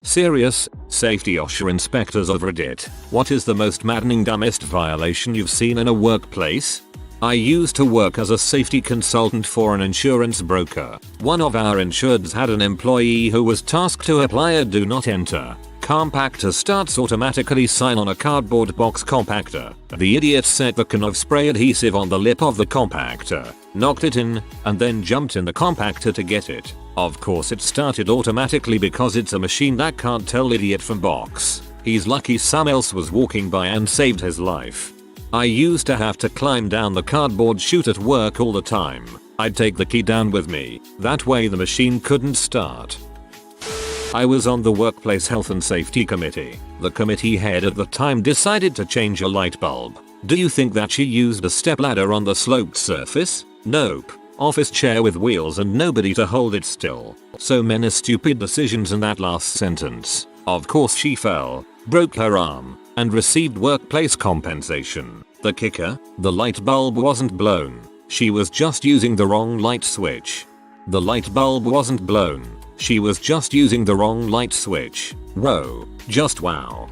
Serious, safety OSHA inspectors of Reddit. What is the most maddening dumbest violation you've seen in a workplace? I used to work as a safety consultant for an insurance broker. One of our insureds had an employee who was tasked to apply a do not enter compactor starts automatically sign on a cardboard box compactor. The idiot set the can of spray adhesive on the lip of the compactor, knocked it in, and then jumped in the compactor to get it. Of course it started automatically because it's a machine that can't tell idiot from box. He's lucky someone else was walking by and saved his life. I used to have to climb down the cardboard chute at work all the time. I'd take the key down with me, that way the machine couldn't start. I was on the workplace health and safety committee. The committee head at the time decided to change a light bulb. Do you think that she used a stepladder on the sloped surface? Nope. Office chair with wheels and nobody to hold it still. So many stupid decisions in that last sentence. Of course she fell, broke her arm, and received workplace compensation. The kicker? The light bulb wasn't blown. She was just using the wrong light switch. The light bulb wasn't blown. She was just using the wrong light switch. Whoa. Just wow.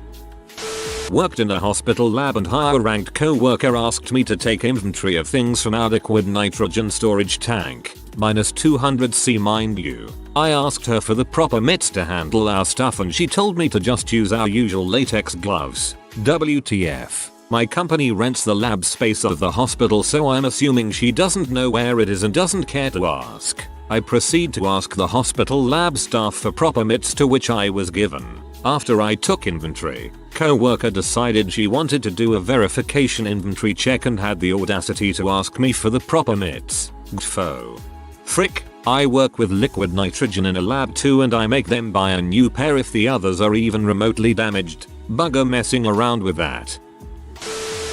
Worked in a hospital lab and higher ranked co-worker asked me to take inventory of things from our liquid nitrogen storage tank. -200°C mind you. I asked her for the proper mitts to handle our stuff and she told me to just use our usual latex gloves. WTF. My company rents the lab space of the hospital, so I'm assuming she doesn't know where it is and doesn't care to ask. I proceed to ask the hospital lab staff for proper mitts, to which I was given. After I took inventory, co-worker decided she wanted to do a verification inventory check and had the audacity to ask me for the proper mitts. Gfo. Frick, I work with liquid nitrogen in a lab too and I make them buy a new pair if the others are even remotely damaged. Bugger messing around with that.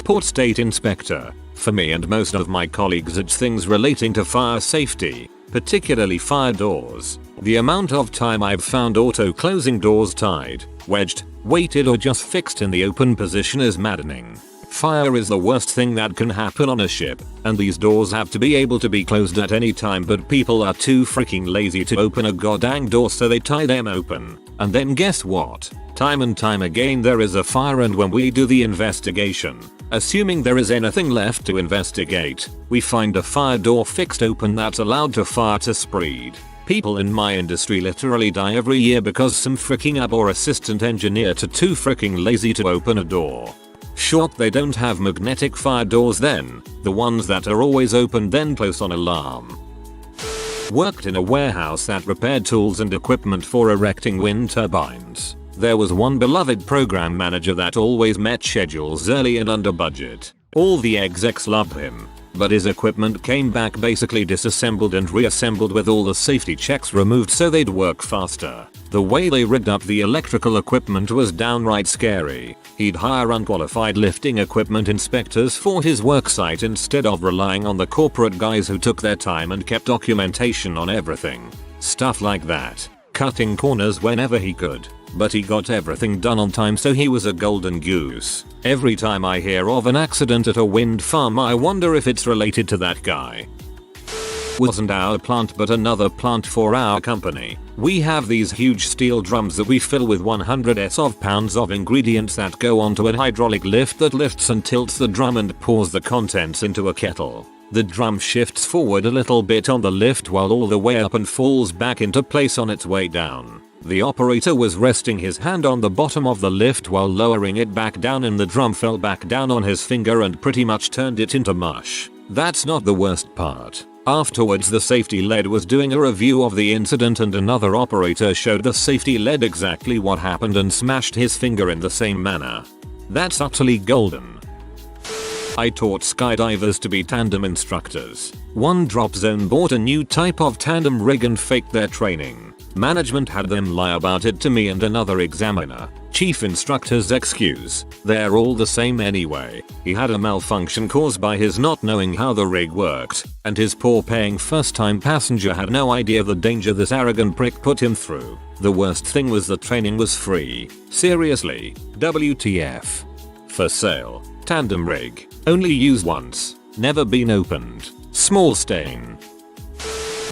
Port State Inspector. For me and most of my colleagues it's things relating to fire safety, particularly fire doors. The amount of time I've found auto-closing doors tied, wedged, weighted or just fixed in the open position is maddening. Fire is the worst thing that can happen on a ship, and these doors have to be able to be closed at any time, but people are too freaking lazy to open a goddamn door, so they tie them open. And then guess what? Time and time again there is a fire, and when we do the investigation, assuming there is anything left to investigate, we find a fire door fixed open that's allowed to fire to spread. People in my industry literally die every year because some freaking ab or assistant engineer too freaking lazy to open a door. Short, they don't have magnetic fire doors then, the ones that are always open then close on alarm. Worked in a warehouse that repaired tools and equipment for erecting wind turbines. There was one beloved program manager that always met schedules early and under budget. All the execs loved him, but his equipment came back basically disassembled and reassembled with all the safety checks removed so they'd work faster. The way they rigged up the electrical equipment was downright scary. He'd hire unqualified lifting equipment inspectors for his worksite instead of relying on the corporate guys who took their time and kept documentation on everything. Stuff like that. Cutting corners whenever he could. But he got everything done on time, so he was a golden goose. Every time I hear of an accident at a wind farm I wonder if it's related to that guy. Wasn't our plant but another plant for our company. We have these huge steel drums that we fill with 100s of pounds of ingredients that go onto a hydraulic lift that lifts and tilts the drum and pours the contents into a kettle. The drum shifts forward a little bit on the lift while all the way up and falls back into place on its way down. The operator was resting his hand on the bottom of the lift while lowering it back down, and the drum fell back down on his finger and pretty much turned it into mush. That's not the worst part. Afterwards the safety lead was doing a review of the incident and another operator showed the safety lead exactly what happened and smashed his finger in the same manner. That's utterly golden. I taught skydivers to be tandem instructors. One drop zone bought a new type of tandem rig and faked their training. Management had them lie about it to me and another examiner. Chief instructor's excuse: they're all the same anyway. He had a malfunction caused by his not knowing how the rig worked, and his poor paying first time passenger had no idea the danger this arrogant prick put him through. The worst thing was the training was free. Seriously, WTF. For sale. Tandem rig. Only used once. Never been opened. Small stain.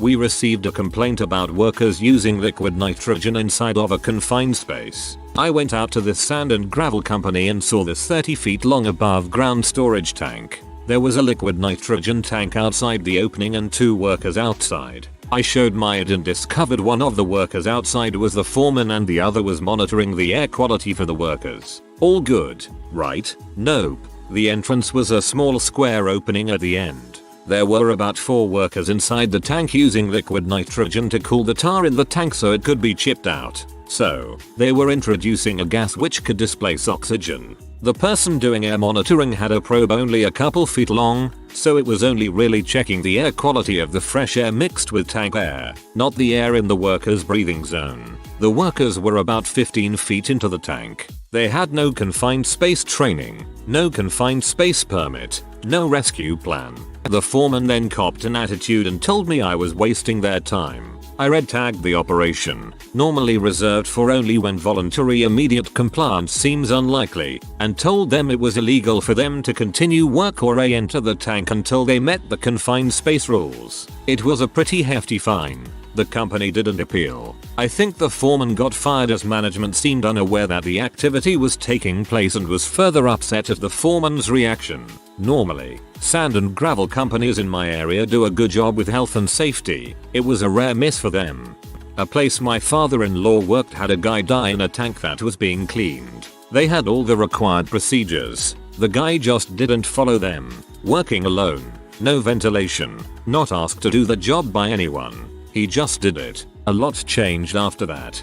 We received a complaint about workers using liquid nitrogen inside of a confined space. I went out to this sand and gravel company and saw this 30 feet long above ground storage tank. There was a liquid nitrogen tank outside the opening and 2 workers outside. I showed my ID and discovered one of the workers outside was the foreman and the other was monitoring the air quality for the workers. All good, right? Nope. The entrance was a small square opening at the end. There were about 4 workers inside the tank using liquid nitrogen to cool the tar in the tank so it could be chipped out. So, they were introducing a gas which could displace oxygen. The person doing air monitoring had a probe only a couple feet long, so it was only really checking the air quality of the fresh air mixed with tank air, not the air in the workers' breathing zone. The workers were about 15 feet into the tank. They had no confined space training, no confined space permit, no rescue plan. The foreman then copped an attitude and told me I was wasting their time. I red tagged the operation, normally reserved for only when voluntary immediate compliance seems unlikely, and told them it was illegal for them to continue work or enter the tank until they met the confined space rules. It was a pretty hefty fine. The company didn't appeal. I think the foreman got fired as management seemed unaware that the activity was taking place and was further upset at the foreman's reaction. Normally, sand and gravel companies in my area do a good job with health and safety. It was a rare miss for them. A place my father-in-law worked had a guy die in a tank that was being cleaned. They had all the required procedures. The guy just didn't follow them. Working alone, no ventilation, not asked to do the job by anyone. He just did it. A lot changed after that.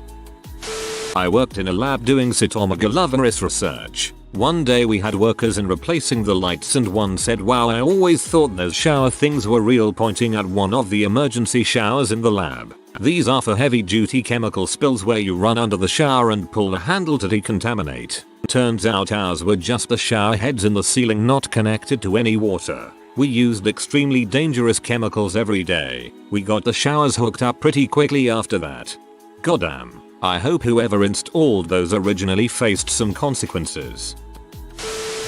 I worked in a lab doing cytomegalovirus research. One day we had workers in replacing the lights and one said, "Wow, I always thought those shower things were real," pointing at one of the emergency showers in the lab. These are for heavy duty chemical spills where you run under the shower and pull the handle to decontaminate. Turns out ours were just the shower heads in the ceiling not connected to any water. We used extremely dangerous chemicals every day. We got the showers hooked up pretty quickly after that. Goddamn. I hope whoever installed those originally faced some consequences.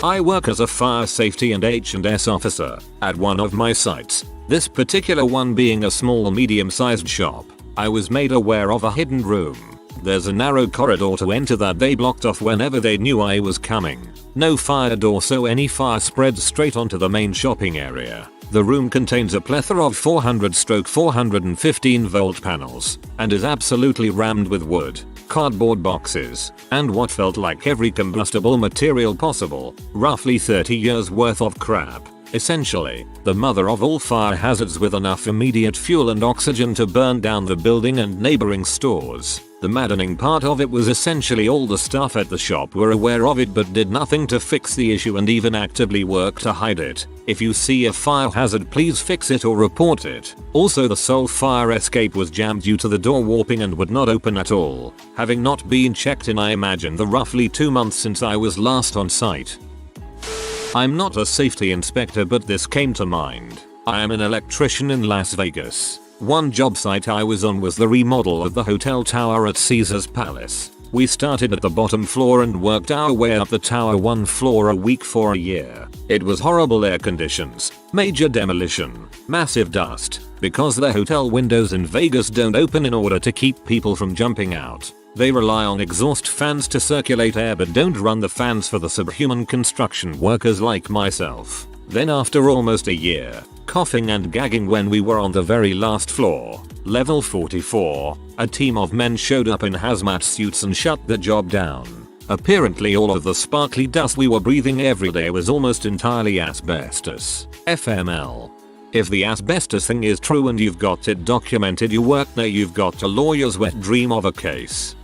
I work as a fire safety and H&S officer at one of my sites. This particular one being a small medium-sized shop. I was made aware of a hidden room. There's a narrow corridor to enter that they blocked off whenever they knew I was coming. No fire door so any fire spreads straight onto the main shopping area. The room contains a plethora of 400/415 volt panels and is absolutely rammed with wood, cardboard boxes, and what felt like every combustible material possible, roughly 30 years worth of crap. Essentially, the mother of all fire hazards with enough immediate fuel and oxygen to burn down the building and neighboring stores. The maddening part of it was essentially all the staff at the shop were aware of it but did nothing to fix the issue and even actively work to hide it. If you see a fire hazard, please fix it or report it. Also, the sole fire escape was jammed due to the door warping and would not open at all. Having not been checked in, I imagine, the roughly 2 months since I was last on site. I'm not a safety inspector, but this came to mind. I am an electrician in Las Vegas. One job site I was on was the remodel of the hotel tower at Caesar's Palace. We started at the bottom floor and worked our way up the tower 1 floor a week for a year. It was horrible air conditions, major demolition, massive dust, because the hotel windows in Vegas don't open in order to keep people from jumping out. They rely on exhaust fans to circulate air but don't run the fans for the subhuman construction workers like myself. Then after almost a year, coughing and gagging when we were on the very last floor, level 44, a team of men showed up in hazmat suits and shut the job down. Apparently all of the sparkly dust we were breathing every day was almost entirely asbestos. FML. If the asbestos thing is true and you've got it documented, you work there, you've got a lawyer's wet dream of a case.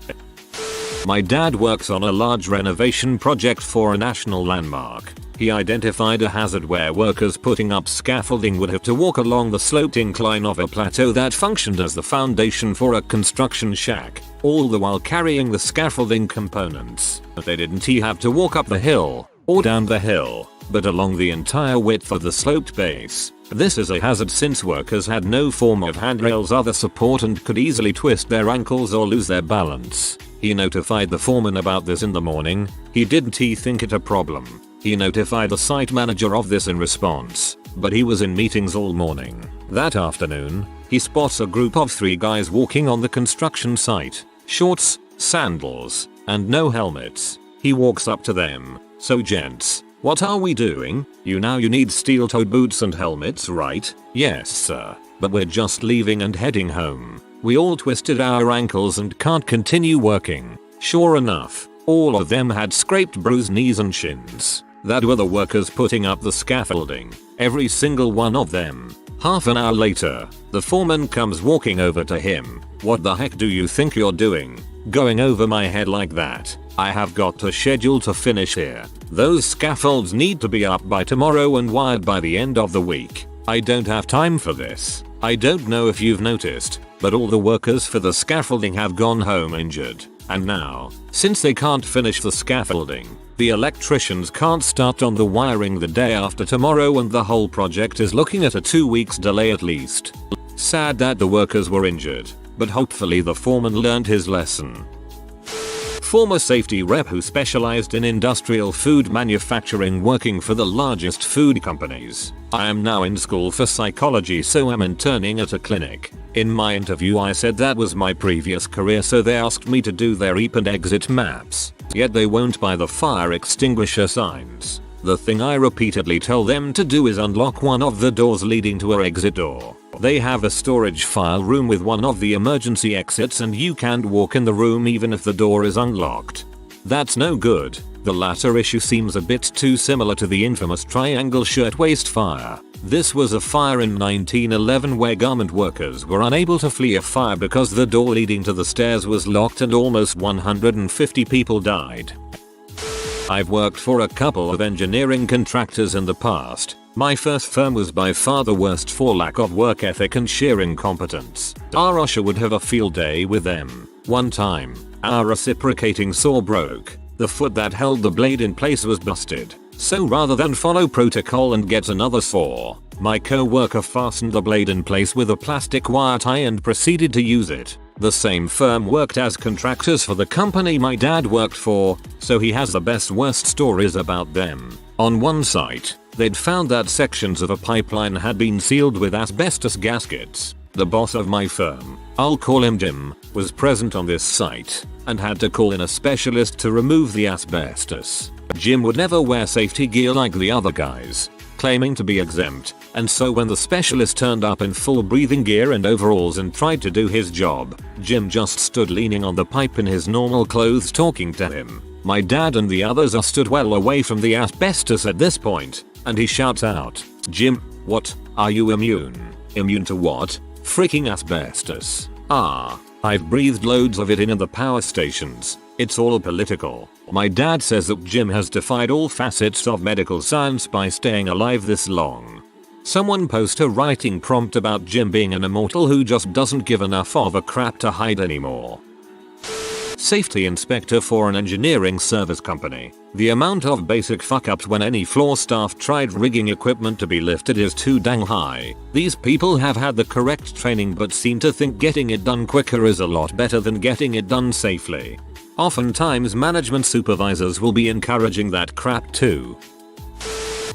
My dad works on a large renovation project for a national landmark. He identified a hazard where workers putting up scaffolding would have to walk along the sloped incline of a plateau that functioned as the foundation for a construction shack, all the while carrying the scaffolding components. But they didn't have to walk up the hill, or down the hill, but along the entire width of the sloped base. This is a hazard since workers had no form of handrails, other support, and could easily twist their ankles or lose their balance. He notified the foreman about this in the morning. He didn't think it a problem. He notified the site manager of this in response, but he was in meetings all morning. That afternoon, He spots a group of 3 guys walking on the construction site. Shorts, sandals, and no helmets. He walks up to them. "So gents, what are we doing? You need steel-toed boots and helmets, right?" "Yes sir, but we're just leaving and heading home. We all twisted our ankles and can't continue working." Sure enough, all of them had scraped bruised knees and shins. That were the workers putting up the scaffolding. Every single one of them. Half an hour later, the foreman comes walking over to him. "What the heck do you think you're doing? Going over my head like that? I have got a schedule to finish here. Those scaffolds need to be up by tomorrow and wired by the end of the week. I don't have time for this." I don't know if you've noticed, but all the workers for the scaffolding have gone home injured. And now, since they can't finish the scaffolding, the electricians can't start on the wiring the day after tomorrow and the whole project is looking at a 2 weeks delay at least. Sad that the workers were injured, but hopefully the foreman learned his lesson. Former safety rep who specialized in industrial food manufacturing working for the largest food companies. "I am now in school for psychology, so I'm interning at a clinic. In my interview I said that was my previous career, so they asked me to do their EAP and exit maps. Yet they won't buy the fire extinguisher signs. The thing I repeatedly tell them to do is unlock one of the doors leading to our exit door. They have a storage file room with one of the emergency exits and you can't walk in the room even if the door is unlocked. That's no good. The latter issue seems a bit too similar to the infamous Triangle Shirtwaist fire. This was a fire in 1911 where garment workers were unable to flee a fire because the door leading to the stairs was locked and almost 150 people died. I've worked for a couple of engineering contractors in the past. My first firm was by far the worst for lack of work ethic and sheer incompetence. Our usher would have a field day with them. One time, our reciprocating saw broke. The foot that held the blade in place was busted. So rather than follow protocol and get another saw, my co-worker fastened the blade in place with a plastic wire tie and proceeded to use it. The same firm worked as contractors for the company my dad worked for, so he has the best worst stories about them. On one site, they'd found that sections of a pipeline had been sealed with asbestos gaskets. The boss of my firm, I'll call him Jim, was present on this site and had to call in a specialist to remove the asbestos. Jim would never wear safety gear like the other guys, claiming to be exempt, and so when the specialist turned up in full breathing gear and overalls and tried to do his job, Jim just stood leaning on the pipe in his normal clothes talking to him. My dad and the others are stood well away from the asbestos at this point, and he shouts out, "Jim, what? Are you immune? Immune to what? Freaking asbestos. I've breathed loads of it in the power stations. It's all political." My dad says that Jim has defied all facets of medical science by staying alive this long. Someone post a writing prompt about Jim being an immortal who just doesn't give enough of a crap to hide anymore. Safety inspector for an engineering service company. The amount of basic fuck-ups when any floor staff tried rigging equipment to be lifted is too dang high. These people have had the correct training but seem to think getting it done quicker is a lot better than getting it done safely. Oftentimes management supervisors will be encouraging that crap too.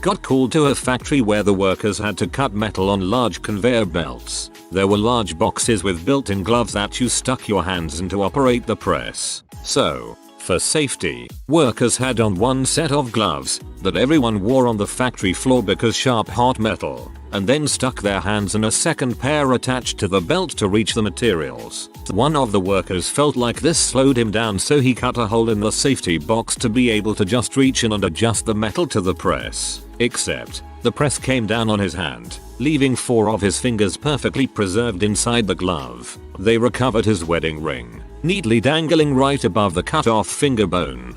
Got called to a factory where the workers had to cut metal on large conveyor belts. There were large boxes with built-in gloves that you stuck your hands in to operate the press. So, for safety, workers had on one set of gloves that everyone wore on the factory floor because sharp hot metal, and then stuck their hands in a second pair attached to the belt to reach the materials. One of the workers felt like this slowed him down, so he cut a hole in the safety box to be able to just reach in and adjust the metal to the press. Except, the press came down on his hand, leaving 4 of his fingers perfectly preserved inside the glove. They recovered his wedding ring, neatly dangling right above the cut-off finger bone.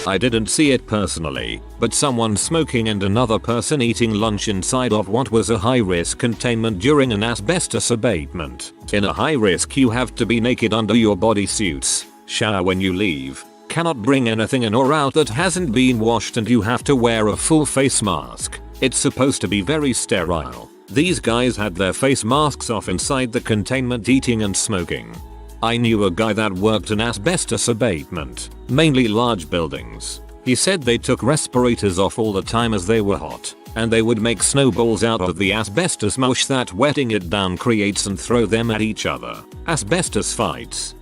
I didn't see it personally, but someone smoking and another person eating lunch inside of what was a high-risk containment during an asbestos abatement. In a high-risk you have to be naked under your bodysuits, shower when you leave, cannot bring anything in or out that hasn't been washed, and you have to wear a full face mask. It's supposed to be very sterile. These guys had their face masks off inside the containment eating and smoking. I knew a guy that worked in asbestos abatement, mainly large buildings. He said they took respirators off all the time as they were hot, and they would make snowballs out of the asbestos mush that wetting it down creates and throw them at each other. Asbestos fights.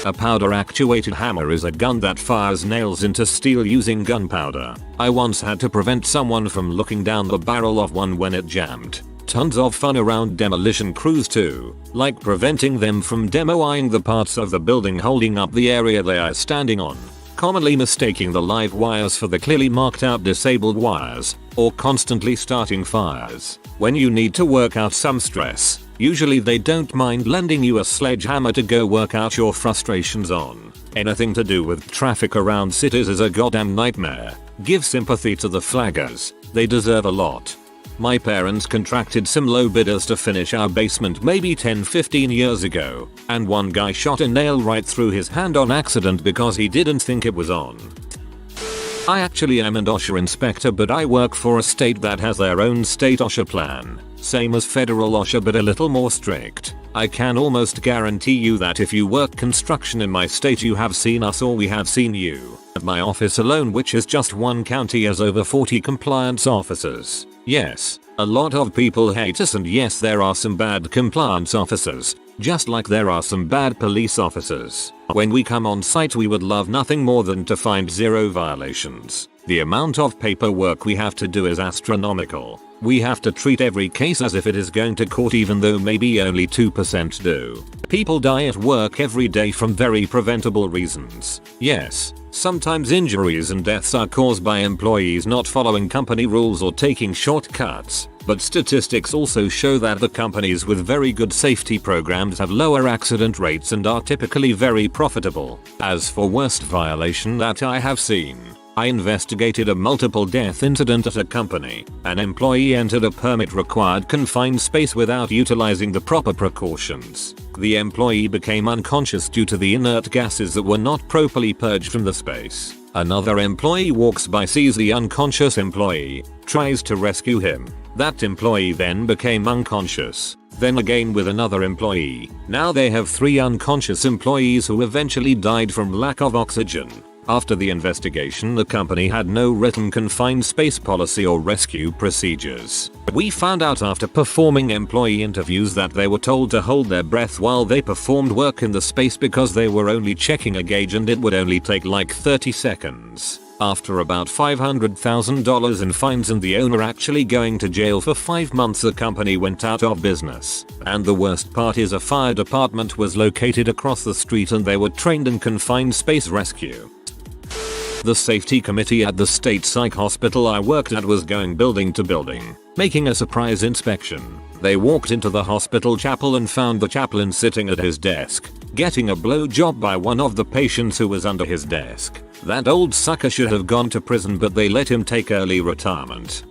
A powder-actuated hammer is a gun that fires nails into steel using gunpowder. I once had to prevent someone from looking down the barrel of one when it jammed. Tons of fun around demolition crews too, like preventing them from demoing the parts of the building holding up the area they are standing on, commonly mistaking the live wires for the clearly marked out disabled wires, or constantly starting fires. When you need to work out some stress, usually they don't mind lending you a sledgehammer to go work out your frustrations on. Anything to do with traffic around cities is a goddamn nightmare. Give sympathy to the flaggers, they deserve a lot. My parents contracted some low bidders to finish our basement maybe 10-15 years ago, and one guy shot a nail right through his hand on accident because he didn't think it was on. I actually am an OSHA inspector, but I work for a state that has their own state OSHA plan. Same as federal OSHA but a little more strict. I can almost guarantee you that if you work construction in my state you have seen us or we have seen you. My office alone, which is just one county, has over 40 compliance officers. Yes, a lot of people hate us, and yes, there are some bad compliance officers, just like there are some bad police officers. When we come on site we would love nothing more than to find 0 violations. The amount of paperwork we have to do is astronomical. We have to treat every case as if it is going to court even though maybe only 2% do. People die at work every day from very preventable reasons. Yes, sometimes injuries and deaths are caused by employees not following company rules or taking shortcuts, but statistics also show that the companies with very good safety programs have lower accident rates and are typically very profitable. As for worst violation that I have seen, I investigated a multiple death incident at a company. An employee entered a permit-required confined space without utilizing the proper precautions. The employee became unconscious due to the inert gases that were not properly purged from the space. Another employee walks by, sees the unconscious employee, tries to rescue him. That employee then became unconscious. Then again with another employee. Now they have 3 unconscious employees who eventually died from lack of oxygen. After the investigation, the company had no written confined space policy or rescue procedures. We found out after performing employee interviews that they were told to hold their breath while they performed work in the space because they were only checking a gauge and it would only take like 30 seconds. After about $500,000 in fines and the owner actually going to jail for 5 months, the company went out of business. And the worst part is a fire department was located across the street and they were trained in confined space rescue. The safety committee at the state psych hospital I worked at was going building to building, making a surprise inspection. They walked into the hospital chapel and found the chaplain sitting at his desk, getting a blowjob by one of the patients who was under his desk. That old sucker should have gone to prison, but they let him take early retirement.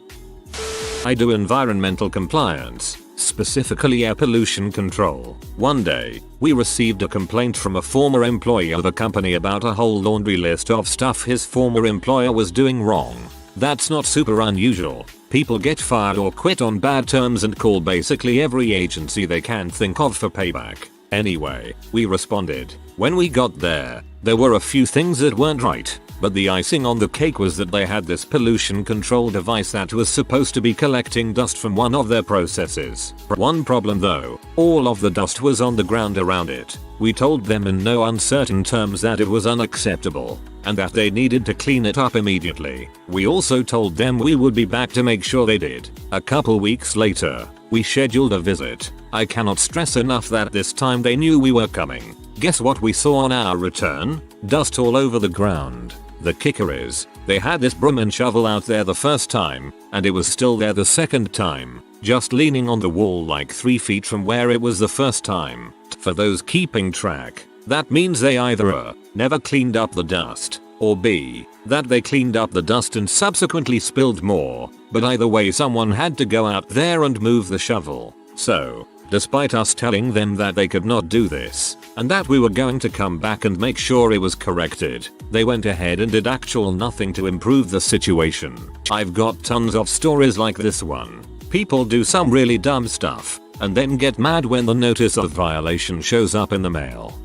I do environmental compliance, specifically air pollution control. One day, we received a complaint from a former employee of a company about a whole laundry list of stuff his former employer was doing wrong. That's not super unusual. People get fired or quit on bad terms and call basically every agency they can think of for payback. Anyway, we responded. When we got there were a few things that weren't right, but the icing on the cake was that they had this pollution control device that was supposed to be collecting dust from one of their processes. One problem though, all of the dust was on the ground around it. We told them in no uncertain terms that it was unacceptable, and that they needed to clean it up immediately. We also told them we would be back to make sure they did. A couple weeks later, we scheduled a visit. I cannot stress enough that this time they knew we were coming. Guess what we saw on our return? Dust all over the ground. The kicker is, they had this broom and shovel out there the first time, and it was still there the second time, just leaning on the wall like 3 feet from where it was the first time. For those keeping track, that means they either A, never cleaned up the dust, or B, that they cleaned up the dust and subsequently spilled more, but either way someone had to go out there and move the shovel. So, despite us telling them that they could not do this, and that we were going to come back and make sure it was corrected, they went ahead and did actual nothing to improve the situation. I've got tons of stories like this one. People do some really dumb stuff, and then get mad when the notice of violation shows up in the mail.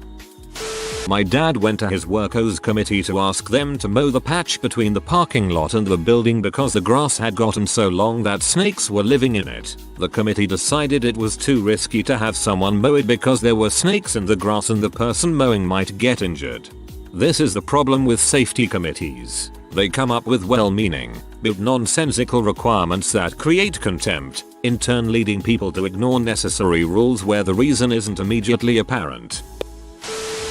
My dad went to his workers committee to ask them to mow the patch between the parking lot and the building because the grass had gotten so long that snakes were living in it. The committee decided it was too risky to have someone mow it because there were snakes in the grass and the person mowing might get injured. This is the problem with safety committees. They come up with well-meaning, but nonsensical requirements that create contempt, in turn leading people to ignore necessary rules where the reason isn't immediately apparent.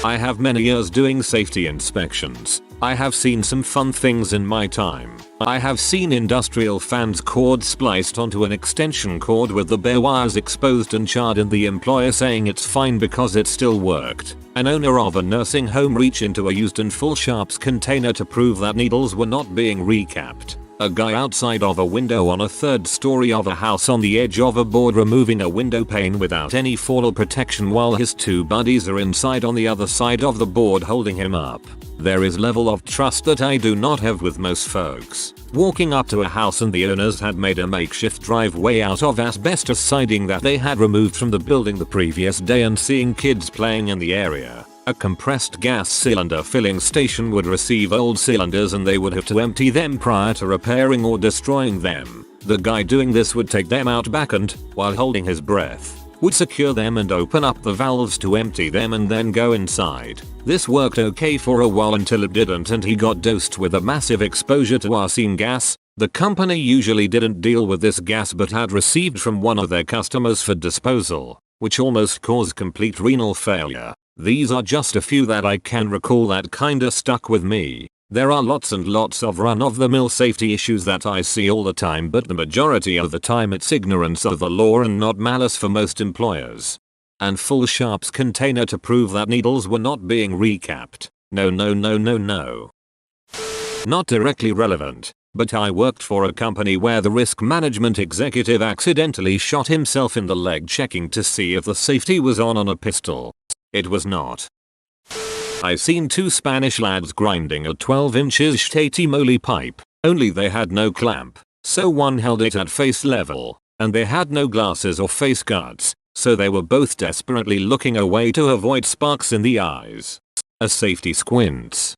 I have many years doing safety inspections. I have seen some fun things in my time. I have seen industrial fans cord spliced onto an extension cord with the bare wires exposed and charred and the employer saying it's fine because it still worked. An owner of a nursing home reach into a used and full sharps container to prove that needles were not being recapped. A guy outside of a window on a third story of a house on the edge of a board removing a window pane without any fall protection while his two buddies are inside on the other side of the board holding him up. There is level of trust that I do not have with most folks. Walking up to a house and the owners had made a makeshift driveway out of asbestos siding that they had removed from the building the previous day and seeing kids playing in the area. A compressed gas cylinder filling station would receive old cylinders and they would have to empty them prior to repairing or destroying them. The guy doing this would take them out back and, while holding his breath, would secure them and open up the valves to empty them and then go inside. This worked okay for a while until it didn't and he got dosed with a massive exposure to arsine gas. The company usually didn't deal with this gas but had received from one of their customers for disposal, which almost caused complete renal failure. These are just a few that I can recall that kinda stuck with me. There are lots and lots of run-of-the-mill safety issues that I see all the time, but the majority of the time it's ignorance of the law and not malice for most employers. And full sharps container to prove that needles were not being recapped. No. Not directly relevant, but I worked for a company where the risk management executive accidentally shot himself in the leg checking to see if the safety was on a pistol. It was not. I seen two Spanish lads grinding a 12-inch shitty moly pipe, only they had no clamp, so one held it at face level, and they had no glasses or face guards, so they were both desperately looking away to avoid sparks in the eyes. A safety squints.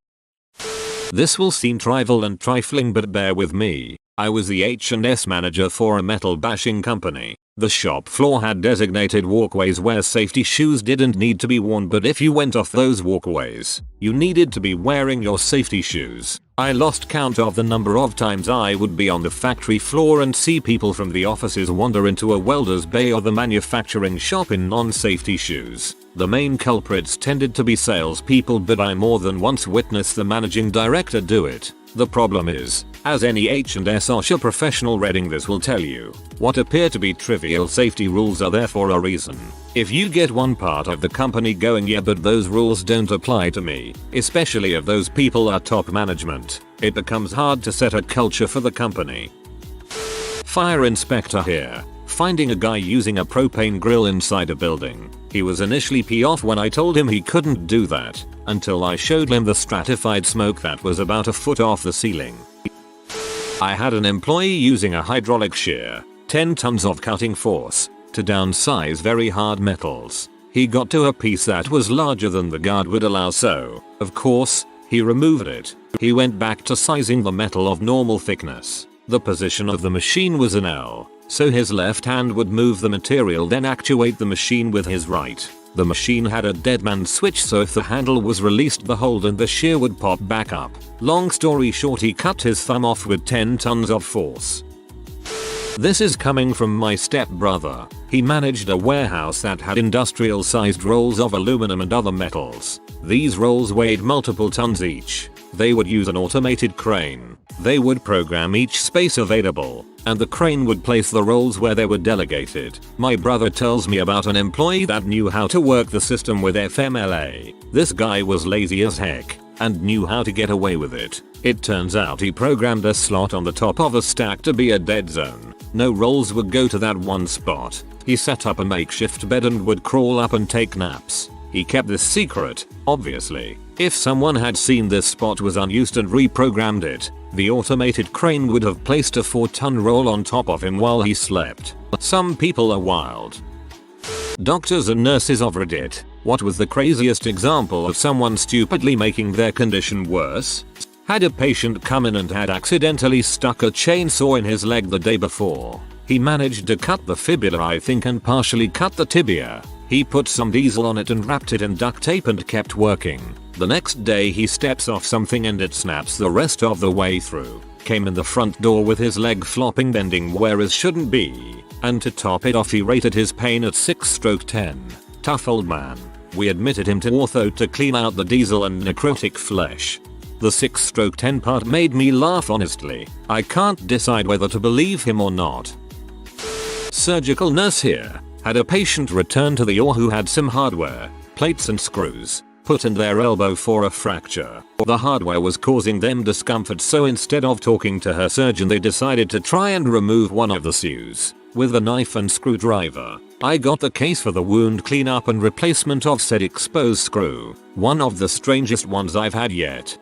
This will seem trivial and trifling but bear with me. I was the H&S manager for a metal bashing company. The shop floor had designated walkways where safety shoes didn't need to be worn, but if you went off those walkways, you needed to be wearing your safety shoes. I lost count of the number of times I would be on the factory floor and see people from the offices wander into a welder's bay or the manufacturing shop in non-safety shoes. The main culprits tended to be salespeople, but I more than once witnessed the managing director do it. The problem is, as any H&S OSHA professional reading this will tell you, what appear to be trivial safety rules are there for a reason. If you get one part of the company going, yeah, but those rules don't apply to me, especially if those people are top management, it becomes hard to set a culture for the company. Fire inspector here. Finding a guy using a propane grill inside a building. He was initially pissed off when I told him he couldn't do that, until I showed him the stratified smoke that was about a foot off the ceiling. I had an employee using a hydraulic shear, 10 tons of cutting force, to downsize very hard metals. He got to a piece that was larger than the guard would allow, so, of course, he removed it. He went back to sizing the metal of normal thickness. The position of the machine was an L, so his left hand would move the material then actuate the machine with his right. The machine had a dead man switch, so if the handle was released the hold and the shear would pop back up. Long story short, he cut his thumb off with 10 tons of force. This is coming from my stepbrother. He managed a warehouse that had industrial sized rolls of aluminum and other metals. These rolls weighed multiple tons each. They would use an automated crane. They would program each space available, and the crane would place the rolls where they were delegated. My brother tells me about an employee that knew how to work the system with FMLA. This guy was lazy as heck, and knew how to get away with it. It turns out he programmed a slot on the top of a stack to be a dead zone. No rolls would go to that one spot. He set up a makeshift bed and would crawl up and take naps. He kept this secret, obviously. If someone had seen this spot was unused and reprogrammed it, the automated crane would have placed a 4-ton roll on top of him while he slept. Some people are wild. Doctors and nurses of Reddit. What was the craziest example of someone stupidly making their condition worse? Had a patient come in and had accidentally stuck a chainsaw in his leg the day before. He managed to cut the fibula I think and partially cut the tibia. He put some diesel on it and wrapped it in duct tape and kept working. The next day he steps off something and it snaps the rest of the way through. Came in the front door with his leg flopping bending where it shouldn't be. And to top it off he rated his pain at 6/10. Tough old man. We admitted him to ortho to clean out the diesel and necrotic flesh. The 6/10 part made me laugh honestly. I can't decide whether to believe him or not. Surgical nurse here. Had a patient return to the OR who had some hardware, plates and screws, put in their elbow for a fracture. The hardware was causing them discomfort, so instead of talking to her surgeon they decided to try and remove one of the screws with a knife and screwdriver. I got the case for the wound cleanup and replacement of said exposed screw. One of the strangest ones I've had yet.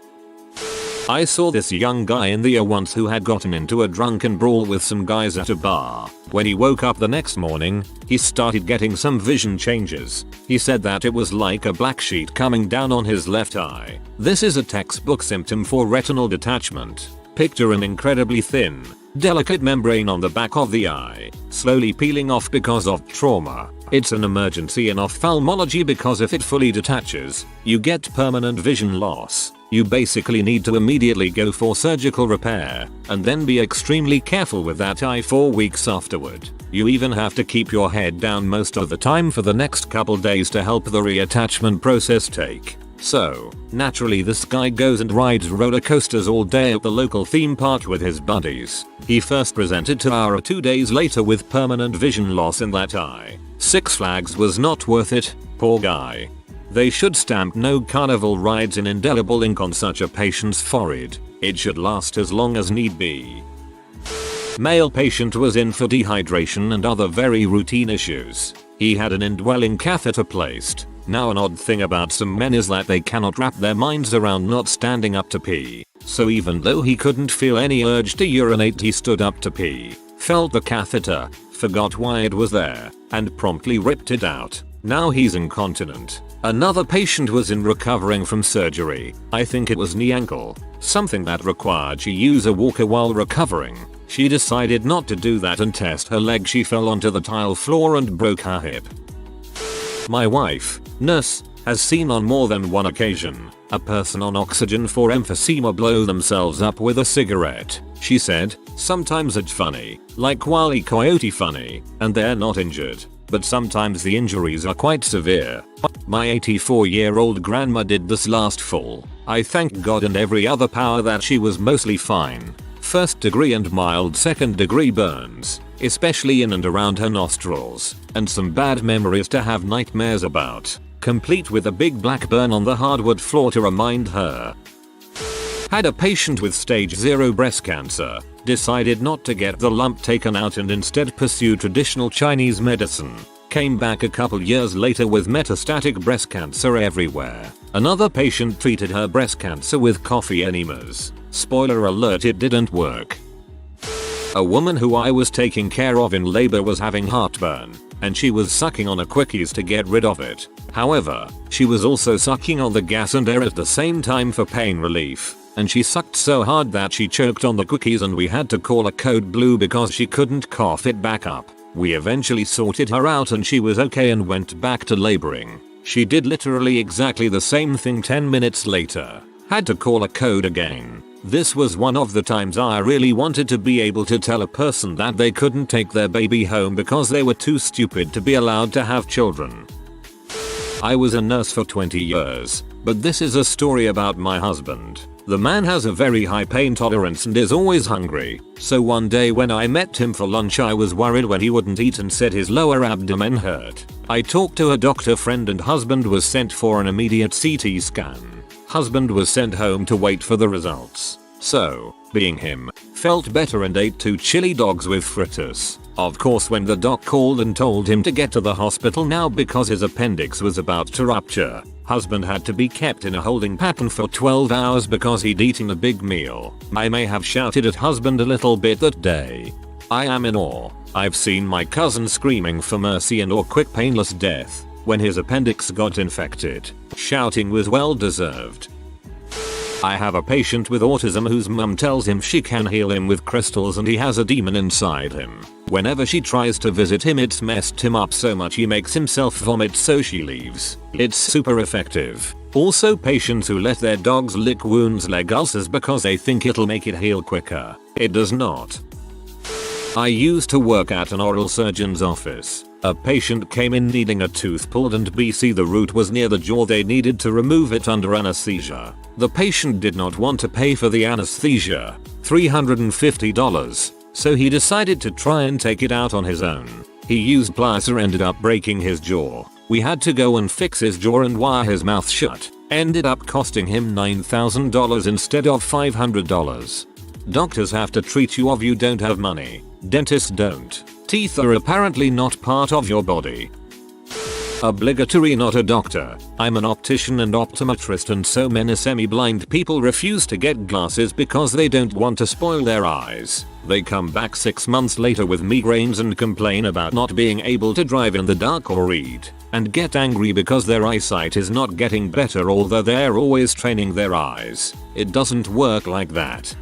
I saw this young guy in the OR once who had gotten into a drunken brawl with some guys at a bar. When he woke up the next morning, he started getting some vision changes. He said that it was like a black sheet coming down on his left eye. This is a textbook symptom for retinal detachment. Picture an incredibly thin, delicate membrane on the back of the eye, slowly peeling off because of trauma. It's an emergency in ophthalmology because if it fully detaches, you get permanent vision loss. You basically need to immediately go for surgical repair, and then be extremely careful with that eye for weeks afterward. You even have to keep your head down most of the time for the next couple days to help the reattachment process take. So, naturally this guy goes and rides roller coasters all day at the local theme park with his buddies. He first presented to our 2 days later with permanent vision loss in that eye. Six Flags was not worth it, poor guy. They should stamp no carnival rides in indelible ink on such a patient's forehead. It should last as long as need be. Male patient was in for dehydration and other very routine issues. He had an indwelling catheter placed. Now an odd thing about some men is that they cannot wrap their minds around not standing up to pee. So even though he couldn't feel any urge to urinate he stood up to pee, felt the catheter, forgot why it was there, and promptly ripped it out. Now he's incontinent. Another patient was in recovering from surgery. I think it was knee ankle, something that required she use a walker while recovering. She decided not to do that and test her leg. She fell onto the tile floor and broke her hip. My wife, nurse, has seen on more than one occasion a person on oxygen for emphysema blow themselves up with a cigarette. She said, sometimes it's funny, like Wile E. Coyote funny, and they're not injured. But sometimes the injuries are quite severe. My 84-year-old grandma did this last fall. I thank God and every other power that she was mostly fine. First degree and mild second degree burns, especially in and around her nostrils, and some bad memories to have nightmares about, complete with a big black burn on the hardwood floor to remind her. Had a patient with stage 0 breast cancer, decided not to get the lump taken out and instead pursue traditional Chinese medicine. Came back a couple years later with metastatic breast cancer everywhere. Another patient treated her breast cancer with coffee enemas. Spoiler alert, it didn't work. A woman who I was taking care of in labor was having heartburn, and she was sucking on a quickies to get rid of it. However, she was also sucking on the gas and air at the same time for pain relief. And she sucked so hard that she choked on the cookies and we had to call a code blue because she couldn't cough it back up. We eventually sorted her out and she was okay and went back to laboring. She did literally exactly the same thing 10 minutes later. Had to call a code again. This was one of the times I really wanted to be able to tell a person that they couldn't take their baby home because they were too stupid to be allowed to have children. I was a nurse for 20 years, but this is a story about my husband. The man has a very high pain tolerance and is always hungry, so one day when I met him for lunch I was worried when he wouldn't eat and said his lower abdomen hurt. I talked to a doctor friend and husband was sent for an immediate CT scan. Husband was sent home to wait for the results. So, being him, felt better and ate 2 chili dogs with fritters. Of course when the doc called and told him to get to the hospital now because his appendix was about to rupture, husband had to be kept in a holding pattern for 12 hours because he'd eaten a big meal. I may have shouted at husband a little bit that day. I am in awe. I've seen my cousin screaming for mercy and or quick painless death. when his appendix got infected. Shouting was well deserved. I have a patient with autism whose mum tells him she can heal him with crystals and he has a demon inside him. Whenever she tries to visit him, it's messed him up so much he makes himself vomit, so she leaves. It's super effective. Also, patients who let their dogs lick wounds, leg ulcers, because they think it'll make it heal quicker. It does not. I used to work at an oral surgeon's office. A patient came in needing a tooth pulled and the root was near the jaw. They needed to remove it under anesthesia. The patient did not want to pay for the anesthesia, $350, so he decided to try and take it out on his own. He used pliers, ended up breaking his jaw. We had to go and fix his jaw and wire his mouth shut. Ended up costing him $9,000 instead of $500. Doctors have to treat you if you don't have money. Dentists don't. Teeth are apparently not part of your body. Obligatory, not a doctor. I'm an optician and optometrist, and so many semi-blind people refuse to get glasses because they don't want to spoil their eyes. They come back 6 months later with migraines and complain about not being able to drive in the dark or read, and get angry because their eyesight is not getting better, although they're always training their eyes. It doesn't work like that.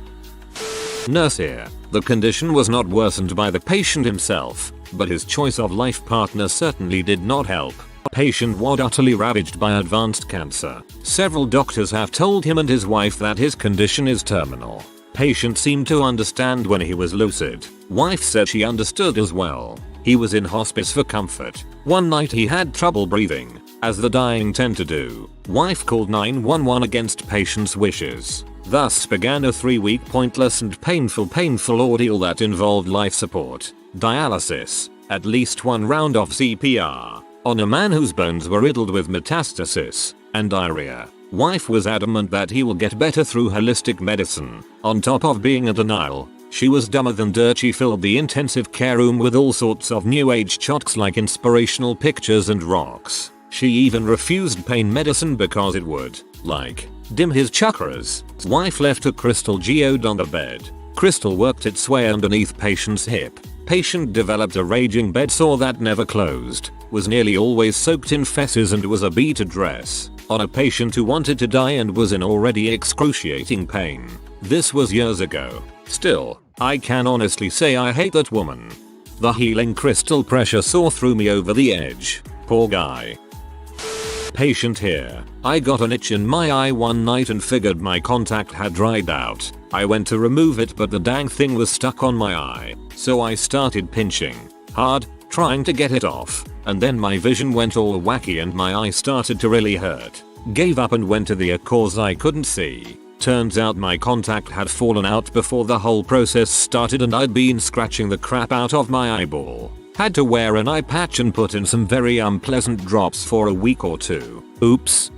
Nurse here. The condition was not worsened by the patient himself, but his choice of life partner certainly did not help. Patient was utterly ravaged by advanced cancer. Several doctors have told him and his wife that his condition is terminal. Patient seemed to understand when he was lucid. Wife said she understood as well. He was in hospice for comfort. One night he had trouble breathing, as the dying tend to do. Wife called 911 against patient's wishes. Thus began a 3-week pointless and painful ordeal that involved life support, dialysis, at least 1 round of CPR, on a man whose bones were riddled with metastasis, and diarrhea. Wife was adamant that he will get better through holistic medicine. On top of being in denial, she was dumber than dirt. She filled the intensive care room with all sorts of new age chocks like inspirational pictures and rocks. She even refused pain medicine because it would, like, dim his chakras. Wife left a crystal geode on the bed. Crystal worked its way underneath patient's hip. Patient developed a raging bed sore that never closed, was nearly always soaked in feces, and was a beat dress on a patient who wanted to die and was in already excruciating pain. This was years ago. Still, I can honestly say I hate that woman. The healing crystal pressure sore threw me over the edge. Poor guy. Patient here. I got an itch in my eye one night and figured my contact had dried out. I went to remove it, but the dang thing was stuck on my eye. So I started pinching hard, trying to get it off. And then my vision went all wacky and my eye started to really hurt. Gave up and went to the cause I couldn't see. Turns out my contact had fallen out before the whole process started and I'd been scratching the crap out of my eyeball. Had to wear an eye patch and put in some very unpleasant drops for a week or 2. Oops.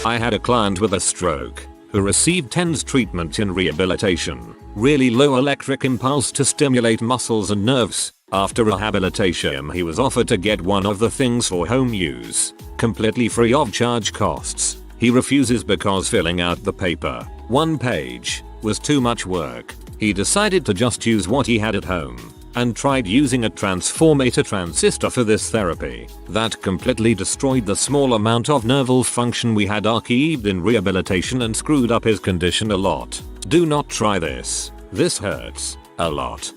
I had a client with a stroke who received TENS treatment in rehabilitation. Really low electric impulse to stimulate muscles and nerves. After rehabilitation, he was offered to get one of the things for home use, completely free of charge costs. He refuses because filling out the paper, 1 page, was too much work. He decided to just use what he had at home, and tried using a transformator transistor for this therapy. That completely destroyed the small amount of nerval function we had archived in rehabilitation and screwed up his condition a lot. Do not try this. This hurts a lot.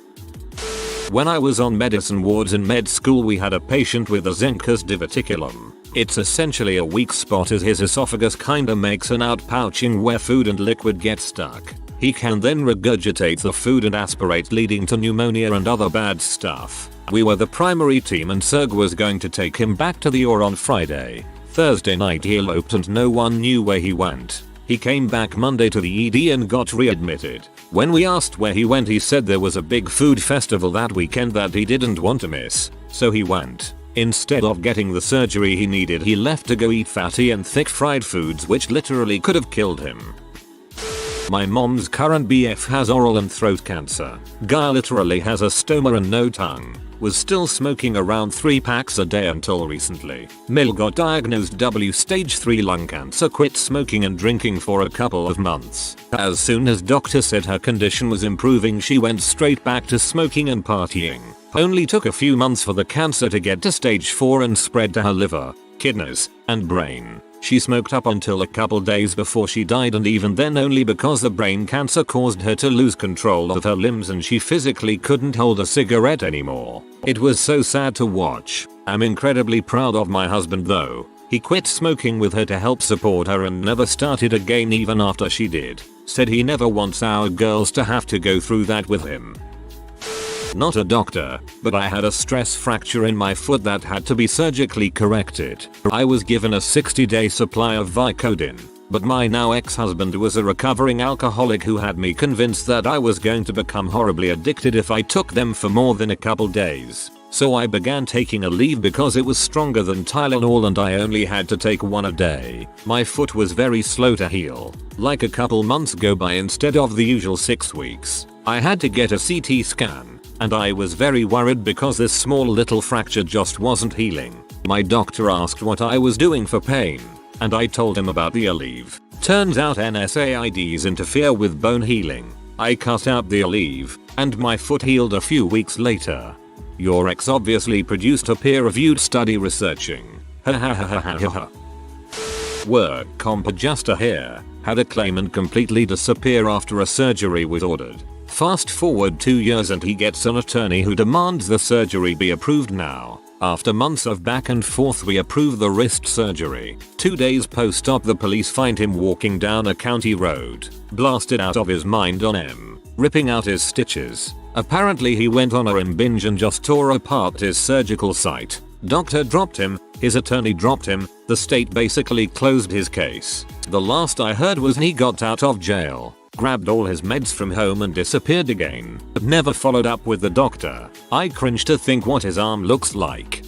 When I was on medicine wards in med school, we had a patient with a Zenker's diverticulum. It's essentially a weak spot as his esophagus kinda makes an outpouching where food and liquid get stuck. He can then regurgitate the food and aspirate, leading to pneumonia and other bad stuff. We were the primary team and Serg was going to take him back to the OR on Friday. Thursday night he eloped and no one knew where he went. He came back Monday to the ED and got readmitted. When we asked where he went, he said there was a big food festival that weekend that he didn't want to miss, so he went. Instead of getting the surgery he needed, he left to go eat fatty and thick fried foods which literally could have killed him. My mom's current BF has oral and throat cancer. Guy literally has a stoma and no tongue. Was still smoking around 3 packs a day until recently. Mill got diagnosed stage 3 lung cancer, quit smoking and drinking for a couple of months. As soon as doctor said her condition was improving, she went straight back to smoking and partying. Only took a few months for the cancer to get to stage 4 and spread to her liver, kidneys, and brain. She smoked up until a couple days before she died, and even then only because the brain cancer caused her to lose control of her limbs and she physically couldn't hold a cigarette anymore. It was so sad to watch. I'm incredibly proud of my husband though. He quit smoking with her to help support her and never started again even after she did. Said he never wants our girls to have to go through that with him. Not a doctor, but I had a stress fracture in my foot that had to be surgically corrected. I was given a 60-day supply of Vicodin, but my now ex-husband was a recovering alcoholic who had me convinced that I was going to become horribly addicted if I took them for more than a couple days. So I began taking a leave because it was stronger than Tylenol and I only had to take one a day. My foot was very slow to heal. Like a couple months go by instead of the usual 6 weeks. I had to get a CT scan. And I was very worried because this small little fracture just wasn't healing. My doctor asked what I was doing for pain, and I told him about the Aleve. Turns out NSAIDs interfere with bone healing. I cut out the Aleve, and my foot healed a few weeks later. Your ex obviously produced a peer-reviewed study researching. Ha ha ha ha ha ha. Work comp adjuster here. Had a claimant completely disappear after a surgery was ordered. Fast forward 2 years and he gets an attorney who demands the surgery be approved now. After months of back and forth, we approve the wrist surgery. 2 days post-op, the police find him walking down a county road, blasted out of his mind on M, ripping out his stitches. Apparently he went on a binge and just tore apart his surgical site. Doctor dropped him, his attorney dropped him, the state basically closed his case. The last I heard was he got out of jail, grabbed all his meds from home and disappeared again, but never followed up with the doctor. I cringe to think what his arm looks like.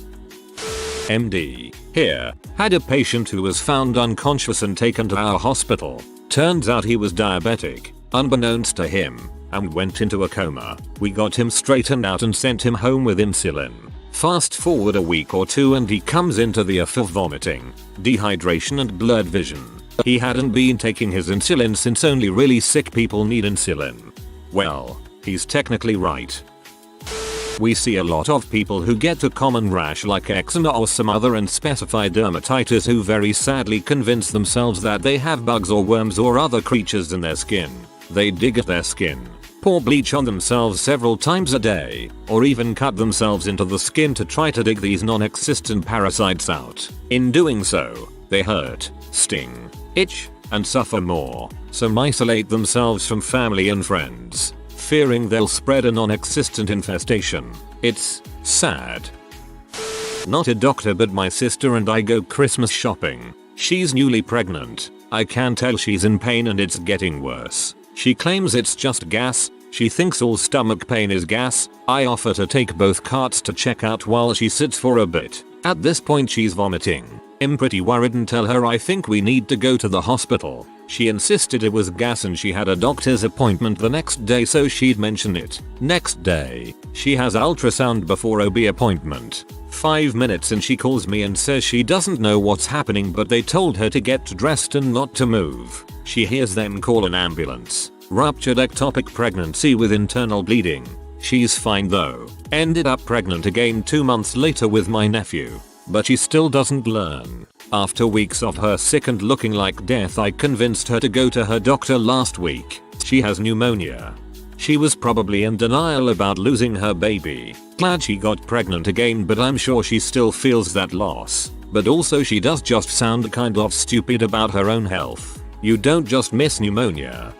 MD. Here. Had a patient who was found unconscious and taken to our hospital. Turns out he was diabetic, unbeknownst to him, and went into a coma. We got him straightened out and sent him home with insulin. Fast forward a week or two and he comes into the IF of vomiting, dehydration and blurred vision. He hadn't been taking his insulin since only really sick people need insulin. Well, he's technically right. We see a lot of people who get a common rash like eczema or some other unspecified dermatitis who very sadly convince themselves that they have bugs or worms or other creatures in their skin. They dig at their skin, pour bleach on themselves several times a day, or even cut themselves into the skin to try to dig these non-existent parasites out. In doing so, they hurt, sting, itch, and suffer more. Some isolate themselves from family and friends, fearing they'll spread a non-existent infestation. It's sad. Not a doctor, but my sister and I go Christmas shopping. She's newly pregnant. I can tell she's in pain and it's getting worse. She claims it's just gas. She thinks all stomach pain is gas. I offer to take both carts to check out while she sits for a bit. At this point she's vomiting. I'm pretty worried and tell her I think we need to go to the hospital. She insisted it was gas and she had a doctor's appointment the next day, so she'd mention it. Next day, she has ultrasound before OB appointment. 5 minutes and she calls me and says she doesn't know what's happening, but they told her to get dressed and not to move. She hears them call an ambulance. Ruptured ectopic pregnancy with internal bleeding. She's fine though. Ended up pregnant again 2 months later with my nephew. But she still doesn't learn. After weeks of her sick and looking like death, I convinced her to go to her doctor last week. She has pneumonia. She was probably in denial about losing her baby. Glad she got pregnant again, but I'm sure she still feels that loss. But also she does just sound kind of stupid about her own health. You don't just miss pneumonia.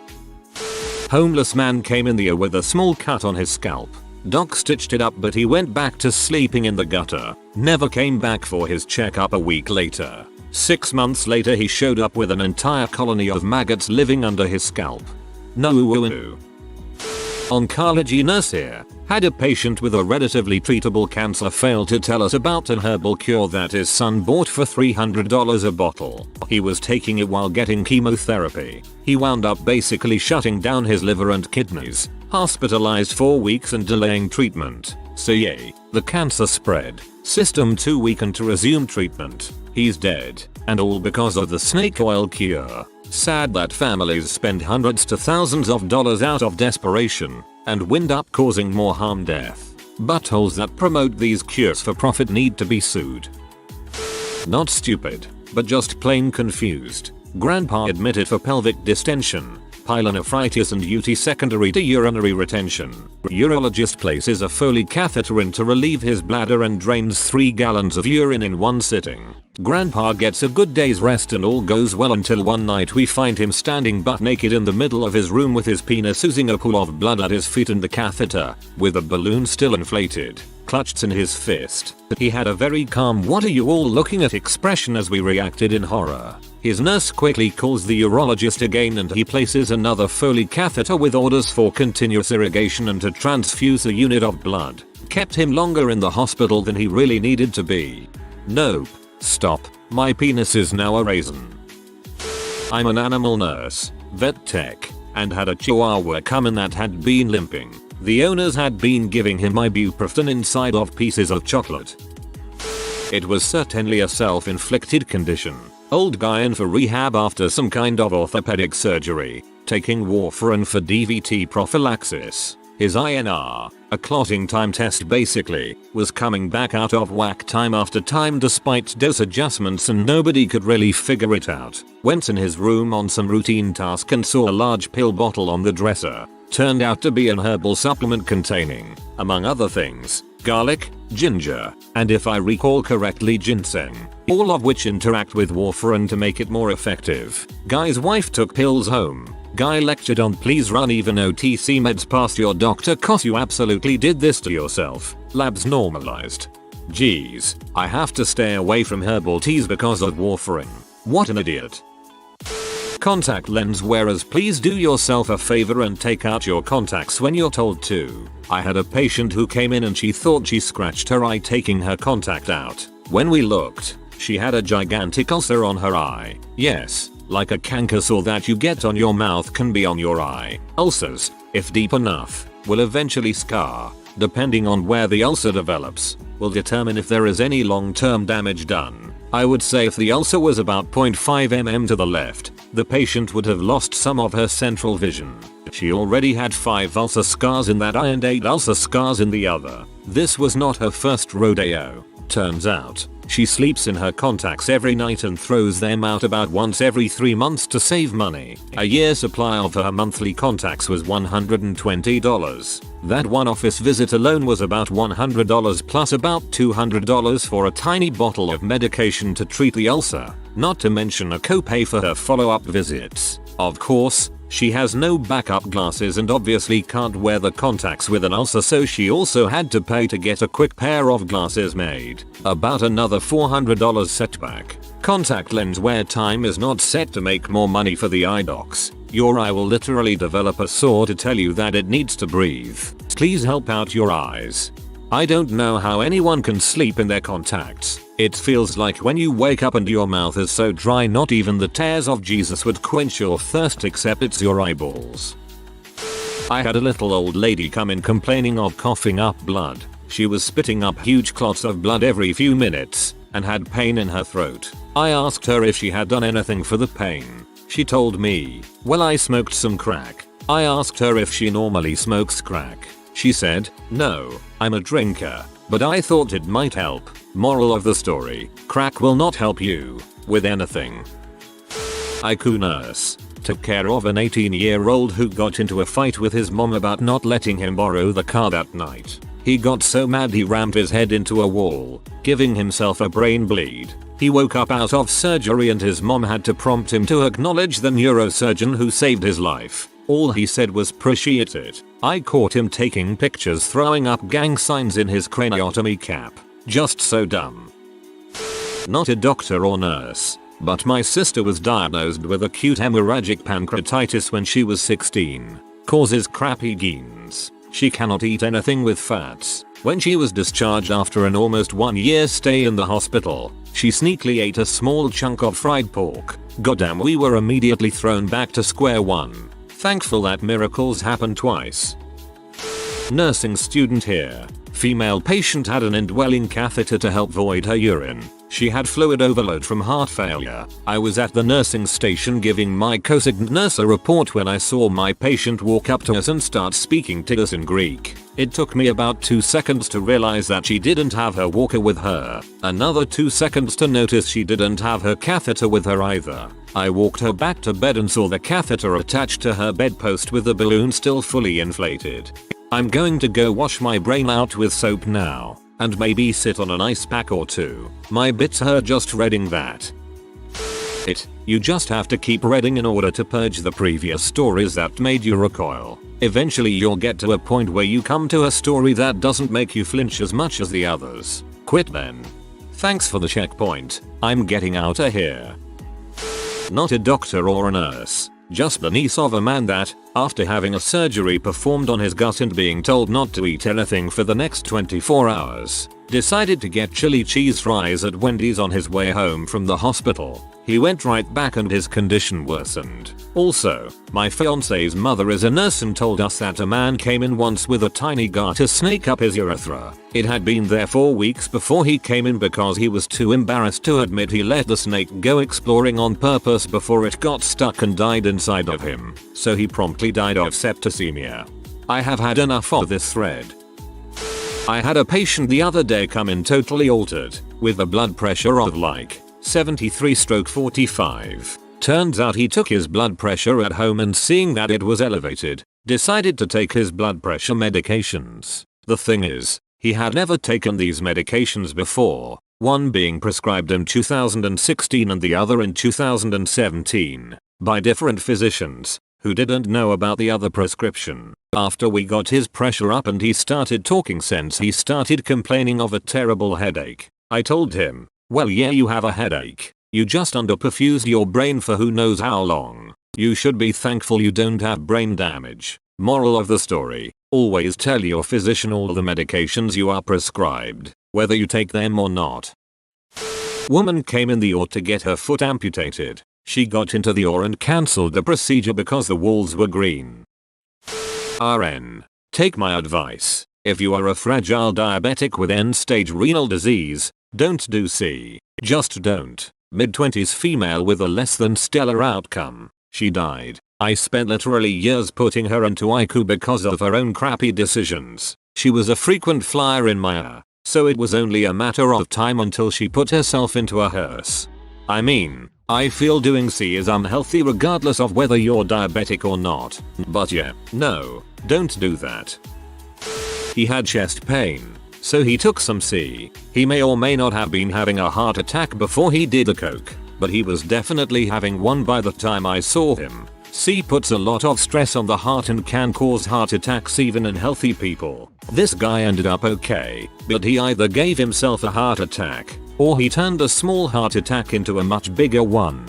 Homeless man came in the ER with a small cut on his scalp. Doc stitched it up, but he went back to sleeping in the gutter. Never came back for his checkup a week later. 6 months later he showed up with an entire colony of maggots living under his scalp. No. Oncology nurse here. Had a patient with a relatively treatable cancer fail to tell us about an herbal cure that his son bought for $300 a bottle. He was taking it while getting chemotherapy. He wound up basically shutting down his liver and kidneys, hospitalized 4 weeks and delaying treatment. So yay, the cancer spread. System too weakened to resume treatment. He's dead. And all because of the snake oil cure. Sad that families spend hundreds to thousands of dollars out of desperation and wind up causing more harm. Death. Buttholes that promote these cures for profit need to be sued. Not stupid, but just plain confused. Grandpa admitted for pelvic distension, pyelonephritis and UT secondary to urinary retention. Urologist places a Foley catheter in to relieve his bladder and drains 3 gallons of urine in one sitting. Grandpa gets a good day's rest and all goes well until one night we find him standing butt naked in the middle of his room with his penis oozing a pool of blood at his feet and the catheter, with a balloon still inflated, clutched in his fist. He had a very calm "what are you all looking at" expression as we reacted in horror. His nurse quickly calls the urologist again and he places another Foley catheter with orders for continuous irrigation and to transfuse a unit of blood. Kept him longer in the hospital than he really needed to be. Nope. Stop. My penis is now a raisin. I'm an animal nurse, vet tech, and had a chihuahua come in that had been limping. The owners had been giving him ibuprofen inside of pieces of chocolate. It was certainly a self-inflicted condition. Old guy in for rehab after some kind of orthopedic surgery, taking warfarin for DVT prophylaxis. His INR, a clotting time test basically, was coming back out of whack time after time despite dose adjustments and nobody could really figure it out. Went in his room on some routine task and saw a large pill bottle on the dresser. Turned out to be an herbal supplement containing, among other things, garlic, ginger, and if I recall correctly ginseng, all of which interact with warfarin to make it more effective. Guy's wife took pills home. Guy lectured on please run even OTC meds past your doctor cause you absolutely did this to yourself. Labs normalized. Geez, I have to stay away from herbal teas because of warfarin. What an idiot. Contact lens wearers, please do yourself a favor and take out your contacts when you're told to. I had a patient who came in and she thought she scratched her eye taking her contact out. When we looked, she had a gigantic ulcer on her eye. Yes, like a canker sore that you get on your mouth can be on your eye. Ulcers, if deep enough, will eventually scar. Depending on where the ulcer develops, will determine if there is any long-term damage done. I would say if the ulcer was about 0.5 mm to the left, the patient would have lost some of her central vision. She already had 5 ulcer scars in that eye and 8 ulcer scars in the other. This was not her first rodeo. Turns out, she sleeps in her contacts every night and throws them out about once every 3 months to save money. A year's supply of her monthly contacts was $120. That one office visit alone was about $100 plus about $200 for a tiny bottle of medication to treat the ulcer, not to mention a copay for her follow-up visits. Of course, she has no backup glasses and obviously can't wear the contacts with an ulcer, so she also had to pay to get a quick pair of glasses made. About another $400 setback. Contact lens wear time is not set to make more money for the eye docs. Your eye will literally develop a sore to tell you that it needs to breathe. Please help out your eyes. I don't know how anyone can sleep in their contacts. It feels like when you wake up and your mouth is so dry not even the tears of Jesus would quench your thirst except it's your eyeballs. I had a little old lady come in complaining of coughing up blood. She was spitting up huge clots of blood every few minutes and had pain in her throat. I asked her if she had done anything for the pain. She told me, well, I smoked some crack. I asked her if she normally smokes crack. She said, no, I'm a drinker, but I thought it might help. Moral of the story, crack will not help you with anything. IQ nurse took care of an 18-year-old who got into a fight with his mom about not letting him borrow the car that night. He got so mad he rammed his head into a wall, giving himself a brain bleed. He woke up out of surgery and his mom had to prompt him to acknowledge the neurosurgeon who saved his life. All he said was appreciate it. I caught him taking pictures throwing up gang signs in his craniotomy cap. Just so dumb. Not a doctor or nurse, but my sister was diagnosed with acute hemorrhagic pancreatitis when she was 16. Causes crappy genes. She cannot eat anything with fats. When she was discharged after an almost 1-year stay in the hospital, she sneakily ate a small chunk of fried pork. Goddamn, we were immediately thrown back to square one. Thankful that miracles happen twice. Nursing student here. Female patient had an indwelling catheter to help void her urine. She had fluid overload from heart failure. I was at the nursing station giving my co-signed nurse a report when I saw my patient walk up to us and start speaking to us in Greek. It took me about 2 seconds to realize that she didn't have her walker with her. Another 2 seconds to notice she didn't have her catheter with her either. I walked her back to bed and saw the catheter attached to her bedpost with the balloon still fully inflated. I'm going to go wash my brain out with soap now, and maybe sit on an ice pack or two. My bits hurt just reading that. You just have to keep reading in order to purge the previous stories that made you recoil. Eventually you'll get to a point where you come to a story that doesn't make you flinch as much as the others. Quit then. Thanks for the checkpoint. I'm getting out of here. Not a doctor or a nurse. Just the niece of a man that, after having a surgery performed on his gut and being told not to eat anything for the next 24 hours, decided to get chili cheese fries at Wendy's on his way home from the hospital. He went right back and his condition worsened. Also, my fiance's mother is a nurse and told us that a man came in once with a tiny garter snake up his urethra. It had been there 4 weeks before he came in because he was too embarrassed to admit he let the snake go exploring on purpose before it got stuck and died inside of him. So he promptly died of septicemia. I have had enough of this thread. I had a patient the other day come in totally altered, with a blood pressure of like 73/45. Turns out he took his blood pressure at home and seeing that it was elevated, decided to take his blood pressure medications. The thing is, he had never taken these medications before, one being prescribed in 2016 and the other in 2017, by different physicians, who didn't know about the other prescription. After we got his pressure up and he started talking sense, he started complaining of a terrible headache. I told him, well yeah, you have a headache. You just underperfused your brain for who knows how long. You should be thankful you don't have brain damage. Moral of the story, always tell your physician all the medications you are prescribed, whether you take them or not. Woman came in the OR to get her foot amputated. She got into the OR and cancelled the procedure because the walls were green. RN. Take my advice. If you are a fragile diabetic with end-stage renal disease, don't do C. Just don't. Mid-20s female with a less than stellar outcome. She died. I spent literally years putting her into ICU because of her own crappy decisions. She was a frequent flyer in my ER, so it was only a matter of time until she put herself into a hearse. I mean, I feel doing C is unhealthy regardless of whether you're diabetic or not. But yeah, no, don't do that. He had chest pain, so he took some C. He may or may not have been having a heart attack before he did the coke, but he was definitely having one by the time I saw him. C puts a lot of stress on the heart and can cause heart attacks even in healthy people. This guy ended up okay, but he either gave himself a heart attack, or he turned a small heart attack into a much bigger one.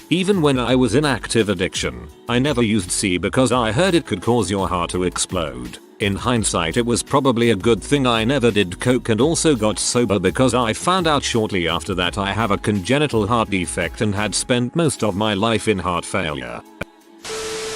Even when I was in active addiction, I never used C because I heard it could cause your heart to explode. In hindsight, it was probably a good thing I never did coke and also got sober because I found out shortly after that I have a congenital heart defect and had spent most of my life in heart failure.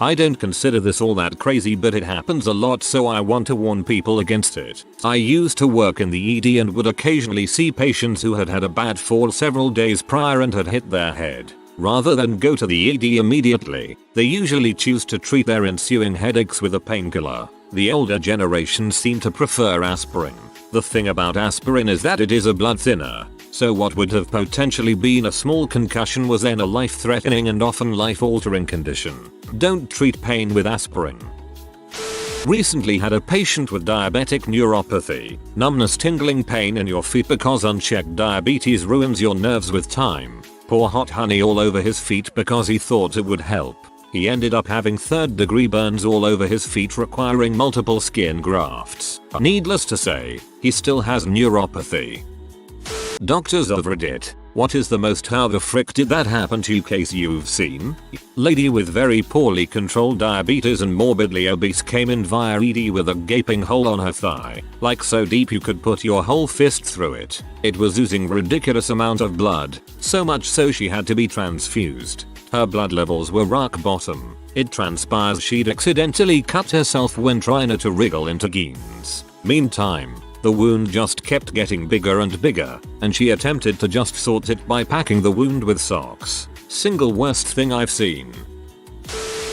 I don't consider this all that crazy, but it happens a lot, so I want to warn people against it. I used to work in the ED and would occasionally see patients who had had a bad fall several days prior and had hit their head. Rather than go to the ED immediately, they usually choose to treat their ensuing headaches with a painkiller. The older generation seem to prefer aspirin. The thing about aspirin is that it is a blood thinner, so what would have potentially been a small concussion was then a life-threatening and often life-altering condition. Don't treat pain with aspirin. Recently had a patient with diabetic neuropathy, numbness, tingling pain in your feet because unchecked diabetes ruins your nerves with time. Pour hot honey all over his feet because he thought it would help. He ended up having third-degree burns all over his feet requiring multiple skin grafts. Needless to say, he still has neuropathy. Doctors of Reddit. What is the most how the frick did that happen to you case you've seen? Lady with very poorly controlled diabetes and morbidly obese came in via ED with a gaping hole on her thigh, like so deep you could put your whole fist through it. It was oozing ridiculous amount of blood, so much so she had to be transfused. Her blood levels were rock bottom. It transpires she'd accidentally cut herself when trying to wriggle into jeans. Meantime, the wound just kept getting bigger and bigger, and she attempted to just sort it by packing the wound with socks. Single worst thing I've seen.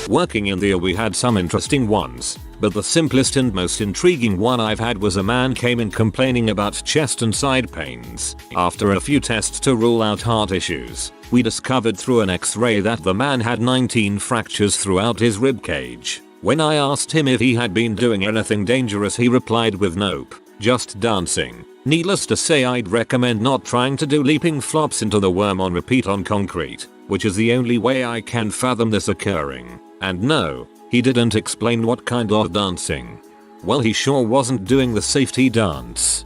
Working in the ER we had some interesting ones, but the simplest and most intriguing one I've had was a man came in complaining about chest and side pains. After a few tests to rule out heart issues, we discovered through an x-ray that the man had 19 fractures throughout his rib cage. When I asked him if he had been doing anything dangerous he replied with nope. Just dancing. Needless to say I'd recommend not trying to do leaping flops into the worm on repeat on concrete, which is the only way I can fathom this occurring. And no, he didn't explain what kind of dancing. Well, he sure wasn't doing the safety dance.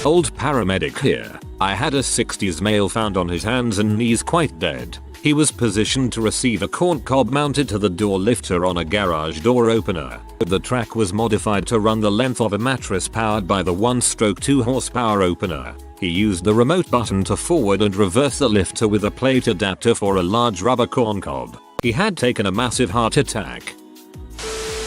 Old paramedic here. I had a 60s male found on his hands and knees quite dead. He was positioned to receive a corn cob mounted to the door lifter on a garage door opener. The track was modified to run the length of a mattress powered by the 1-stroke 2 horsepower opener. He used the remote button to forward and reverse the lifter with a plate adapter for a large rubber corn cob. He had taken a massive heart attack.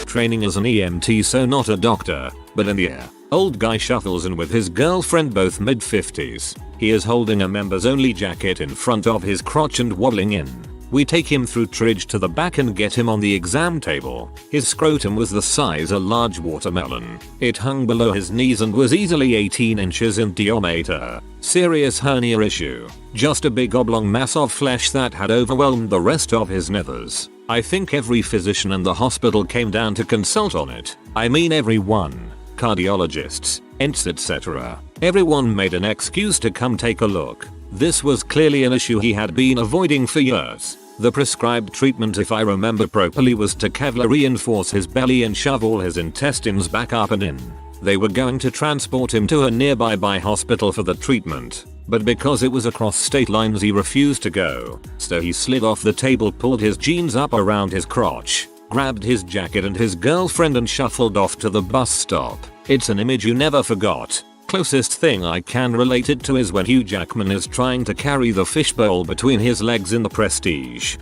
Training as an EMT, so not a doctor, but in the air. Old guy shuffles in with his girlfriend, both mid-50s. He is holding a members only jacket in front of his crotch and waddling in. We take him through tridge to the back and get him on the exam table. His scrotum was the size of a large watermelon. It hung below his knees and was easily 18 inches in diameter. Serious hernia issue. Just a big oblong mass of flesh that had overwhelmed the rest of his nethers. I think every physician in the hospital came down to consult on it. I mean everyone. Cardiologists, ENTs, etc. Everyone made an excuse to come take a look. This was clearly an issue he had been avoiding for years. The prescribed treatment, if I remember properly, was to Kevlar reinforce his belly and shove all his intestines back up and in. They were going to transport him to a nearby hospital for the treatment, but because it was across state lines he refused to go. So he slid off the table, pulled his jeans up around his crotch, grabbed his jacket and his girlfriend and shuffled off to the bus stop. It's an image you never forgot. Closest thing I can relate it to is when Hugh Jackman is trying to carry the fishbowl between his legs in The Prestige.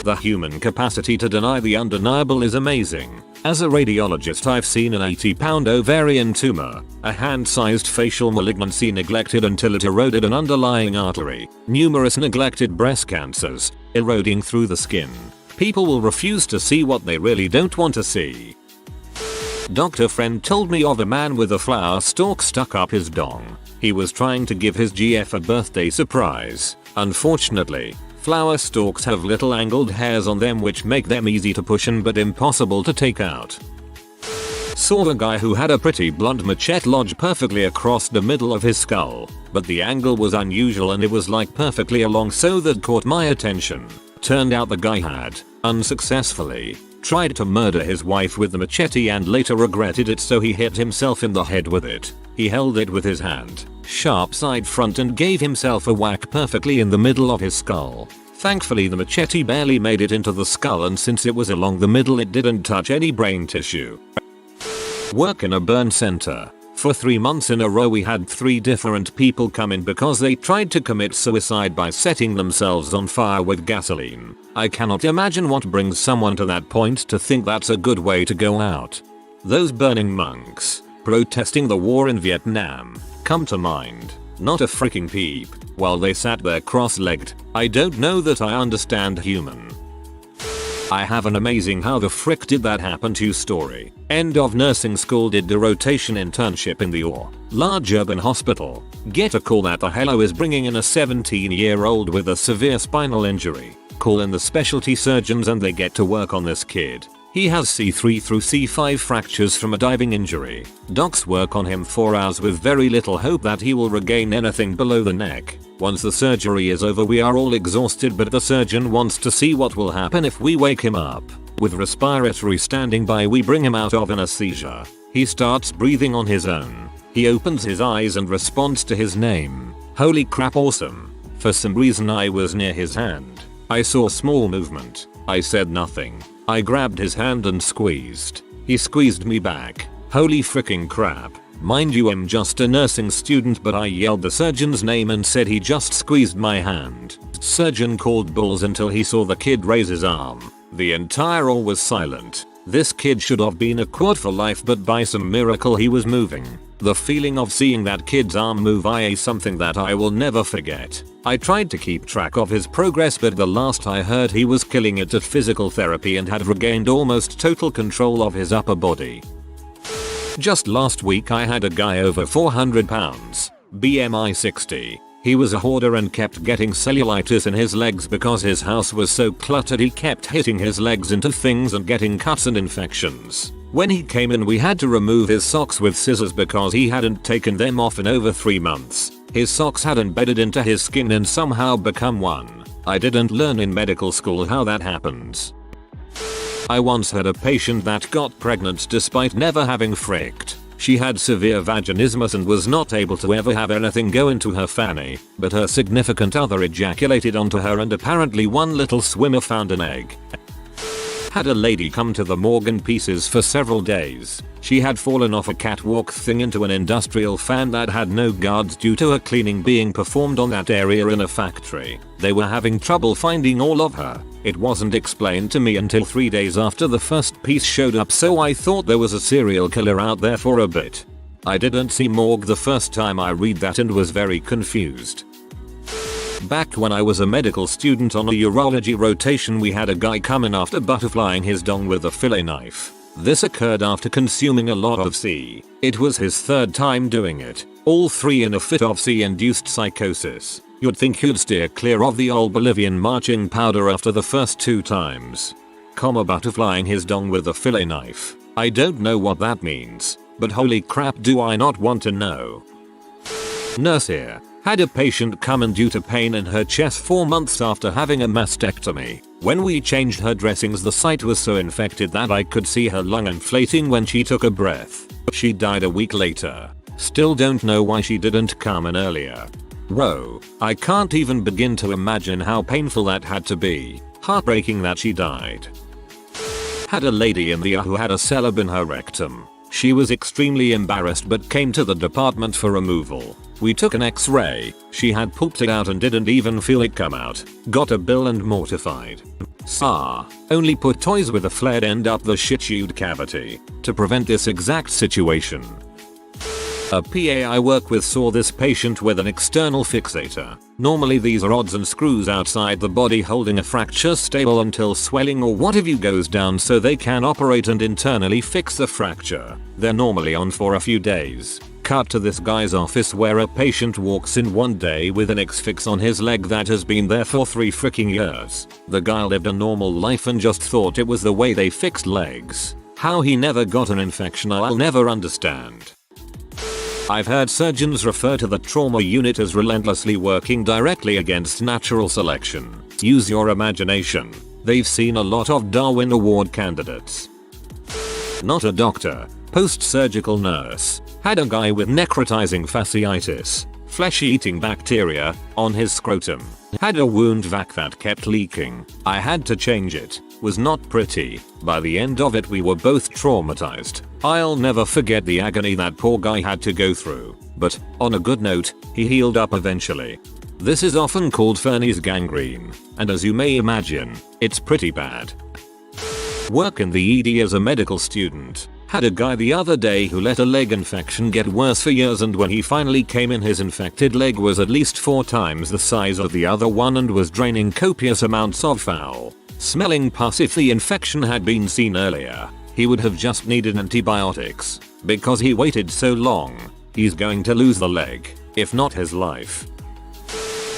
The human capacity to deny the undeniable is amazing. As a radiologist, I've seen an 80-pound ovarian tumor, a hand-sized facial malignancy neglected until it eroded an underlying artery, numerous neglected breast cancers, eroding through the skin. People will refuse to see what they really don't want to see. Doctor friend told me of a man with a flower stalk stuck up his dong. He was trying to give his GF a birthday surprise. Unfortunately, flower stalks have little angled hairs on them which make them easy to push in but impossible to take out. Saw a guy who had a pretty blunt machete lodged perfectly across the middle of his skull, but the angle was unusual and it was like perfectly along, so that caught my attention. Turned out the guy had, unsuccessfully, tried to murder his wife with the machete and later regretted it, so he hit himself in the head with it. He held it with his hand, sharp side front, and gave himself a whack perfectly in the middle of his skull. Thankfully the machete barely made it into the skull, and since it was along the middle it didn't touch any brain tissue. Work in a burn center. For 3 months in a row we had 3 different people come in because they tried to commit suicide by setting themselves on fire with gasoline. I cannot imagine what brings someone to that point to think that's a good way to go out. Those burning monks protesting the war in Vietnam come to mind. Not a freaking peep. While they sat there cross-legged. I don't know that I understand human. I have an amazing how the frick did that happen to you story. End of nursing school, did the rotation internship in the large urban hospital. Get a call that the hello is bringing in a 17-year-old with a severe spinal injury. Call in the specialty surgeons and they get to work on this kid. He has C3 through C5 fractures from a diving injury. Docs work on him 4 hours with very little hope that he will regain anything below the neck. Once the surgery is over we are all exhausted, but the surgeon wants to see what will happen if we wake him up. With respiratory standing by we bring him out of anesthesia. He starts breathing on his own. He opens his eyes and responds to his name. Holy crap, awesome. For some reason I was near his hand. I saw small movement. I said nothing. I grabbed his hand and squeezed. He squeezed me back. Holy freaking crap. Mind you, I'm just a nursing student, but I yelled the surgeon's name and said he just squeezed my hand. Surgeon called bulls until he saw the kid raise his arm. The entire hall was silent. This kid should have been a quad for life, but by some miracle he was moving. The feeling of seeing that kid's arm move is something that I will never forget. I tried to keep track of his progress, but the last I heard he was killing it at physical therapy and had regained almost total control of his upper body. Just last week I had a guy over 400 pounds, BMI 60. He was a hoarder and kept getting cellulitis in his legs because his house was so cluttered. He kept hitting his legs into things and getting cuts and infections. When he came in, we had to remove his socks with scissors because he hadn't taken them off in over 3 months. His socks had embedded into his skin and somehow become one. I didn't learn in medical school how that happens. I once had a patient that got pregnant despite never having fricked. She had severe vaginismus and was not able to ever have anything go into her fanny, but her significant other ejaculated onto her and apparently one little swimmer found an egg. Had a lady come to the morgue in pieces for several days. She had fallen off a catwalk thing into an industrial fan that had no guards due to a cleaning being performed on that area in a factory. They were having trouble finding all of her. It wasn't explained to me until 3 days after the first piece showed up, so I thought there was a serial killer out there for a bit. I didn't see morgue the first time I read that and was very confused. Back when I was a medical student on a urology rotation, we had a guy come in after butterflying his dong with a fillet knife. This occurred after consuming a lot of C. It was his 3rd time doing it, all 3 in a fit of C-induced psychosis. You'd think he'd steer clear of the old Bolivian marching powder after the first 2 times. Butterflying his dong with a fillet knife. I don't know what that means, but holy crap do I not want to know. Nurse here. Had a patient come in due to pain in her chest 4 months after having a mastectomy. When we changed her dressings, the site was so infected that I could see her lung inflating when she took a breath. She died a week later. Still don't know why she didn't come in earlier. Bro, I can't even begin to imagine how painful that had to be. Heartbreaking that she died. Had a lady in the ER who had a celeb in her rectum. She was extremely embarrassed but came to the department for removal. We took an x-ray. She had pooped it out and didn't even feel it come out. Got a bill and mortified. Only put toys with a flared end up the shit-chewed cavity. To prevent this exact situation. A PA I work with saw this patient with an external fixator. Normally these are odds and screws outside the body holding a fracture stable until swelling or what have you goes down so they can operate and internally fix the fracture. They're normally on for a few days. Cut to this guy's office where a patient walks in one day with an X-fix on his leg that has been there for 3 freaking years. The guy lived a normal life and just thought it was the way they fixed legs. How he never got an infection I'll never understand. I've heard surgeons refer to the trauma unit as relentlessly working directly against natural selection. Use your imagination. They've seen a lot of Darwin Award candidates. Not a doctor. Post-surgical nurse. Had a guy with necrotizing fasciitis, flesh-eating bacteria, on his scrotum. Had a wound vac that kept leaking. I had to change it. Was not pretty. By the end of it we were both traumatized. I'll never forget the agony that poor guy had to go through. But, on a good note, he healed up eventually. This is often called Fernie's gangrene, and as you may imagine, it's pretty bad. Work in the ED as a medical student. Had a guy the other day who let a leg infection get worse for years, and when he finally came in his infected leg was at least 4 times the size of the other one and was draining copious amounts of foul smelling pus. If the infection had been seen earlier, he would have just needed antibiotics. Because he waited so long, he's going to lose the leg, if not his life.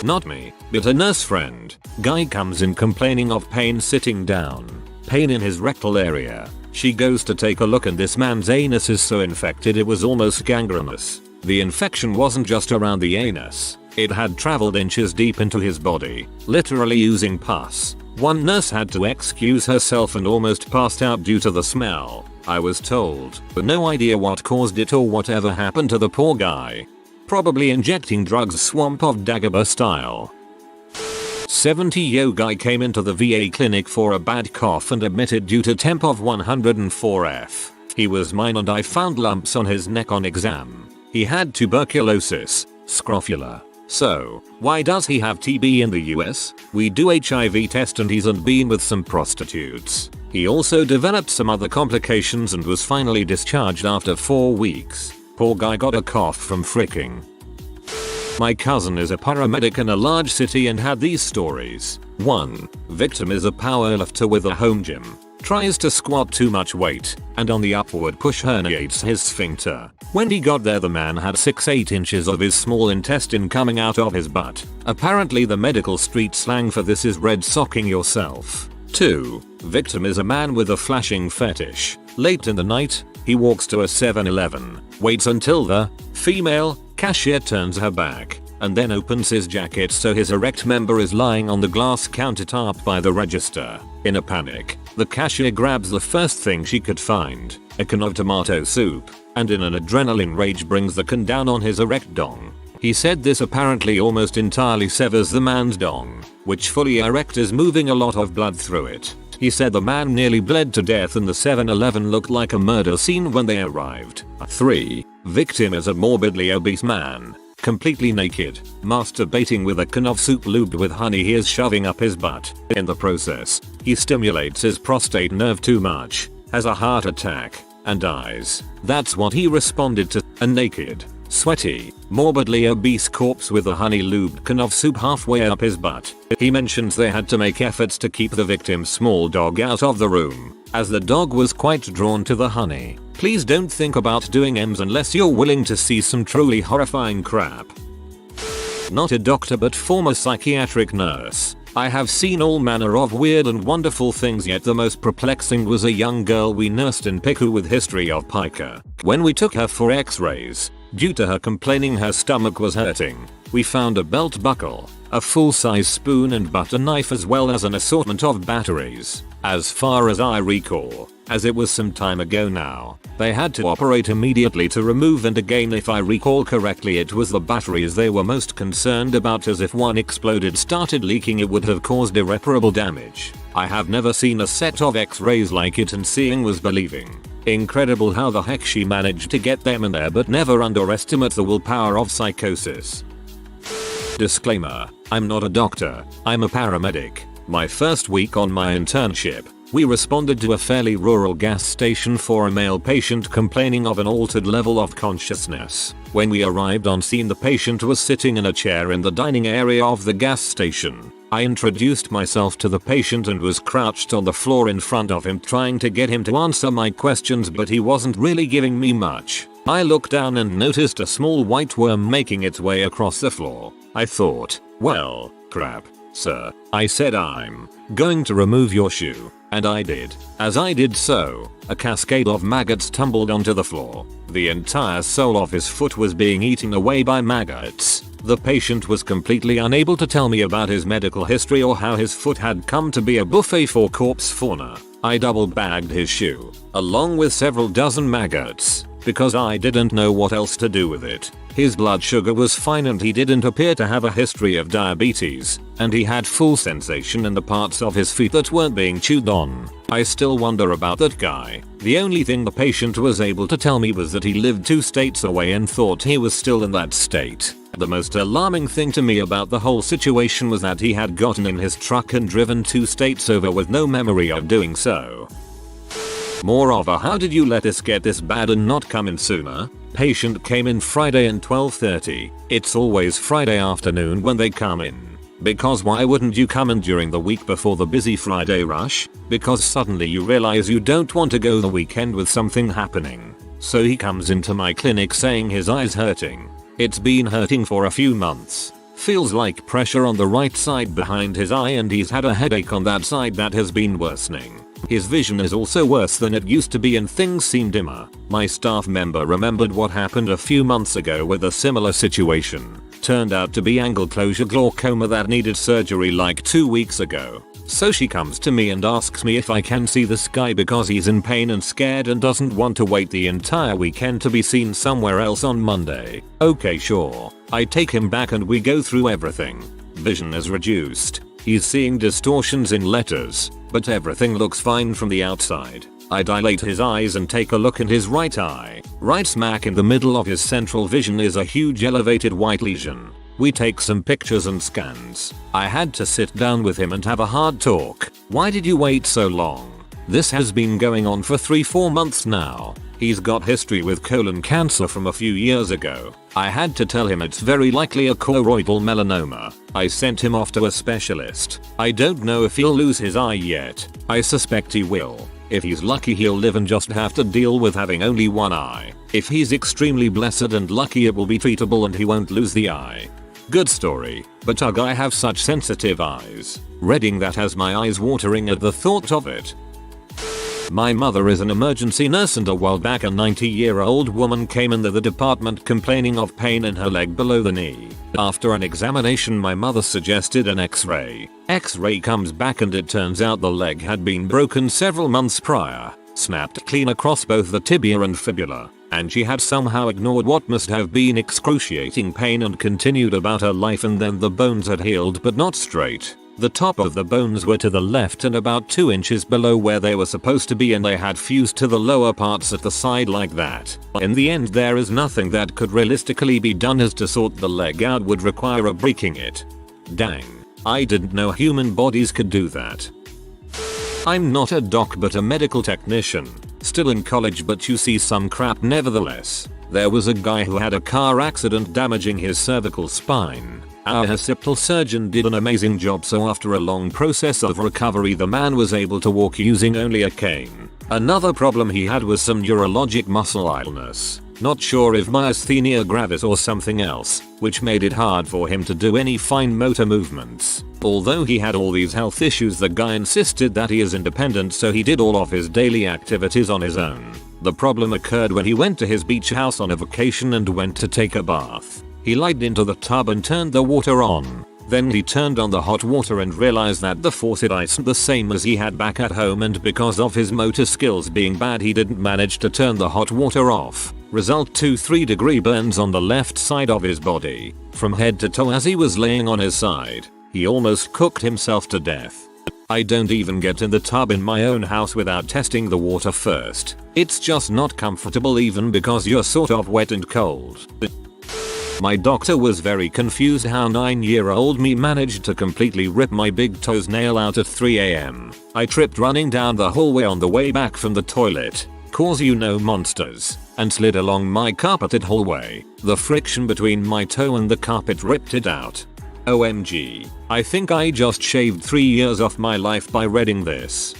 Not me, but a nurse friend. Guy comes in complaining of pain sitting down, pain in his rectal area. She goes to take a look and this man's anus is so infected it was almost gangrenous. The infection wasn't just around the anus, it had traveled inches deep into his body, literally using pus. One nurse had to excuse herself and almost passed out due to the smell. I was told, but no idea what caused it or whatever happened to the poor guy. probably injecting drugs Swamp of Dagobah style. 70-year-old guy came into the VA clinic for a bad cough and admitted due to temp of 104F. He was mine and I found lumps on his neck on exam. He had tuberculosis, scrofula. So, why does he have TB in the US? We do HIV test and he's been with some prostitutes. He also developed some other complications and was finally discharged after 4 weeks. Poor guy got a cough from fricking. My cousin is a paramedic in a large city and had these stories. 1. Victim is a powerlifter with a home gym. Tries to squat too much weight, and on the upward push herniates his sphincter. When he got there the man had 6-8 inches of his small intestine coming out of his butt. Apparently the medical street slang for this is red socking yourself. 2. Victim is a man with a flashing fetish. Late in the night, he walks to a 7-Eleven, waits until the female cashier turns her back, and then opens his jacket so his erect member is lying on the glass countertop by the register. In a panic, the cashier grabs the first thing she could find, a can of tomato soup, and in an adrenaline rage brings the can down on his erect dong. He said this apparently almost entirely severs the man's dong, which fully erect is moving a lot of blood through it. He said the man nearly bled to death and the 7-Eleven looked like a murder scene when they arrived. 3. Victim is a morbidly obese man, completely naked, masturbating with a can of soup lubed with honey he is shoving up his butt. In the process, he stimulates his prostate nerve too much, has a heart attack, and dies. That's what he responded to, a naked, sweaty, morbidly obese corpse with a honey lubed can of soup halfway up his butt. He mentions they had to make efforts to keep the victim's small dog out of the room, as the dog was quite drawn to the honey. Please don't think about doing M's unless you're willing to see some truly horrifying crap. Not a doctor but former psychiatric nurse. I have seen all manner of weird and wonderful things, yet the most perplexing was a young girl we nursed in PICU with history of pica. When we took her for x-rays, due to her complaining her stomach was hurting, we found a belt buckle, a full-size spoon and butter knife as well as an assortment of batteries. As far as I recall, as it was some time ago now, they had to operate immediately to remove, and again if I recall correctly it was the batteries they were most concerned about, as if one exploded started leaking it would have caused irreparable damage. I have never seen a set of x-rays like it, and seeing was believing. Incredible how the heck she managed to get them in there, but never underestimate the willpower of psychosis. Disclaimer, I'm not a doctor, I'm a paramedic. My first week on my internship, we responded to a fairly rural gas station for a male patient complaining of an altered level of consciousness. When we arrived on scene, the patient was sitting in a chair in the dining area of the gas station. I introduced myself to the patient and was crouched on the floor in front of him trying to get him to answer my questions, but he wasn't really giving me much. I looked down and noticed a small white worm making its way across the floor. I thought, well, crap. Sir, I said, I'm going to remove your shoe, and I did. As I did so, a cascade of maggots tumbled onto the floor. The entire sole of his foot was being eaten away by maggots. The patient was completely unable to tell me about his medical history or how his foot had come to be a buffet for corpse fauna. I double bagged his shoe, along with several dozen maggots, because I didn't know what else to do with it. His blood sugar was fine and he didn't appear to have a history of diabetes, and he had full sensation in the parts of his feet that weren't being chewed on. I still wonder about that guy. The only thing the patient was able to tell me was that he lived 2 states away and thought he was still in that state. The most alarming thing to me about the whole situation was that he had gotten in his truck and driven 2 states over with no memory of doing so. More of a how did you let this get this bad and not come in sooner? Patient came in Friday at 12:30. It's always Friday afternoon when they come in. Because why wouldn't you come in during the week before the busy Friday rush? Because suddenly you realize you don't want to go the weekend with something happening. So he comes into my clinic saying his eye's hurting. It's been hurting for a few months. Feels like pressure on the right side behind his eye, and he's had a headache on that side that has been worsening. His vision is also worse than it used to be and things seem dimmer. My staff member remembered what happened a few months ago with a similar situation. Turned out to be angle closure glaucoma that needed surgery like 2 weeks ago. So she comes to me and asks me if I can see this guy because he's in pain and scared and doesn't want to wait the entire weekend to be seen somewhere else on Monday. Okay, sure. I take him back and we go through everything. Vision is reduced. He's seeing distortions in letters, but everything looks fine from the outside. I dilate his eyes and take a look in his right eye. Right smack in the middle of his central vision is a huge elevated white lesion. We take some pictures and scans. I had to sit down with him and have a hard talk. Why did you wait so long? This has been going on for 3-4 months now. He's got history with colon cancer from a few years ago. I had to tell him it's very likely a choroidal melanoma. I sent him off to a specialist. I don't know if he'll lose his eye yet. I suspect he will. If he's lucky, he'll live and just have to deal with having only one eye. If he's extremely blessed and lucky, it will be treatable and he won't lose the eye. Good story, but ugh, I have such sensitive eyes. Reading that has my eyes watering at the thought of it. My mother is an emergency nurse, and a while back a 90-year-old woman came into the department complaining of pain in her leg below the knee. After an examination, my mother suggested an x-ray. X-ray comes back and it turns out the leg had been broken several months prior, snapped clean across both the tibia and fibula, and she had somehow ignored what must have been excruciating pain and continued about her life, and then the bones had healed but not straight. The top of the bones were to the left and about 2 inches below where they were supposed to be, and they had fused to the lower parts at the side like that. In the end, there is nothing that could realistically be done, as to sort the leg out would require a breaking it. Dang. I didn't know human bodies could do that. I'm not a doc but a medical technician. Still in college, but you see some crap nevertheless. There was a guy who had a car accident damaging his cervical spine. Our occipital surgeon did an amazing job, so after a long process of recovery the man was able to walk using only a cane. Another problem he had was some neurologic muscle illness. Not sure if myasthenia gravis or something else, which made it hard for him to do any fine motor movements. Although he had all these health issues, the guy insisted that he is independent, so he did all of his daily activities on his own. The problem occurred when he went to his beach house on a vacation and went to take a bath. He lied into the tub and turned the water on. Then he turned on the hot water and realized that the faucet iced the same as he had back at home, and because of his motor skills being bad, he didn't manage to turn the hot water off. Result: 2 3-degree burns on the left side of his body, from head to toe as he was laying on his side. He almost cooked himself to death. I don't even get in the tub in my own house without testing the water first. It's just not comfortable, even because you're sort of wet and cold. My doctor was very confused how 9-year-old me managed to completely rip my big toe's nail out at 3 AM. I tripped running down the hallway on the way back from the toilet, cause you know monsters, and slid along my carpeted hallway. The friction between my toe and the carpet ripped it out. OMG. I think I just shaved 3 years off my life by reading this.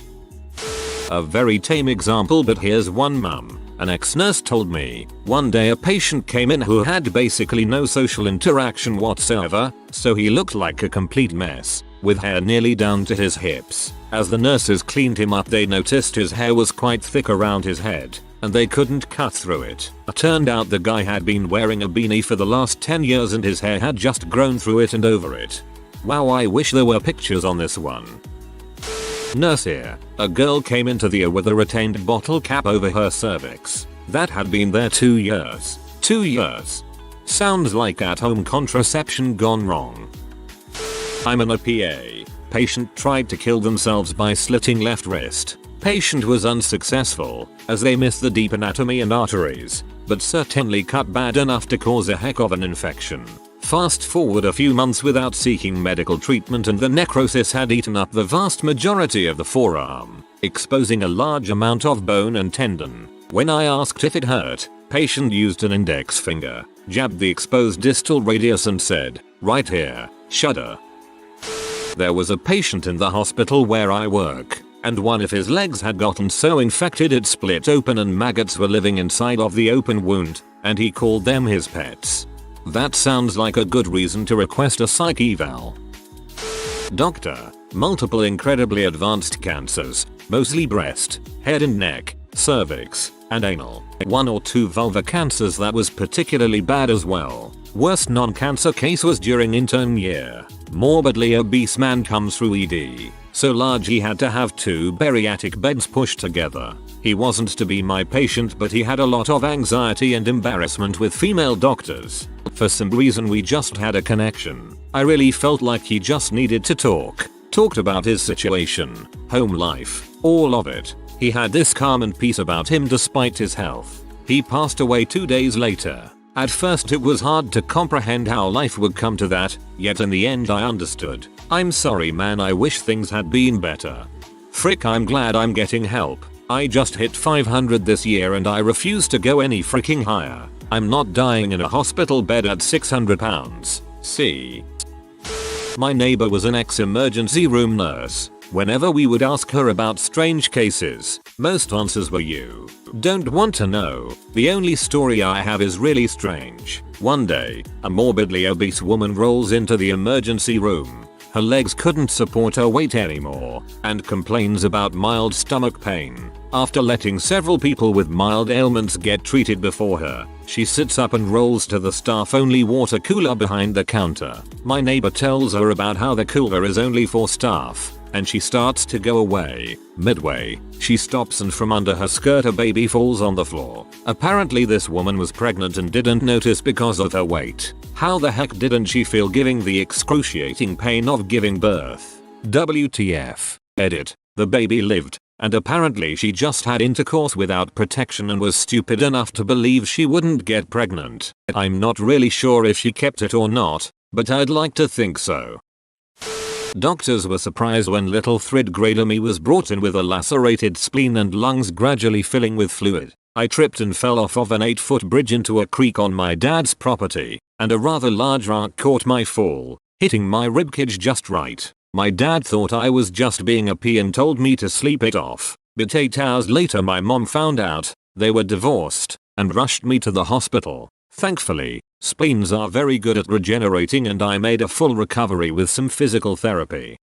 A very tame example, but here's one. Mum, an ex-nurse, told me one day a patient came in who had basically no social interaction whatsoever, so he looked like a complete mess, with hair nearly down to his hips. As the nurses cleaned him up, they noticed his hair was quite thick around his head, and they couldn't cut through it. It turned out the guy had been wearing a beanie for the last 10 years and his hair had just grown through it and over it. Wow, I wish there were pictures on this one. Nurse here. A girl came into the OR with a retained bottle cap over her cervix. That had been there 2 years. 2 years. Sounds like at-home contraception gone wrong. I'm an OPA. Patient tried to kill themselves by slitting left wrist. Patient was unsuccessful, as they missed the deep anatomy and arteries, but certainly cut bad enough to cause a heck of an infection. Fast forward a few months without seeking medical treatment and the necrosis had eaten up the vast majority of the forearm, exposing a large amount of bone and tendon. When I asked if it hurt, patient used an index finger, jabbed the exposed distal radius and said, "Right here, shudder." There was a patient in the hospital where I work, and one of his legs had gotten so infected it split open and maggots were living inside of the open wound, and he called them his pets. That sounds like a good reason to request a psych eval. Doctor, multiple incredibly advanced cancers, mostly breast, head and neck, cervix, and anal. 1 or 2 vulva cancers that was particularly bad as well. Worst non-cancer case was during intern year. Morbidly obese man comes through ED. so large he had to have 2 bariatric beds pushed together. He wasn't to be my patient, but he had a lot of anxiety and embarrassment with female doctors. For some reason we just had a connection. I really felt like he just needed to talk. Talked about his situation, home life, all of it. He had this calm and peace about him despite his health. He passed away 2 days later. At first it was hard to comprehend how life would come to that, yet in the end I understood. I'm sorry man, I wish things had been better. Frick, I'm glad I'm getting help. I just hit 500 this year and I refuse to go any freaking higher. I'm not dying in a hospital bed at £600. See? My neighbor was an ex-emergency room nurse. Whenever we would ask her about strange cases, most answers were you don't want to know. The only story I have is really strange. One day, a morbidly obese woman rolls into the emergency room. Her legs couldn't support her weight anymore, and complains about mild stomach pain. After letting several people with mild ailments get treated before her, she sits up and rolls to the staff-only water cooler behind the counter. My neighbor tells her about how the cooler is only for staff, and she starts to go away. Midway, she stops and from under her skirt a baby falls on the floor. Apparently this woman was pregnant and didn't notice because of her weight. How the heck didn't she feel giving the excruciating pain of giving birth? WTF. Edit. The baby lived, and apparently she just had intercourse without protection and was stupid enough to believe she wouldn't get pregnant. I'm not really sure if she kept it or not, but I'd like to think so. Doctors were surprised when little third grader me was brought in with a lacerated spleen and lungs gradually filling with fluid. I tripped and fell off of an 8-foot bridge into a creek on my dad's property, and a rather large rock caught my fall, hitting my ribcage just right. My dad thought I was just being a pea and told me to sleep it off, but 8 hours later my mom found out. They were divorced and rushed me to the hospital. Thankfully, spleens are very good at regenerating and I made a full recovery with some physical therapy.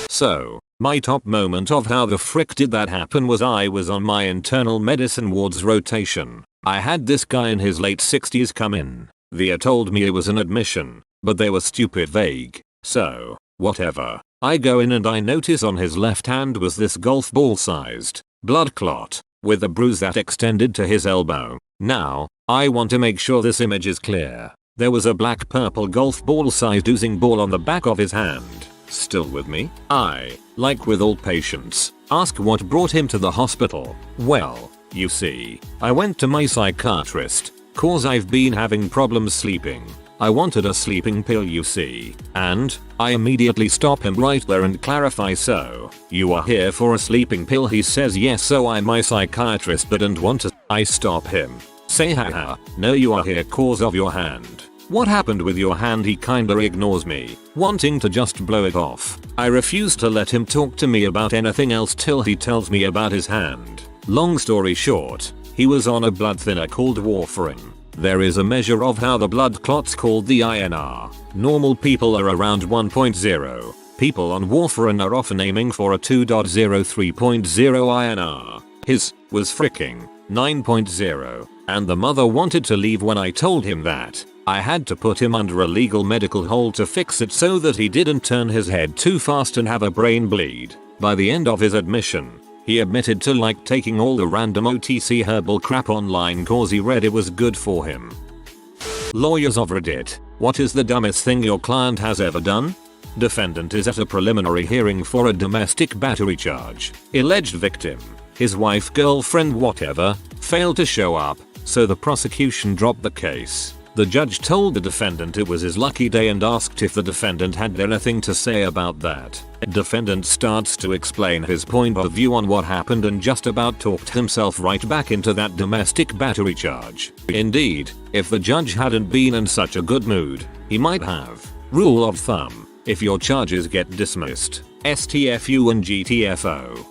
So, my top moment of how the frick did that happen was I was on my internal medicine ward's rotation. I had this guy in his late 60s come in. They told me it was an admission, but they were stupid vague. So, whatever. I go in and I notice on his left hand was this golf ball sized blood clot with a bruise that extended to his elbow. Now, I want to make sure this image is clear. There was a black purple golf ball sized oozing ball on the back of his hand. Still with me? I, like with all patients, ask what brought him to the hospital. Well, you see, I went to my psychiatrist, cause I've been having problems sleeping. I wanted a sleeping pill, you see, and I immediately stop him right there and clarify, so you are here for a sleeping pill? He says yes, so I'm my psychiatrist didn't want to. I stop him. Say haha, no, you are here cause of your hand. What happened with your hand? He kinda ignores me, wanting to just blow it off. I refuse to let him talk to me about anything else till he tells me about his hand. Long story short, he was on a blood thinner called warfarin. There is a measure of how the blood clots called the INR. Normal people are around 1.0. People on warfarin are often aiming for a 2.03.0 INR. His was fricking 9.0, and the mother wanted to leave when I told him that. I had to put him under a legal medical hold to fix it so that he didn't turn his head too fast and have a brain bleed. By the end of his admission, he admitted to like taking all the random OTC herbal crap online cause he read it was good for him. Lawyers of Reddit, what is the dumbest thing your client has ever done? Defendant is at a preliminary hearing for a domestic battery charge. Alleged victim, his wife, girlfriend, whatever, failed to show up, so the prosecution dropped the case. The judge told the defendant it was his lucky day and asked if the defendant had anything to say about that. Defendant starts to explain his point of view on what happened and just about talked himself right back into that domestic battery charge. Indeed, if the judge hadn't been in such a good mood, he might have. Rule of thumb, if your charges get dismissed, STFU and GTFO.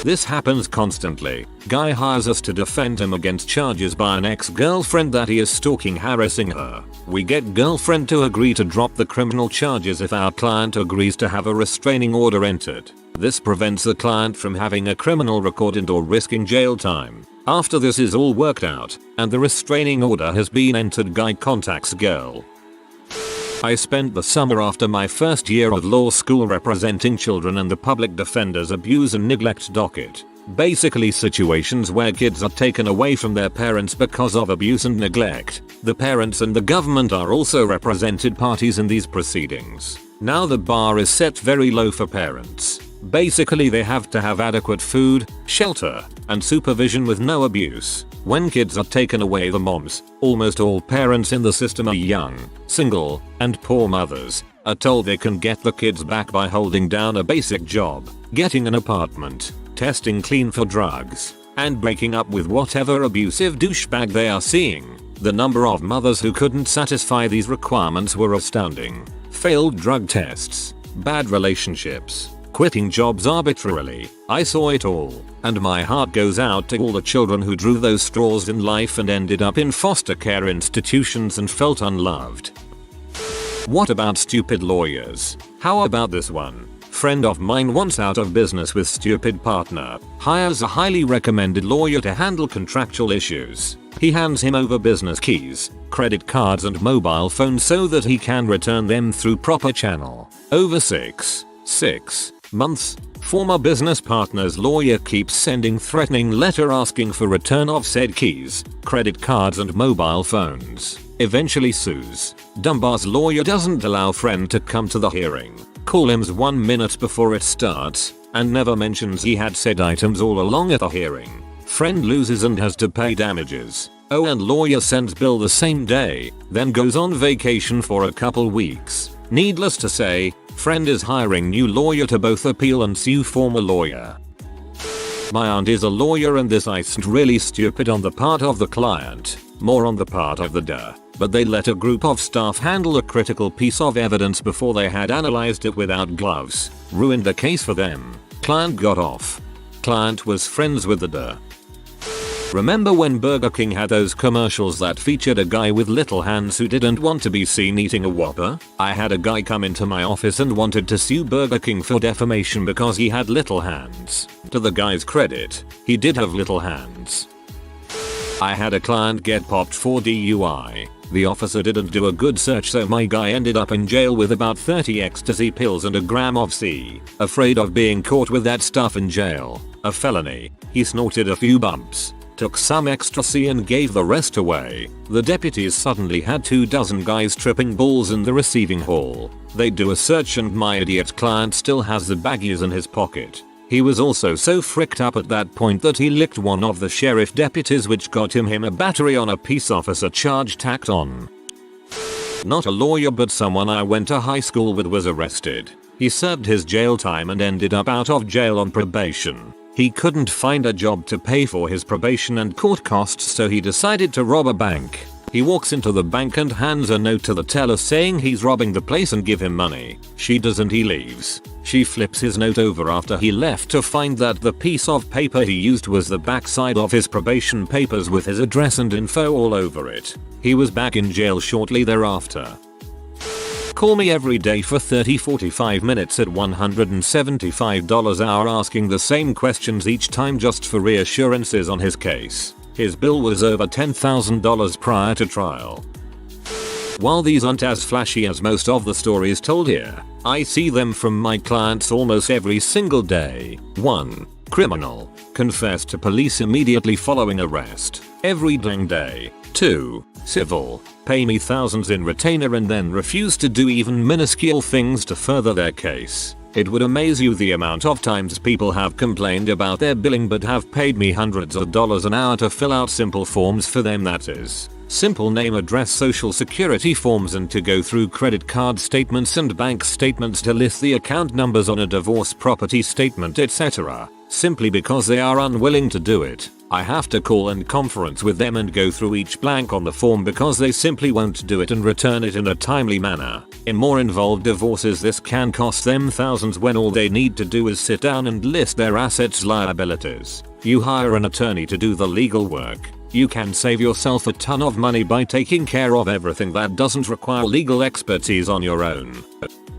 This happens constantly. Guy hires us to defend him against charges by an ex-girlfriend that he is stalking, harassing her. We get girlfriend to agree to drop the criminal charges if our client agrees to have a restraining order entered. This prevents the client from having a criminal record and/or risking jail time. After this is all worked out and the restraining order has been entered, Guy contacts girl. I spent the summer after my first year of law school representing children in the public defender's abuse and neglect docket. Basically situations where kids are taken away from their parents because of abuse and neglect. The parents and the government are also represented parties in these proceedings. Now the bar is set very low for parents. Basically they have to have adequate food, shelter, and supervision with no abuse. When kids are taken away, the moms, almost all parents in the system are young, single, and poor mothers, are told they can get the kids back by holding down a basic job, getting an apartment, testing clean for drugs, and breaking up with whatever abusive douchebag they are seeing. The number of mothers who couldn't satisfy these requirements were astounding. Failed drug tests, bad relationships, quitting jobs arbitrarily. I saw it all, and my heart goes out to all the children who drew those straws in life and ended up in foster care institutions and felt unloved. What about stupid lawyers? How about this one? Friend of mine once out of business with stupid partner, hires a highly recommended lawyer to handle contractual issues. He hands him over business keys, credit cards and mobile phones so that he can return them through proper channel. Over 6 months, former business partner's lawyer keeps sending threatening letter asking for return of said keys, credit cards and mobile phones. Eventually sues. Dumbar's lawyer doesn't allow friend to come to the hearing. Call him 1 minute before it starts, and never mentions he had said items all along at the hearing. Friend loses and has to pay damages. Oh, and lawyer sends bill the same day, then goes on vacation for a couple weeks. Needless to say, friend is hiring new lawyer to both appeal and sue former lawyer. My aunt is a lawyer and this isn't really stupid on the part of the client, more on the part of the DA, but they let a group of staff handle a critical piece of evidence before they had analyzed it without gloves. Ruined the case for them. Client got off. Client was friends with the DA. Remember when Burger King had those commercials that featured a guy with little hands who didn't want to be seen eating a Whopper? I had a guy come into my office and wanted to sue Burger King for defamation because he had little hands. To the guy's credit, he did have little hands. I had a client get popped for DUI. The officer didn't do a good search, so my guy ended up in jail with about 30 ecstasy pills and a gram of C. Afraid of being caught with that stuff in jail. A felony. He snorted a few bumps, took some ecstasy and gave the rest away. The deputies suddenly had 24 guys tripping balls in the receiving hall. They do a search and my idiot client still has the baggies in his pocket. He was also so fricked up at that point that he licked one of the sheriff deputies, which got him a battery on a peace officer charge tacked on. Not a lawyer but someone I went to high school with was arrested. He served his jail time and ended up out of jail on probation. He couldn't find a job to pay for his probation and court costs, so he decided to rob a bank. He walks into the bank and hands a note to the teller saying he's robbing the place and give him money. She doesn't, he leaves. She flips his note over after he left to find that the piece of paper he used was the backside of his probation papers with his address and info all over it. He was back in jail shortly thereafter. Call me every day for 30-45 minutes at $175 hour asking the same questions each time just for reassurances on his case. His bill was over $10,000 prior to trial. While these aren't as flashy as most of the stories told here, I see them from my clients almost every single day. 1. Criminal. Confess to police immediately following arrest. Every dang day. 2. Civil. Pay me thousands in retainer and then refuse to do even minuscule things to further their case. It would amaze you the amount of times people have complained about their billing but have paid me hundreds of dollars an hour to fill out simple forms for them, that is. Simple name, address, social security forms, and to go through credit card statements and bank statements to list the account numbers on a divorce property statement, etc. Simply because they are unwilling to do it. I have to call and conference with them and go through each blank on the form because they simply won't do it and return it in a timely manner. In more involved divorces, this can cost them thousands when all they need to do is sit down and list their assets, liabilities. You hire an attorney to do the legal work. You can save yourself a ton of money by taking care of everything that doesn't require legal expertise on your own.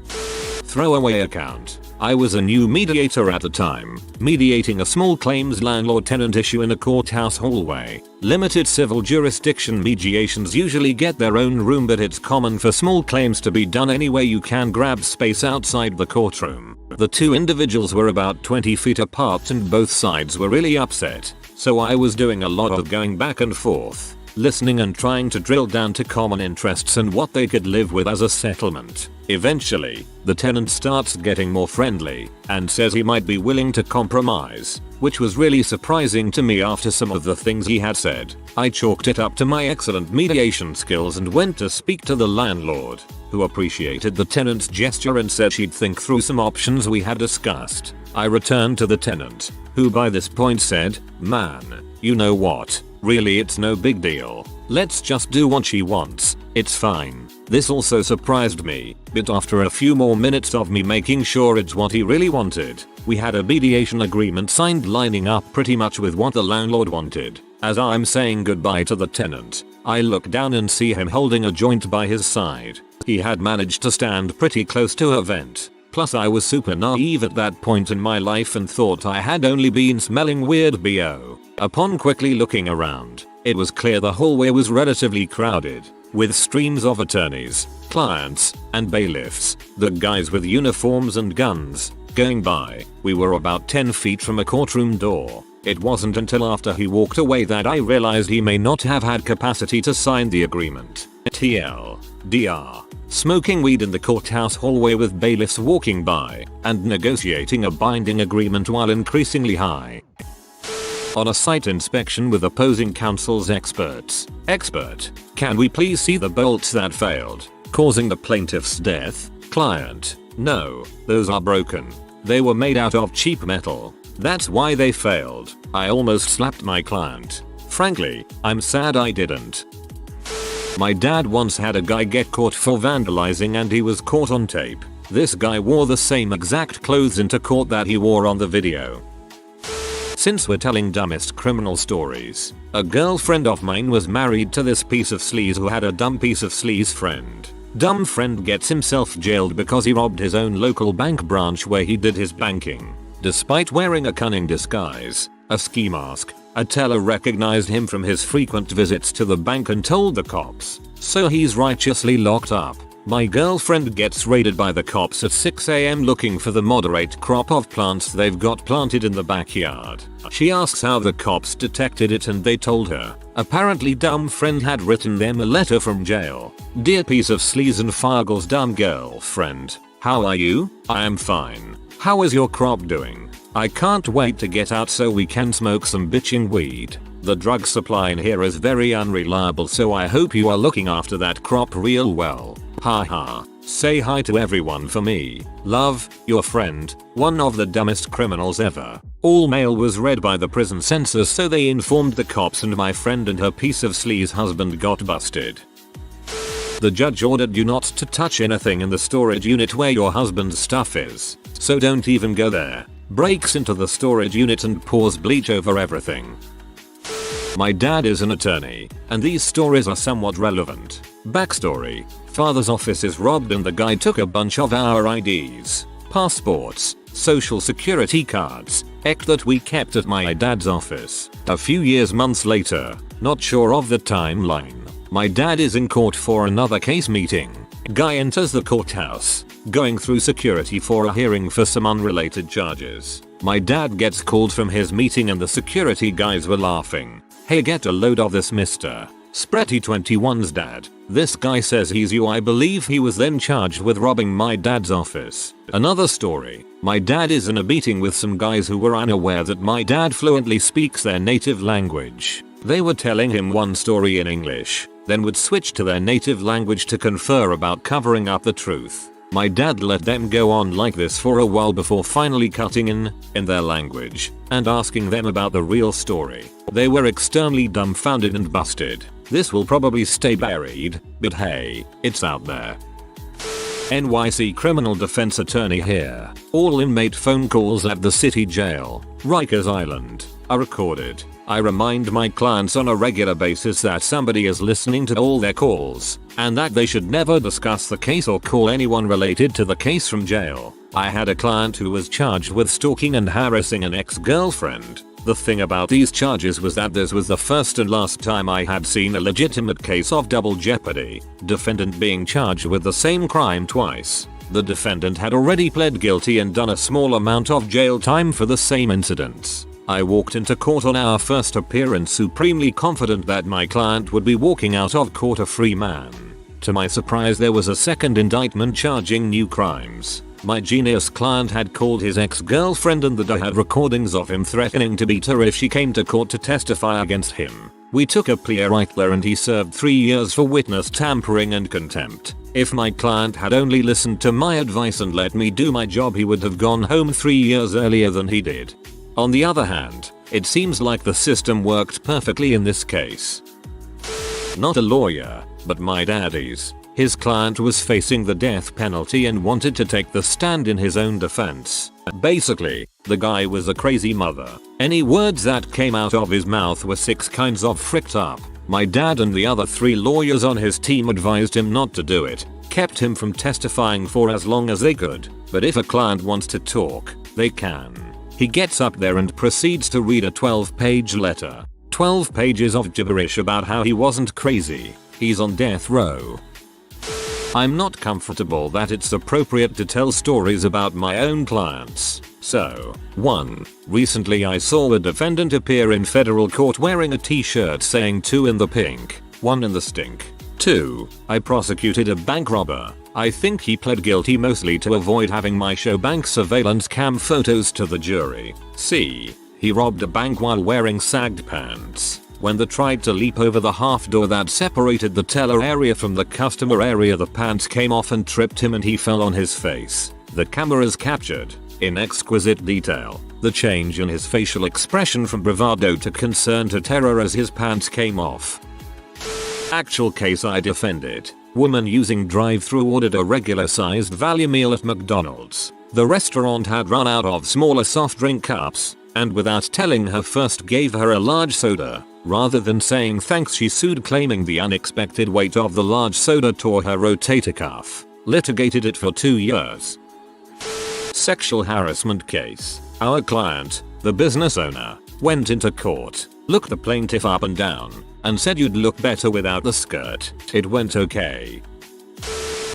Throwaway account. I was a new mediator at the time, mediating a small claims landlord-tenant issue in a courthouse hallway. Limited civil jurisdiction mediations usually get their own room, but it's common for small claims to be done anywhere you can grab space outside the courtroom. The two individuals were about 20 feet apart and both sides were really upset, so I was doing a lot of going back and forth, listening and trying to drill down to common interests and what they could live with as a settlement. Eventually, the tenant starts getting more friendly and says he might be willing to compromise, which was really surprising to me after some of the things he had said. I chalked it up to my excellent mediation skills and went to speak to the landlord, who appreciated the tenant's gesture and said she'd think through some options we had discussed. I returned to the tenant, who by this point said, "Man, you know what? Really, it's no big deal. Let's just do what she wants. It's fine." This also surprised me, but after a few more minutes of me making sure it's what he really wanted, we had a mediation agreement signed lining up pretty much with what the landlord wanted. As I'm saying goodbye to the tenant, I look down and see him holding a joint by his side. He had managed to stand pretty close to a vent. Plus I was super naive at that point in my life and thought I had only been smelling weird BO. Upon quickly looking around, it was clear the hallway was relatively crowded, with streams of attorneys, clients, and bailiffs, the guys with uniforms and guns, going by. We were about 10 feet from a courtroom door. It wasn't until after he walked away that I realized he may not have had capacity to sign the agreement. TLDR. Smoking weed in the courthouse hallway with bailiffs walking by, and negotiating a binding agreement while increasingly high. On a site inspection with opposing counsel's experts. Expert, can we please see the bolts that failed, causing the plaintiff's death? Client, no, those are broken. They were made out of cheap metal. That's why they failed. I almost slapped my client. Frankly, I'm sad I didn't. My dad once had a guy get caught for vandalizing and he was caught on tape. This guy wore the same exact clothes into court that he wore on the video. Since we're telling dumbest criminal stories, a girlfriend of mine was married to this piece of sleaze who had a dumb piece of sleaze friend. Dumb friend gets himself jailed because he robbed his own local bank branch where he did his banking. Despite wearing a cunning disguise, a ski mask, a teller recognized him from his frequent visits to the bank and told the cops, so he's righteously locked up. My girlfriend gets raided by the cops at 6 AM looking for the moderate crop of plants they've got planted in the backyard. She asks how the cops detected it and they told her. Apparently dumb friend had written them a letter from jail. Dear piece of sleaze and Fargle's dumb girlfriend. How are you? I am fine. How is your crop doing? I can't wait to get out so we can smoke some bitching weed. The drug supply in here is very unreliable, so I hope you are looking after that crop real well. Haha. Say hi to everyone for me. Love, your friend, one of the dumbest criminals ever. All mail was read by the prison censors, so they informed the cops and my friend and her piece of sleaze husband got busted. The judge ordered you not to touch anything in the storage unit where your husband's stuff is, so don't even go there. Breaks into the storage unit and pours bleach over everything. My dad is an attorney, and these stories are somewhat relevant. Backstory: father's office is robbed and the guy took a bunch of our IDs, passports, social security cards, that we kept at my dad's office. A few months later, not sure of the timeline, my dad is in court for another case meeting. Guy enters the courthouse, going through security for a hearing for some unrelated charges. My dad gets called from his meeting and the security guys were laughing. Hey, get a load of this, Mr. Spretty 21's dad. This guy says he's you. I believe he was then charged with robbing my dad's office. Another story. My dad is in a meeting with some guys who were unaware that my dad fluently speaks their native language. They were telling him one story in English, then would switch to their native language to confer about covering up the truth. My dad let them go on like this for a while before finally cutting in their language, and asking them about the real story. They were externally dumbfounded and busted. This will probably stay buried, but hey, it's out there. NYC criminal defense attorney here. All inmate phone calls at the city jail, Rikers Island, are recorded. I remind my clients on a regular basis that somebody is listening to all their calls, and that they should never discuss the case or call anyone related to the case from jail. I had a client who was charged with stalking and harassing an ex-girlfriend. The thing about these charges was that this was the first and last time I had seen a legitimate case of double jeopardy, defendant being charged with the same crime twice. The defendant had already pled guilty and done a small amount of jail time for the same incidents. I walked into court on our first appearance supremely confident that my client would be walking out of court a free man. To my surprise, there was a second indictment charging new crimes. My genius client had called his ex-girlfriend and I had recordings of him threatening to beat her if she came to court to testify against him. We took a plea right there and he served 3 years for witness tampering and contempt. If my client had only listened to my advice and let me do my job, he would have gone home 3 years earlier than he did. On the other hand, it seems like the system worked perfectly in this case. Not a lawyer, but my daddy's. His client was facing the death penalty and wanted to take the stand in his own defense. Basically, the guy was a crazy mother. Any words that came out of his mouth were 6 kinds of fricked up. My dad and the other 3 lawyers on his team advised him not to do it, kept him from testifying for as long as they could, but if a client wants to talk, they can. He gets up there and proceeds to read a 12-page letter. 12 pages of gibberish about how he wasn't crazy. He's on death row. I'm not comfortable that it's appropriate to tell stories about my own clients. So, 1. Recently I saw a defendant appear in federal court wearing a t-shirt saying 2 in the pink, 1 in the stink. 2. I prosecuted a bank robber. I think he pled guilty mostly to avoid having my show bank surveillance cam photos to the jury. C. He robbed a bank while wearing sagged pants. When they tried to leap over the half door that separated the teller area from the customer area, the pants came off and tripped him and he fell on his face. The cameras captured, in exquisite detail, the change in his facial expression from bravado to concern to terror as his pants came off. Actual case I defended. Woman using drive-thru ordered a regular-sized value meal at McDonald's. The restaurant had run out of smaller soft drink cups, and without telling her first gave her a large soda. Rather than saying thanks, she sued, claiming the unexpected weight of the large soda tore her rotator cuff. Litigated it for 2 years. Sexual harassment case. Our client, the business owner, went into court, looked the plaintiff up and down, and said you'd look better without the skirt. It went okay.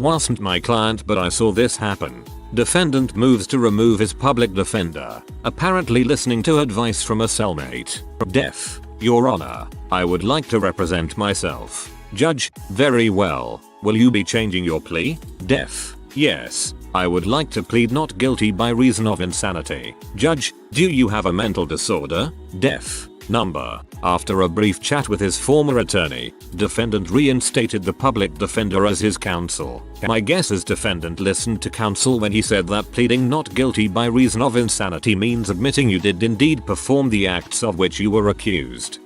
Wasn't my client, but I saw this happen. Defendant moves to remove his public defender, apparently listening to advice from a cellmate. Def. Your Honor, I would like to represent myself. Judge. Very well. Will you be changing your plea? Def. Yes. I would like to plead not guilty by reason of insanity. Judge. Do you have a mental disorder? Def. Number. After a brief chat with his former attorney, defendant reinstated the public defender as his counsel. My guess is defendant listened to counsel when he said that pleading not guilty by reason of insanity means admitting you did indeed perform the acts of which you were accused.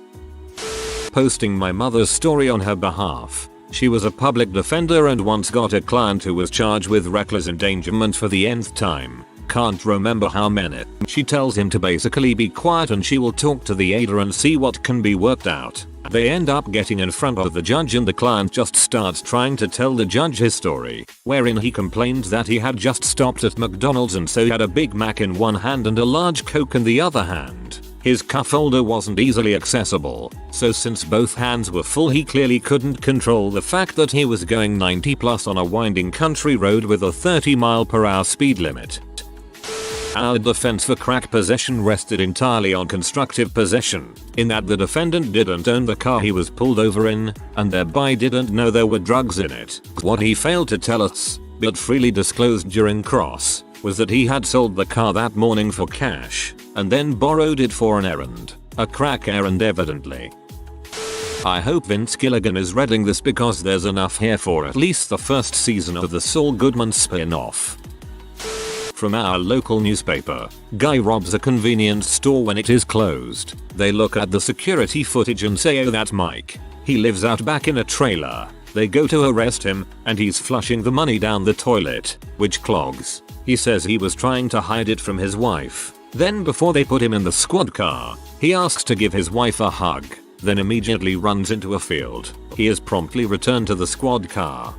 Posting my mother's story on her behalf. She was a public defender and once got a client who was charged with reckless endangerment for the nth time. Can't remember how many. She tells him to basically be quiet and she will talk to the aider and see what can be worked out. They end up getting in front of the judge and the client just starts trying to tell the judge his story, wherein he complains that he had just stopped at McDonald's and so had a Big Mac in one hand and a large Coke in the other hand. His cuff holder wasn't easily accessible, so since both hands were full he clearly couldn't control the fact that he was going 90 plus on a winding country road with a 30 mph speed limit. Our defense for crack possession rested entirely on constructive possession, in that the defendant didn't own the car he was pulled over in, and thereby didn't know there were drugs in it. What he failed to tell us, but freely disclosed during cross, was that he had sold the car that morning for cash, and then borrowed it for an errand. A crack errand evidently. I hope Vince Gilligan is reading this because there's enough here for at least the first season of the Saul Goodman spin-off. From our local newspaper, guy robs a convenience store when it is closed. They look at the security footage and say, oh, that's Mike. He lives out back in a trailer. They go to arrest him, and he's flushing the money down the toilet, which clogs. He says he was trying to hide it from his wife. Then before they put him in the squad car, he asks to give his wife a hug, then immediately runs into a field. He is promptly returned to the squad car.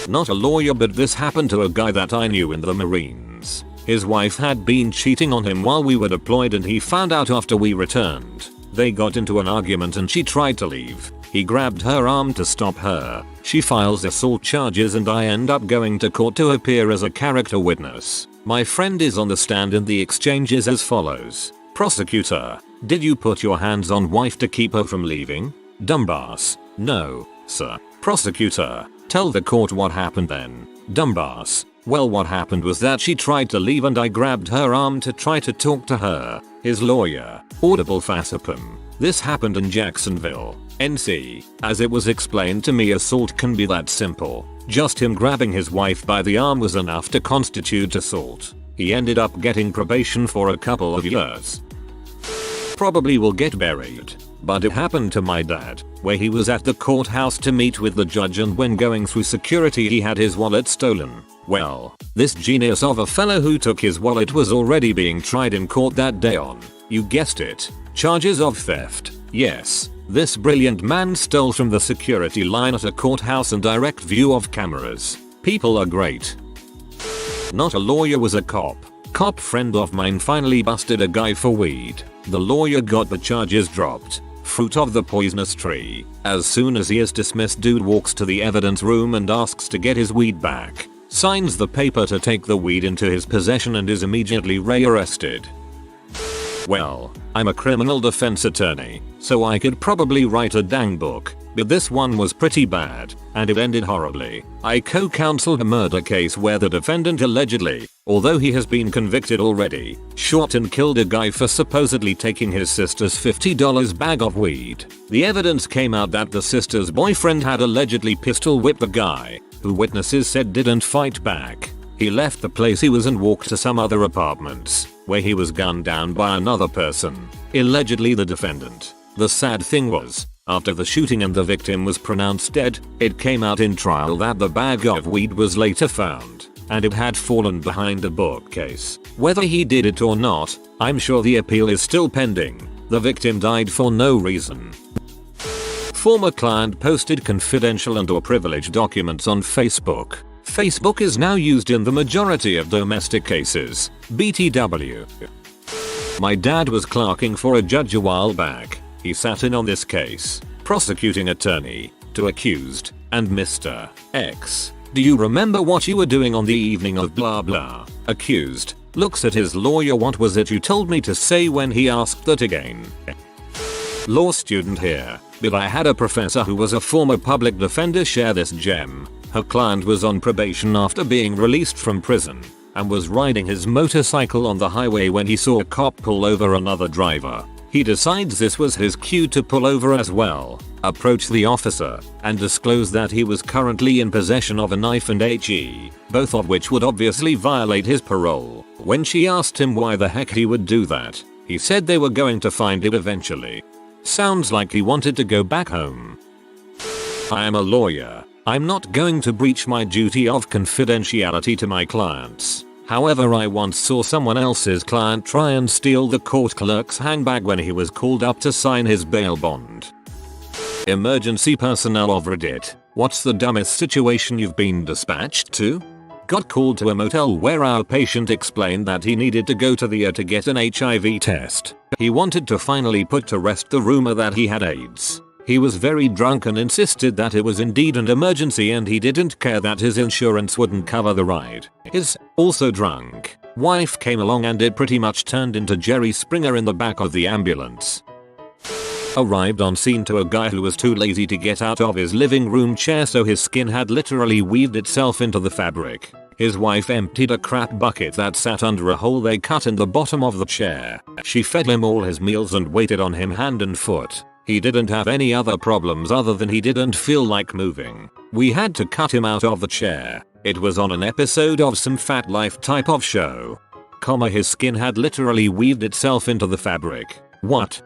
Not a lawyer, but this happened to a guy that I knew in the Marines. His wife had been cheating on him while we were deployed and he found out after we returned. They got into an argument and she tried to leave. He grabbed her arm to stop her. She files assault charges and I end up going to court to appear as a character witness. My friend is on the stand and the exchange is as follows. Prosecutor: did you put your hands on wife to keep her from leaving? Dumbass: no, sir. Prosecutor: tell the court what happened then. Dumbass: well, what happened was that she tried to leave and I grabbed her arm to try to talk to her. His lawyer: audible facipum. This happened in Jacksonville, NC. As it was explained to me, assault can be that simple. Just him grabbing his wife by the arm was enough to constitute assault. He ended up getting probation for a couple of years. Probably will get buried. But it happened to my dad, where he was at the courthouse to meet with the judge and when going through security he had his wallet stolen. Well, this genius of a fellow who took his wallet was already being tried in court that day on, you guessed it, charges of theft. Yes, this brilliant man stole from the security line at a courthouse in direct view of cameras. People are great. Not a lawyer, was a cop. Cop friend of mine finally busted a guy for weed. The lawyer got the charges dropped. Fruit of the poisonous tree. As soon as he is dismissed, dude walks to the evidence room and asks to get his weed back. Signs the paper to take the weed into his possession and is immediately rearrested. Well, I'm a criminal defense attorney, so I could probably write a dang book, but this one was pretty bad, and it ended horribly. I co-counseled a murder case where the defendant allegedly, although he has been convicted already, shot and killed a guy for supposedly taking his sister's $50 bag of weed. The evidence came out that the sister's boyfriend had allegedly pistol whipped the guy, who witnesses said didn't fight back. He left the place he was and walked to some other apartments, where he was gunned down by another person, allegedly the defendant. The sad thing was, after the shooting and the victim was pronounced dead, it came out in trial that the bag of weed was later found, and it had fallen behind a bookcase. Whether he did it or not, I'm sure the appeal is still pending. The victim died for no reason. Former client posted confidential and/or privileged documents on Facebook. Facebook is now used in the majority of domestic cases. BTW. My dad was clerking for a judge a while back. He sat in on this case. Prosecuting attorney, to accused, and Mr. X. Do you remember what you were doing on the evening of blah blah? Accused looks at his lawyer. What was it you told me to say when he asked that again? Law student here, but I had a professor who was a former public defender share this gem. Her client was on probation after being released from prison and was riding his motorcycle on the highway when he saw a cop pull over another driver. He decides this was his cue to pull over as well, approach the officer, and disclose that he was currently in possession of a knife and HE, both of which would obviously violate his parole. When she asked him why the heck he would do that, he said they were going to find it eventually. Sounds like he wanted to go back home. I am a lawyer. I'm not going to breach my duty of confidentiality to my clients. However, I once saw someone else's client try and steal the court clerk's handbag when he was called up to sign his bail bond. Emergency personnel of Reddit. What's the dumbest situation you've been dispatched to? Got called to a motel where our patient explained that he needed to go to the ER to get an HIV test. He wanted to finally put to rest the rumor that he had AIDS. He was very drunk and insisted that it was indeed an emergency and he didn't care that his insurance wouldn't cover the ride. His, also drunk, wife came along and it pretty much turned into Jerry Springer in the back of the ambulance. Arrived on scene to a guy who was too lazy to get out of his living room chair, so his skin had literally weaved itself into the fabric. His wife emptied a crap bucket that sat under a hole they cut in the bottom of the chair. She fed him all his meals and waited on him hand and foot. He didn't have any other problems other than he didn't feel like moving. We had to cut him out of the chair. It was on an episode of some Fat Life type of show. His skin had literally weaved itself into the fabric. What?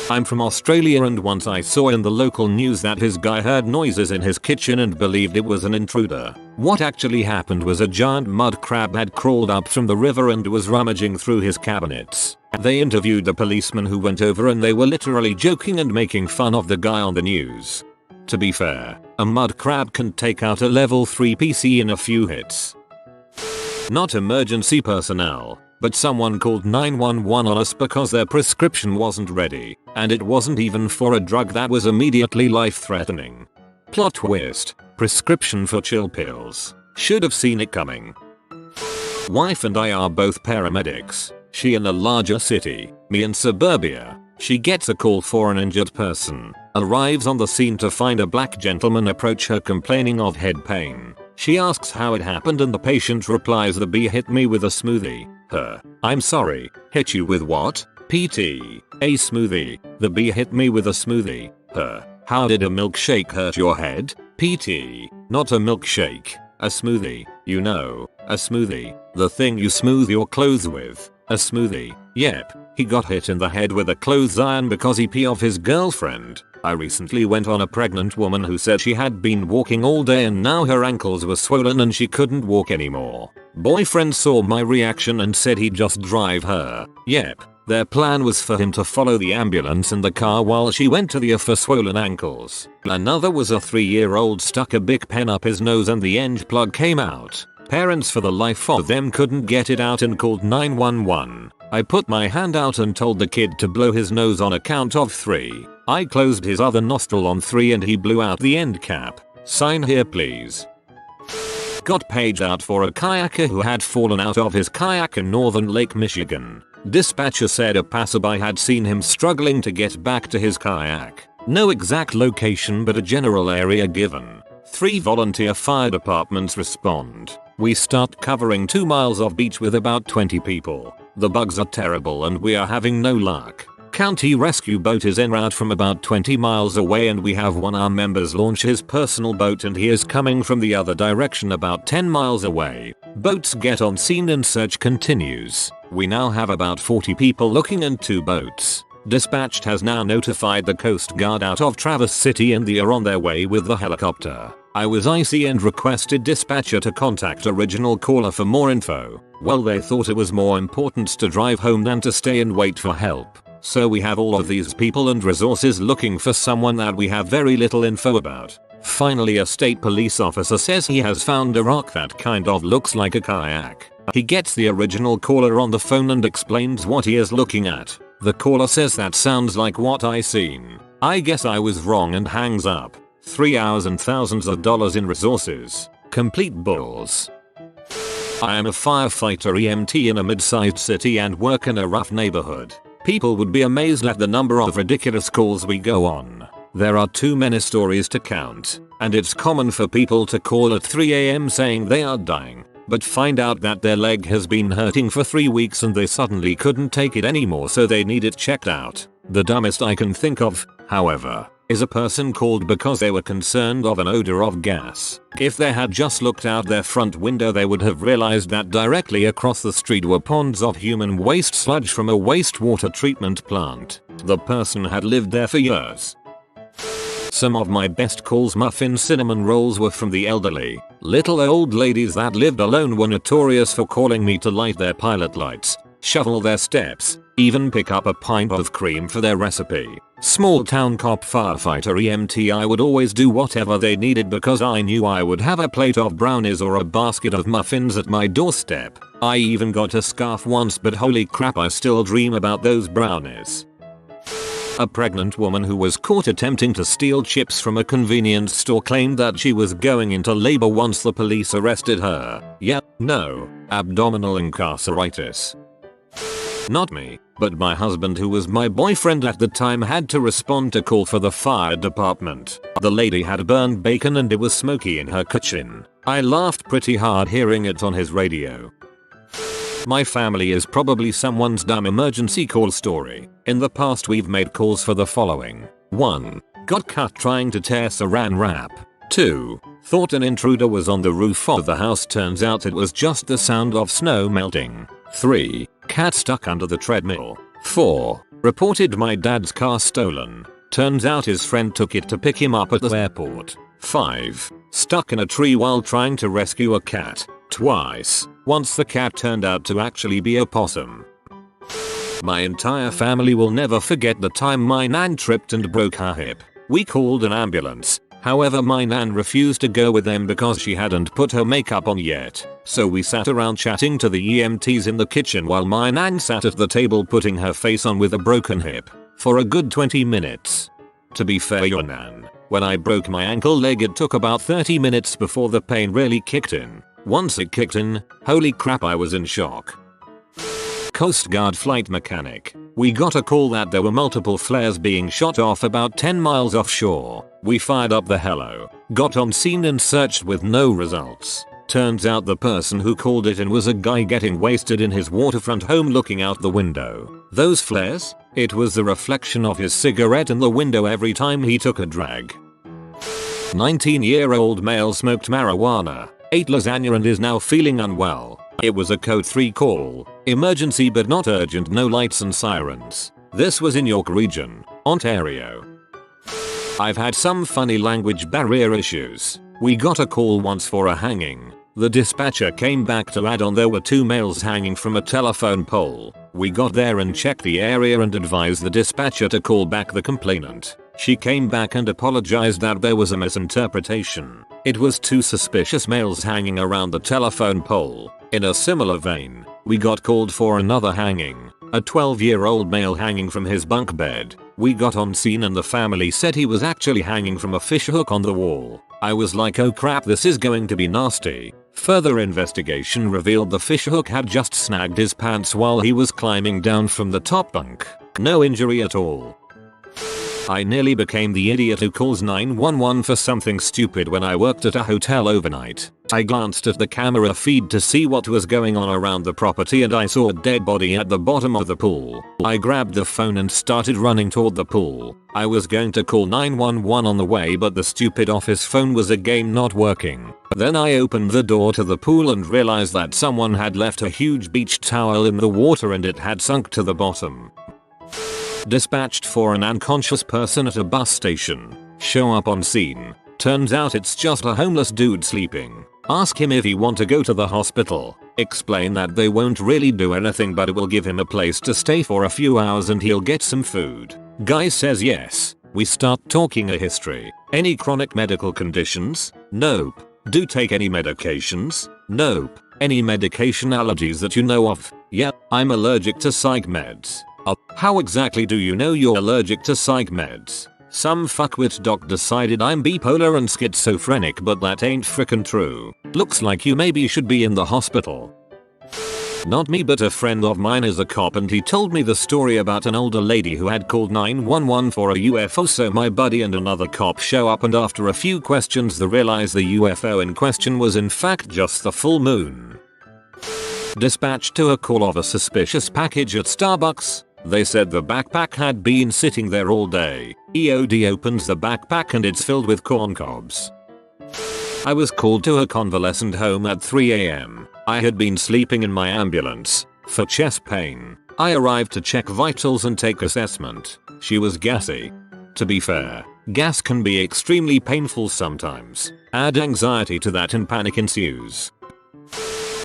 I'm from Australia and once I saw in the local news that his guy heard noises in his kitchen and believed it was an intruder. What actually happened was a giant mud crab had crawled up from the river and was rummaging through his cabinets. They interviewed the policeman who went over and they were literally joking and making fun of the guy on the news. To be fair, a mud crab can take out a level 3 PC in a few hits. Not emergency personnel, but someone called 911 on us because their prescription wasn't ready, and it wasn't even for a drug that was immediately life-threatening. Plot twist, prescription for chill pills. Should have seen it coming. Wife and I are both paramedics. She in a larger city, me in suburbia. She gets a call for an injured person, arrives on the scene to find a black gentleman approach her complaining of head pain. She asks how it happened and the patient replies, the bee hit me with a smoothie. Her, I'm sorry, hit you with what? PT, a smoothie. The bee hit me with a smoothie. Her, how did a milkshake hurt your head? PT, not a milkshake, a smoothie, you know, a smoothie, the thing you smooth your clothes with, a smoothie. Yep, he got hit in the head with a clothes iron because he pee off his girlfriend. I recently went on a pregnant woman who said she had been walking all day and now her ankles were swollen and she couldn't walk anymore. Boyfriend saw my reaction and said he'd just drive her. Yep, their plan was for him to follow the ambulance in the car while she went to the ER for swollen ankles. Another was a 3-year-old stuck a big pen up his nose and the end plug came out. Parents for the life of them couldn't get it out and called 911. I put my hand out and told the kid to blow his nose on a count of 3. I closed his other nostril on 3 and he blew out the end cap. Sign here please. Got paged out for a kayaker who had fallen out of his kayak in northern Lake Michigan. Dispatcher said a passerby had seen him struggling to get back to his kayak. No exact location but a general area given. 3 volunteer fire departments respond. We start covering 2 miles of beach with about 20 people. The bugs are terrible and we are having no luck. County rescue boat is en route from about 20 miles away and we have one of our members launch his personal boat and he is coming from the other direction about 10 miles away. Boats get on scene and search continues. We now have about 40 people looking and 2 boats. Dispatched has now notified the Coast Guard out of Traverse City and they are on their way with the helicopter. I was icy and requested dispatcher to contact original caller for more info. Well, they thought it was more important to drive home than to stay and wait for help. So we have all of these people and resources looking for someone that we have very little info about. Finally, a state police officer says he has found a rock that kind of looks like a kayak. He gets the original caller on the phone and explains what he is looking at. The caller says that sounds like what I seen. I guess I was wrong and hangs up. 3 hours and thousands of dollars in resources. Complete bulls. I am a firefighter EMT in a mid-sized city and work in a rough neighborhood. People would be amazed at the number of ridiculous calls we go on. There are too many stories to count, and it's common for people to call at 3 AM saying they are dying, but find out that their leg has been hurting for 3 weeks and they suddenly couldn't take it anymore so they need it checked out. The dumbest I can think of, however, is a person called because they were concerned of an odor of gas. If they had just looked out their front window they would have realized that directly across the street were ponds of human waste sludge from a wastewater treatment plant. The person had lived there for years. Some of my best calls muffin cinnamon rolls were from the elderly. Little old ladies that lived alone were notorious for calling me to light their pilot lights, shovel their steps, even pick up a pint of cream for their recipe. Small town cop firefighter EMT, I would always do whatever they needed because I knew I would have a plate of brownies or a basket of muffins at my doorstep. I even got a scarf once, but holy crap, I still dream about those brownies. A pregnant woman who was caught attempting to steal chips from a convenience store claimed that she was going into labor once the police arrested her. Yeah, no, abdominal incarceritis. Not me, but my husband, who was my boyfriend at the time, had to respond to call for the fire department. The lady had burned bacon and it was smoky in her kitchen. I laughed pretty hard hearing it on his radio. My family is probably someone's dumb emergency call story. In the past we've made calls for the following. 1. Got cut trying to tear saran wrap. 2. Thought an intruder was on the roof of the house, turns out it was just the sound of snow melting. 3. Cat stuck under the treadmill. 4. Reported my dad's car stolen. Turns out his friend took it to pick him up at the airport. 5. Stuck in a tree while trying to rescue a cat. Twice. Once the cat turned out to actually be a possum. My entire family will never forget the time my nan tripped and broke her hip. We called an ambulance. However, my nan refused to go with them because she hadn't put her makeup on yet. So we sat around chatting to the EMTs in the kitchen while my nan sat at the table putting her face on with a broken hip for a good 20 minutes. To be fair, your nan, when I broke my ankle leg, it took about 30 minutes before the pain really kicked in. Once it kicked in, holy crap, I was in shock. Coast Guard flight mechanic. We got a call that there were multiple flares being shot off about 10 miles offshore. We fired up the helo, got on scene and searched with no results. Turns out the person who called it in was a guy getting wasted in his waterfront home looking out the window. Those flares? It was the reflection of his cigarette in the window every time he took a drag. 19-year-old male smoked marijuana, ate lasagna and is now feeling unwell. It was a code 3 call. Emergency but not urgent, no lights and sirens. This was in York Region, Ontario. I've had some funny language barrier issues. We got a call once for a hanging. The dispatcher came back to add on there were 2 males hanging from a telephone pole. We got there and checked the area and advised the dispatcher to call back the complainant. She came back and apologized that there was a misinterpretation. It was 2 suspicious males hanging around the telephone pole. In a similar vein, we got called for another hanging. A 12-year-old male hanging from his bunk bed. We got on scene and the family said he was actually hanging from a fishhook on the wall. I was like, oh crap, this is going to be nasty. Further investigation revealed the fishhook had just snagged his pants while he was climbing down from the top bunk. No injury at all. I nearly became the idiot who calls 911 for something stupid when I worked at a hotel overnight. I glanced at the camera feed to see what was going on around the property and I saw a dead body at the bottom of the pool. I grabbed the phone and started running toward the pool. I was going to call 911 on the way, but the stupid office phone was again not working. Then I opened the door to the pool and realized that someone had left a huge beach towel in the water and it had sunk to the bottom. Dispatched for an unconscious person at a bus station. Show up on scene. Turns out it's just a homeless dude sleeping. Ask him if he want to go to the hospital. Explain that they won't really do anything but it will give him a place to stay for a few hours and he'll get some food. Guy says yes. We start talking a history. Any chronic medical conditions? Nope. Do take any medications? Nope. Any medication allergies that you know of? Yep, I'm allergic to psych meds. How exactly do you know you're allergic to psych meds? Some fuckwit doc decided I'm bipolar and schizophrenic, but that ain't frickin' true. Looks like you maybe should be in the hospital. Not me, but a friend of mine is a cop and he told me the story about an older lady who had called 911 for a UFO, so my buddy and another cop show up and after a few questions they realize the UFO in question was in fact just the full moon. Dispatched to a call of a suspicious package at Starbucks. They said the backpack had been sitting there all day. EOD opens the backpack and it's filled with corn cobs. I was called to a convalescent home at 3 AM. I had been sleeping in my ambulance for chest pain. I arrived to check vitals and take assessment. She was gassy. To be fair, gas can be extremely painful sometimes. Add anxiety to that and panic ensues.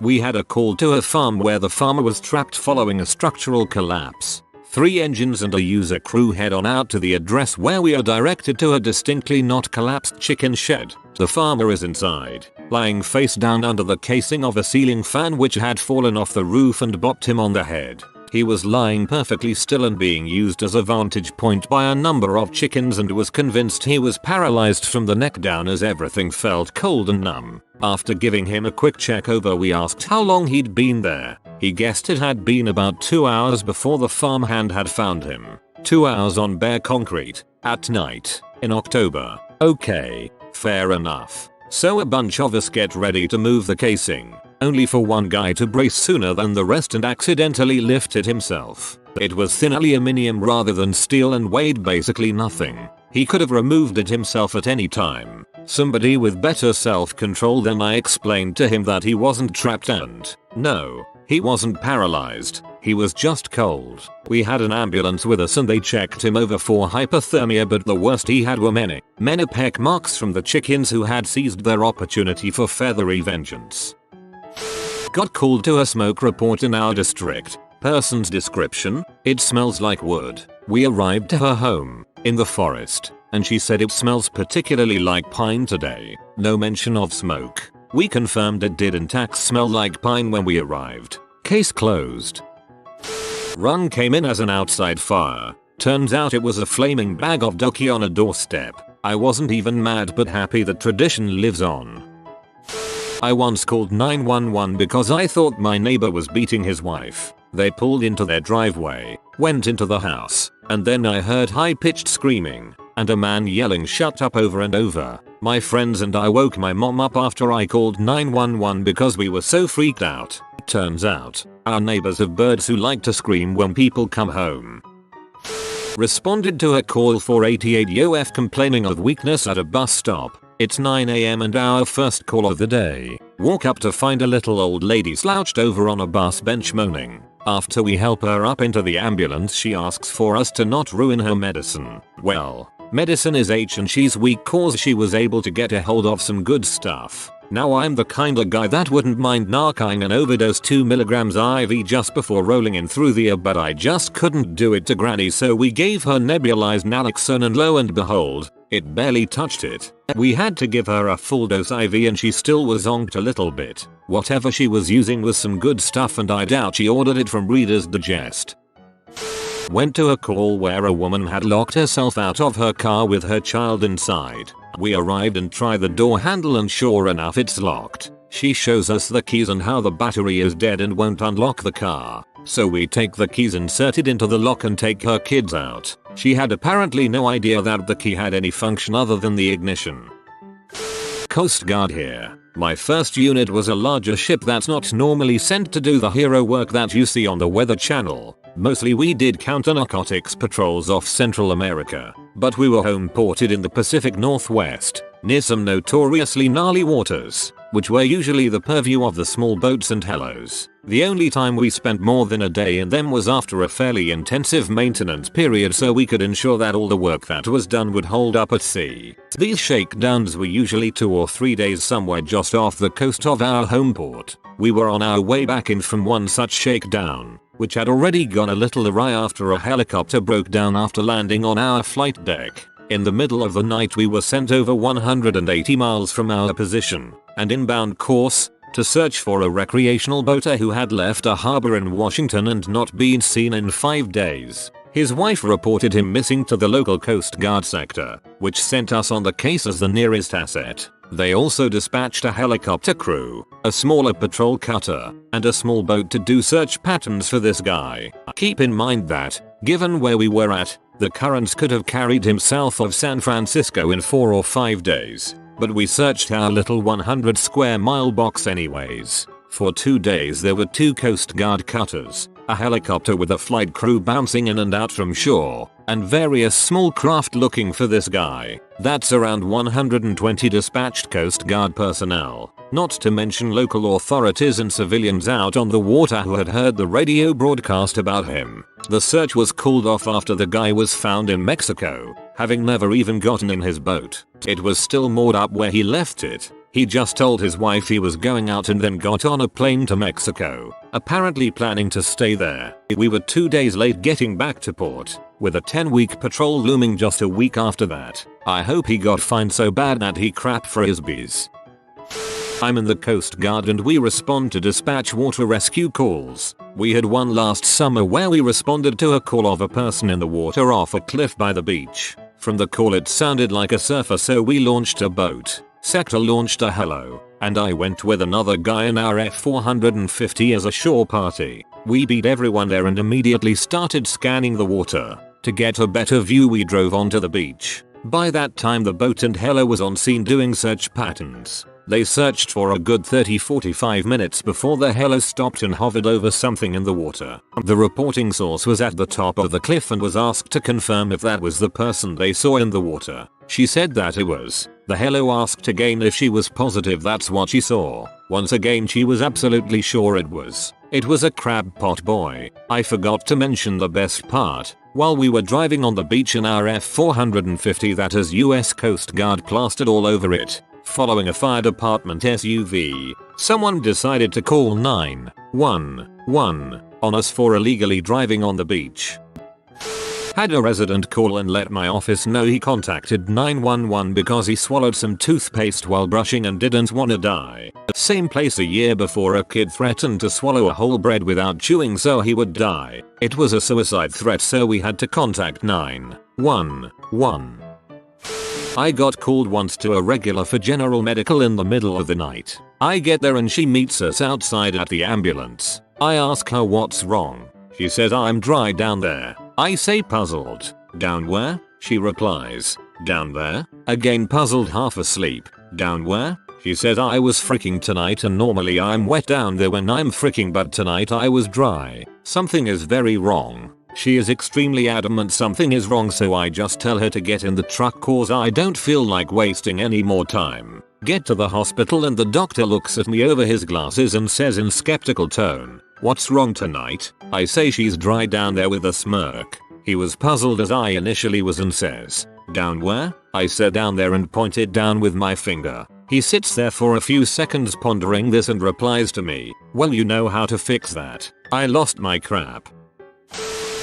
We had a call to a farm where the farmer was trapped following a structural collapse. 3 engines and a user crew head on out to the address where we are directed to a distinctly not collapsed chicken shed. The farmer is inside, lying face down under the casing of a ceiling fan which had fallen off the roof and bopped him on the head. He was lying perfectly still and being used as a vantage point by a number of chickens and was convinced he was paralyzed from the neck down as everything felt cold and numb. After giving him a quick check over, we asked how long he'd been there. He guessed it had been about 2 hours before the farmhand had found him. 2 hours on bare concrete, at night, in October. Okay, fair enough. So a bunch of us get ready to move the casing, only for one guy to brace sooner than the rest and accidentally lift it himself. It was thin aluminium rather than steel and weighed basically nothing. He could have removed it himself at any time. Somebody with better self-control than I explained to him that he wasn't trapped and, no, he wasn't paralyzed. He was just cold. We had an ambulance with us and they checked him over for hypothermia, but the worst he had were many peck marks from the chickens who had seized their opportunity for feathery vengeance. Got called to a smoke report in our district. Person's description: it smells like wood. We arrived to her home, in the forest. and she said it smells particularly like pine today. No mention of smoke. We confirmed it did in fact smell like pine when we arrived. Case closed. Run came in as an outside fire. Turns out it was a flaming bag of doki on a doorstep. I wasn't even mad but happy that tradition lives on. I once called 911 because I thought my neighbor was beating his wife. They pulled into their driveway, went into the house, and then I heard high-pitched screaming and a man yelling shut up over and over. My friends and I woke my mom up after I called 911 because we were so freaked out. Turns out, our neighbors have birds who like to scream when people come home. Responded to a call 488 UF complaining of weakness at a bus stop. It's 9 AM and our first call of the day. Walk up to find a little old lady slouched over on a bus bench moaning. After we help her up into the ambulance, she asks for us to not ruin her medicine. Well, medicine is H and she's weak cause she was able to get a hold of some good stuff. Now I'm the kinda guy that wouldn't mind narcoing an overdose 2mg IV just before rolling in through the air, but I just couldn't do it to granny, so we gave her nebulized naloxone and lo and behold, it barely touched it. We had to give her a full dose IV and she still was zonked a little bit. Whatever she was using was some good stuff and I doubt she ordered it from Reader's Digest. Went to a call where a woman had locked herself out of her car with her child inside. We arrived and tried the door handle and sure enough it's locked. She shows us the keys and how the battery is dead and won't unlock the car. So we take the keys inserted into the lock and take her kids out. She had apparently no idea that the key had any function other than the ignition. Coast Guard here. My first unit was a larger ship that's not normally sent to do the hero work that you see on the Weather Channel. Mostly we did counter-narcotics patrols off Central America, but we were home ported in the Pacific Northwest, near some notoriously gnarly waters, which were usually the purview of the small boats and helos. The only time we spent more than a day in them was after a fairly intensive maintenance period so we could ensure that all the work that was done would hold up at sea. These shakedowns were usually 2 or 3 days somewhere just off the coast of our home port. We were on our way back in from one such shakedown, which had already gone a little awry after a helicopter broke down after landing on our flight deck. In the middle of the night we were sent over 180 miles from our position and inbound course to search for a recreational boater who had left a harbor in Washington and not been seen in 5 days. His wife reported him missing to the local Coast Guard sector, which sent us on the case as the nearest asset. They also dispatched a helicopter crew, a smaller patrol cutter, and a small boat to do search patterns for this guy. Keep in mind that, given where we were at, the currents could have carried him south of San Francisco in 4 or 5 days. But we searched our little 100 square mile box anyways. For 2 days there were 2 Coast Guard cutters, a helicopter with a flight crew bouncing in and out from shore, and various small craft looking for this guy. That's around 120 dispatched Coast Guard personnel, not to mention local authorities and civilians out on the water who had heard the radio broadcast about him. The search was called off after the guy was found in Mexico, having never even gotten in his boat. It was still moored up where he left it. He just told his wife he was going out and then got on a plane to Mexico, apparently planning to stay there. We were 2 days late getting back to port, with a 10-week patrol looming just a week after that. I hope he got fined so bad that he crapped for his bees. I'm in the Coast Guard and we respond to dispatch water rescue calls. We had one last summer where we responded to a call of a person in the water off a cliff by the beach. From the call it sounded like a surfer, so we launched a boat. Sector launched a helo, and I went with another guy in our F450 as a shore party. We beat everyone there and immediately started scanning the water. To get a better view we drove onto the beach. By that time the boat and helo was on scene doing search patterns. They searched for a good 30-45 minutes before the helo stopped and hovered over something in the water. The reporting source was at the top of the cliff and was asked to confirm if that was the person they saw in the water. She said that it was. The helo asked again if she was positive that's what she saw. Once again she was absolutely sure it was. It was a crab pot boy. I forgot to mention the best part. While we were driving on the beach in our F450 that has US Coast Guard plastered all over it, following a fire department SUV, someone decided to call 911 on us for illegally driving on the beach. Had a resident call and let my office know he contacted 911 because he swallowed some toothpaste while brushing and didn't wanna die. Same place a year before a kid threatened to swallow a whole bread without chewing so he would die. It was a suicide threat so we had to contact 911. I got called once to a regular for general medical in the middle of the night. I get there and she meets us outside at the ambulance. I ask her what's wrong. She says I'm dry down there. I say puzzled. Down where? She replies. Down there? Again puzzled, half asleep. Down where? She says I was freaking tonight and normally I'm wet down there when I'm freaking but tonight I was dry. Something is very wrong. She is extremely adamant something is wrong so I just tell her to get in the truck cause I don't feel like wasting any more time. Get to the hospital and the doctor looks at me over his glasses and says in skeptical tone, "What's wrong tonight?" I say she's dry down there with a smirk. He was puzzled as I initially was and says, "Down where?" I said down there and pointed down with my finger. He sits there for a few seconds pondering this and replies to me, "Well, you know how to fix that." I lost my crap.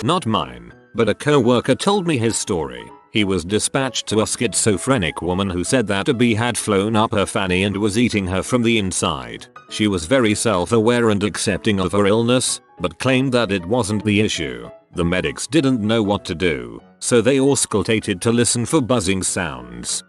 Not mine, but a co-worker told me his story. He was dispatched to a schizophrenic woman who said that a bee had flown up her fanny and was eating her from the inside. She was very self-aware and accepting of her illness, but claimed that it wasn't the issue. The medics didn't know what to do, so they auscultated to listen for buzzing sounds.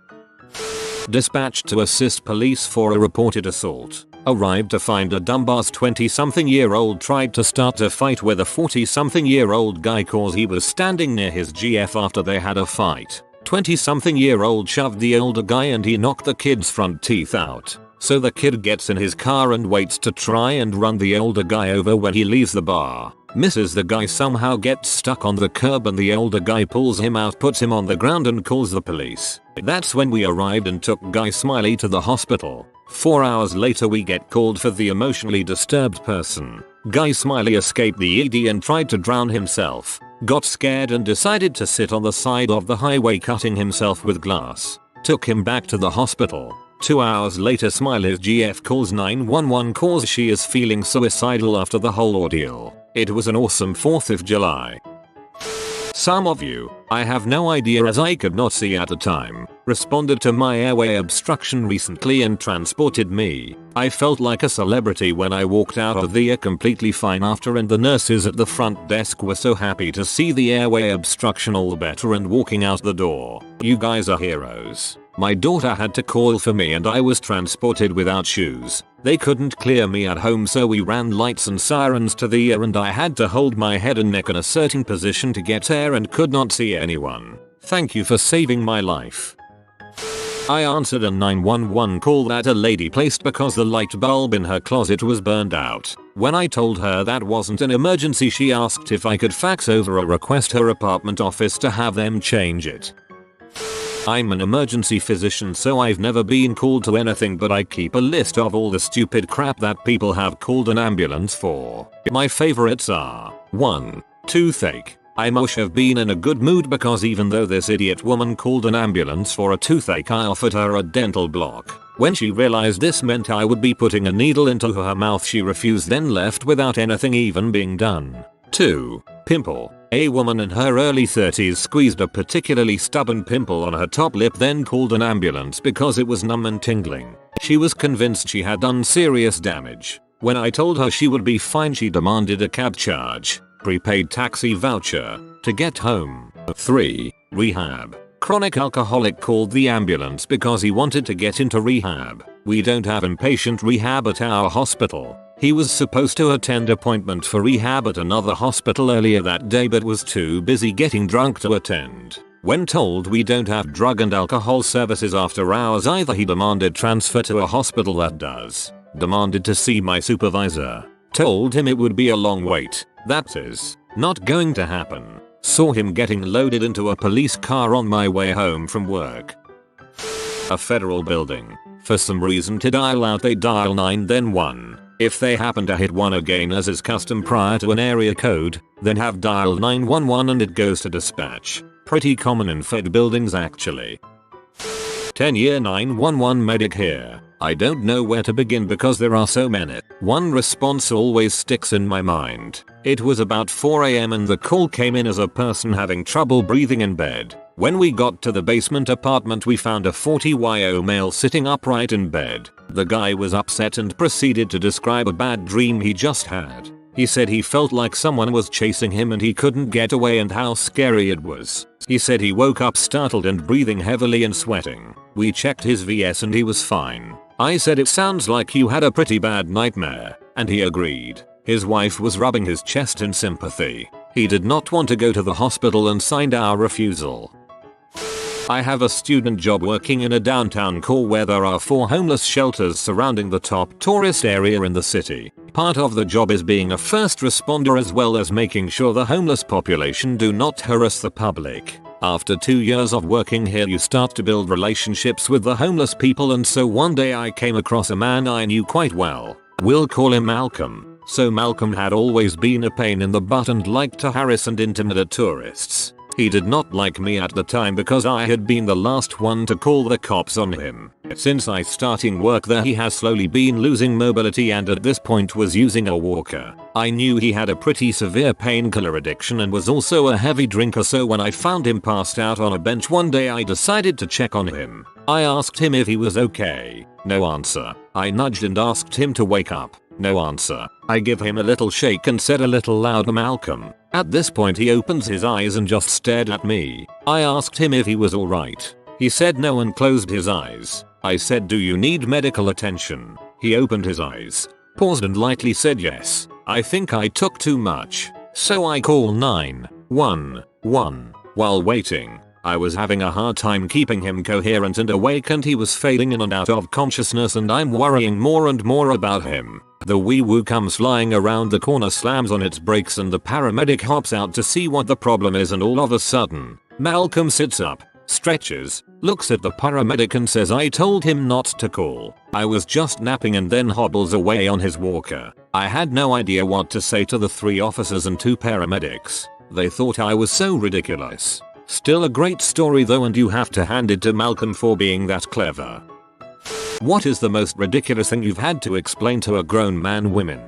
Dispatched to assist police for a reported assault. Arrived to find a dumbass 20-something-year-old tried to start a fight with a 40-something-year-old guy cause he was standing near his GF after they had a fight. 20-something-year-old shoved the older guy and he knocked the kid's front teeth out. So the kid gets in his car and waits to try and run the older guy over when he leaves the bar. Misses the guy, somehow gets stuck on the curb and the older guy pulls him out, puts him on the ground and calls the police. That's when we arrived and took Guy Smiley to the hospital. 4 hours later we get called for the emotionally disturbed person. Guy Smiley escaped the ED and tried to drown himself. Got scared and decided to sit on the side of the highway cutting himself with glass. Took him back to the hospital. 2 hours later Smiley's GF calls 911 cause she is feeling suicidal after the whole ordeal. It was an awesome 4th of July. Some of you, I have no idea as I could not see at the time, responded to my airway obstruction recently and transported me. I felt like a celebrity when I walked out of the ER completely fine after, and the nurses at the front desk were so happy to see the airway obstruction all better and walking out the door. You guys are heroes. My daughter had to call for me and I was transported without shoes. They couldn't clear me at home so we ran lights and sirens to the ER and I had to hold my head and neck in a certain position to get air and could not see anyone. Thank you for saving my life. I answered a 911 call that a lady placed because the light bulb in her closet was burned out. When I told her that wasn't an emergency, she asked if I could fax over a request her apartment office to have them change it. I'm an emergency physician so I've never been called to anything, but I keep a list of all the stupid crap that people have called an ambulance for. My favorites are 1. Toothache. I must have been in a good mood because even though this idiot woman called an ambulance for a toothache, I offered her a dental block. When she realized this meant I would be putting a needle into her mouth, she refused, then left without anything even being done. 2. Pimple. A woman in her early 30s squeezed a particularly stubborn pimple on her top lip, then called an ambulance because it was numb and tingling. She was convinced she had done serious damage. When I told her she would be fine, she demanded a cab charge, prepaid taxi voucher, to get home. 3. Rehab. Chronic alcoholic called the ambulance because he wanted to get into rehab. We don't have inpatient rehab at our hospital. He was supposed to attend appointment for rehab at another hospital earlier that day but was too busy getting drunk to attend. When told we don't have drug and alcohol services after hours either, he demanded transfer to a hospital that does. Demanded to see my supervisor. Told him it would be a long wait. That is not going to happen. Saw him getting loaded into a police car on my way home from work. A federal building. For some reason to dial out they dial 9 then 1. If they happen to hit 1 again as is custom prior to an area code, then have dialed 911 and it goes to dispatch. Pretty common in fed buildings actually. 10-year 911 medic here. I don't know where to begin because there are so many. One response always sticks in my mind. It was about 4 AM and the call came in as a person having trouble breathing in bed. When we got to the basement apartment we found a 40-year-old male sitting upright in bed. The guy was upset and proceeded to describe a bad dream he just had. He said he felt like someone was chasing him and he couldn't get away and how scary it was. He said he woke up startled and breathing heavily and sweating. We checked his VS and he was fine. I said it sounds like you had a pretty bad nightmare, and he agreed. His wife was rubbing his chest in sympathy. He did not want to go to the hospital and signed our refusal. I have a student job working in a downtown core where there are 4 homeless shelters surrounding the top tourist area in the city. Part of the job is being a first responder as well as making sure the homeless population do not harass the public. After 2 years of working here you start to build relationships with the homeless people, and so one day I came across a man I knew quite well. We'll call him Malcolm. So Malcolm had always been a pain in the butt and liked to harass and intimidate tourists. He did not like me at the time because I had been the last one to call the cops on him. Since I starting work there he has slowly been losing mobility and at this point was using a walker. I knew he had a pretty severe painkiller addiction and was also a heavy drinker, so when I found him passed out on a bench one day I decided to check on him. I asked him if he was okay. No answer. I nudged and asked him to wake up. No answer. I give him a little shake and said a little louder, Malcolm. At this point he opens his eyes and just stared at me. I asked him if he was alright. He said no and closed his eyes. I said, do you need medical attention? He opened his eyes, paused and lightly said yes. I think I took too much. So I call 911. While waiting, I was having a hard time keeping him coherent and awake and he was fading in and out of consciousness and I'm worrying more and more about him. The wee-woo comes flying around the corner, slams on its brakes and the paramedic hops out to see what the problem is, and all of a sudden, Malcolm sits up, stretches, looks at the paramedic and says I told him not to call. I was just napping, and then hobbles away on his walker. I had no idea what to say to the 3 officers and 2 paramedics. They thought I was so ridiculous. Still a great story though, and you have to hand it to Malcolm for being that clever. What is the most ridiculous thing you've had to explain to a grown man? Women.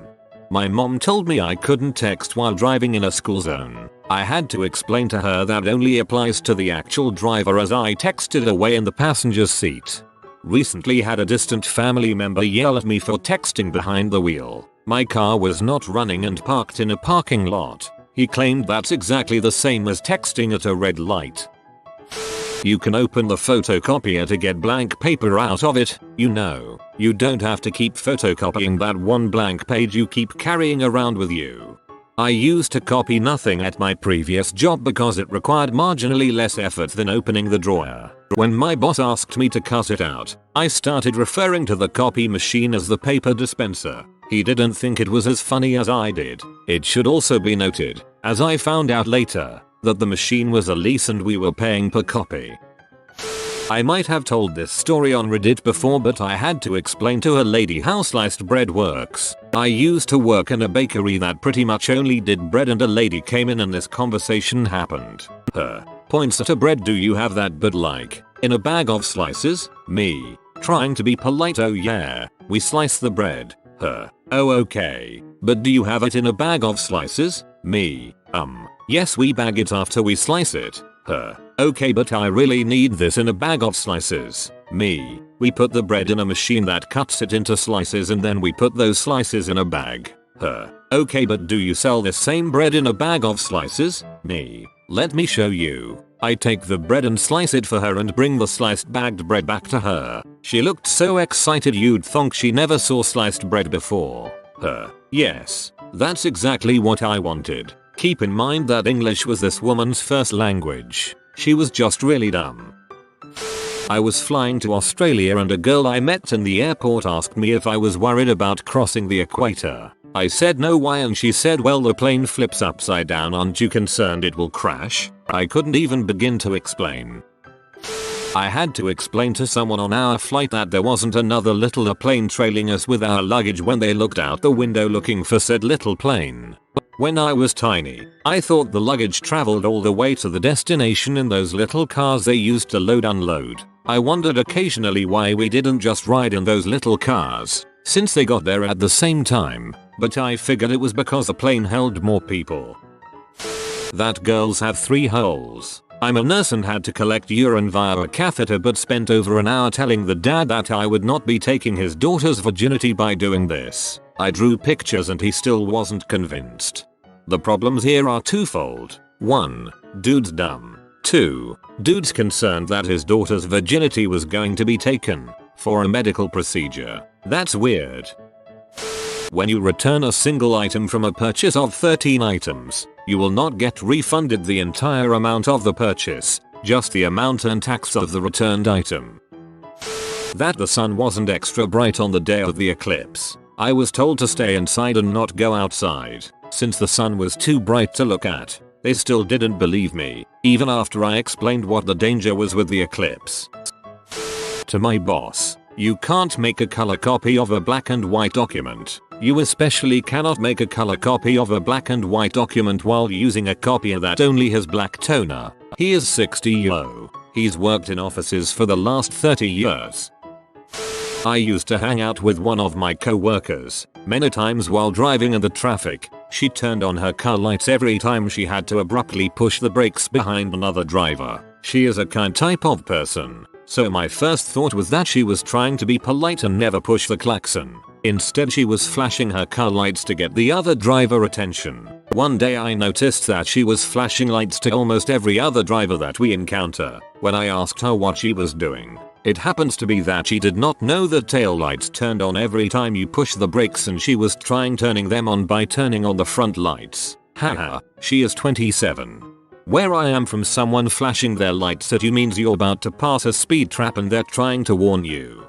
My mom told me I couldn't text while driving in a school zone. I had to explain to her that only applies to the actual driver as I texted away in the passenger's seat. Recently had a distant family member yell at me for texting behind the wheel. My car was not running and parked in a parking lot. He claimed that's exactly the same as texting at a red light. You can open the photocopier to get blank paper out of it. You know, you don't have to keep photocopying that one blank page you keep carrying around with you. I used to copy nothing at my previous job because it required marginally less effort than opening the drawer. When my boss asked me to cut it out, I started referring to the copy machine as the paper dispenser. He didn't think it was as funny as I did. It should also be noted, as I found out later, that the machine was a lease and we were paying per copy. I might have told this story on Reddit before, but I had to explain to a lady how sliced bread works. I used to work in a bakery that pretty much only did bread, and a lady came in and this conversation happened. Her points at a bread. Do you have that but like in a bag of slices? Me trying to be polite. Oh yeah, we slice the bread. Her, oh okay, but do you have it in a bag of slices? Me, yes, we bag it after we slice it. Her, okay, but I really need this in a bag of slices. Me, we put the bread in a machine that cuts it into slices and then we put those slices in a bag. Her, okay, but do you sell the same bread in a bag of slices? Me, let me show you. I take the bread and slice it for her and bring the sliced bagged bread back to her. She looked so excited you'd think she never saw sliced bread before. Her, yes, that's exactly what I wanted. Keep in mind that English was this woman's first language. She was just really dumb. I was flying to Australia and a girl I met in the airport asked me if I was worried about crossing the equator. I said no, why, and she said, well, the plane flips upside down, aren't you concerned it will crash? I couldn't even begin to explain. I had to explain to someone on our flight that there wasn't another little plane trailing us with our luggage when they looked out the window looking for said little plane. When I was tiny, I thought the luggage traveled all the way to the destination in those little cars they used to load unload. I wondered occasionally why we didn't just ride in those little cars, since they got there at the same time, but I figured it was because the plane held more people. That girls have 3 holes. I'm a nurse and had to collect urine via a catheter but spent over an hour telling the dad that I would not be taking his daughter's virginity by doing this. I drew pictures and he still wasn't convinced. The problems here are twofold. 1. Dude's dumb. 2. Dude's concerned that his daughter's virginity was going to be taken for a medical procedure. That's weird. When you return a single item from a purchase of 13 items, you will not get refunded the entire amount of the purchase, just the amount and tax of the returned item. That the sun wasn't extra bright on the day of the eclipse. I was told to stay inside and not go outside, since the sun was too bright to look at. They still didn't believe me, even after I explained what the danger was with the eclipse. To my boss, you can't make a color copy of a black and white document. You especially cannot make a color copy of a black and white document while using a copier that only has black toner. He is 60 yo. He's worked in offices for the last 30 years. I used to hang out with one of my co-workers. Many times while driving in the traffic, she turned on her car lights every time she had to abruptly push the brakes behind another driver. She is a kind type of person, so my first thought was that she was trying to be polite and never push the klaxon. Instead she was flashing her car lights to get the other driver attention. One day I noticed that she was flashing lights to almost every other driver that we encounter. When I asked her what she was doing, it happens to be that she did not know the tail lights turned on every time you push the brakes and she was trying turning them on by turning on the front lights. Haha, she is 27. Where I am from, someone flashing their lights at you means you're about to pass a speed trap and they're trying to warn you.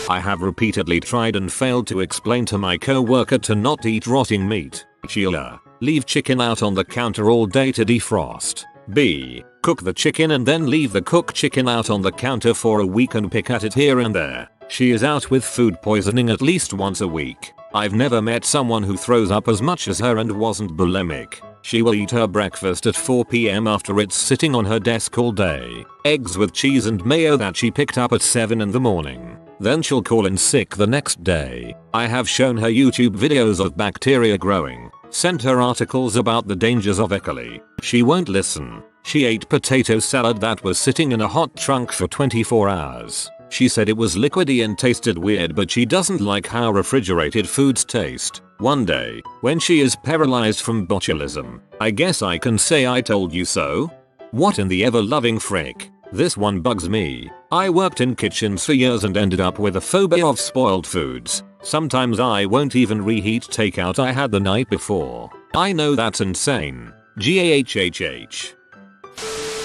I have repeatedly tried and failed to explain to my co-worker to not eat rotting meat. Sheila, leave chicken out on the counter all day to defrost. B. Cook the chicken and then leave the cooked chicken out on the counter for a week and pick at it here and there. She is out with food poisoning at least once a week. I've never met someone who throws up as much as her and wasn't bulimic. She will eat her breakfast at 4 PM after it's sitting on her desk all day. Eggs with cheese and mayo that she picked up at 7 in the morning. Then she'll call in sick the next day. I have shown her YouTube videos of bacteria growing, sent her articles about the dangers of E. coli. She won't listen. She ate potato salad that was sitting in a hot trunk for 24 hours. She said it was liquidy and tasted weird, but she doesn't like how refrigerated foods taste. One day, when she is paralyzed from botulism, I guess I can say I told you so? What in the ever-loving frick? This one bugs me. I worked in kitchens for years and ended up with a phobia of spoiled foods. Sometimes I won't even reheat takeout I had the night before. I know that's insane. GAHHH.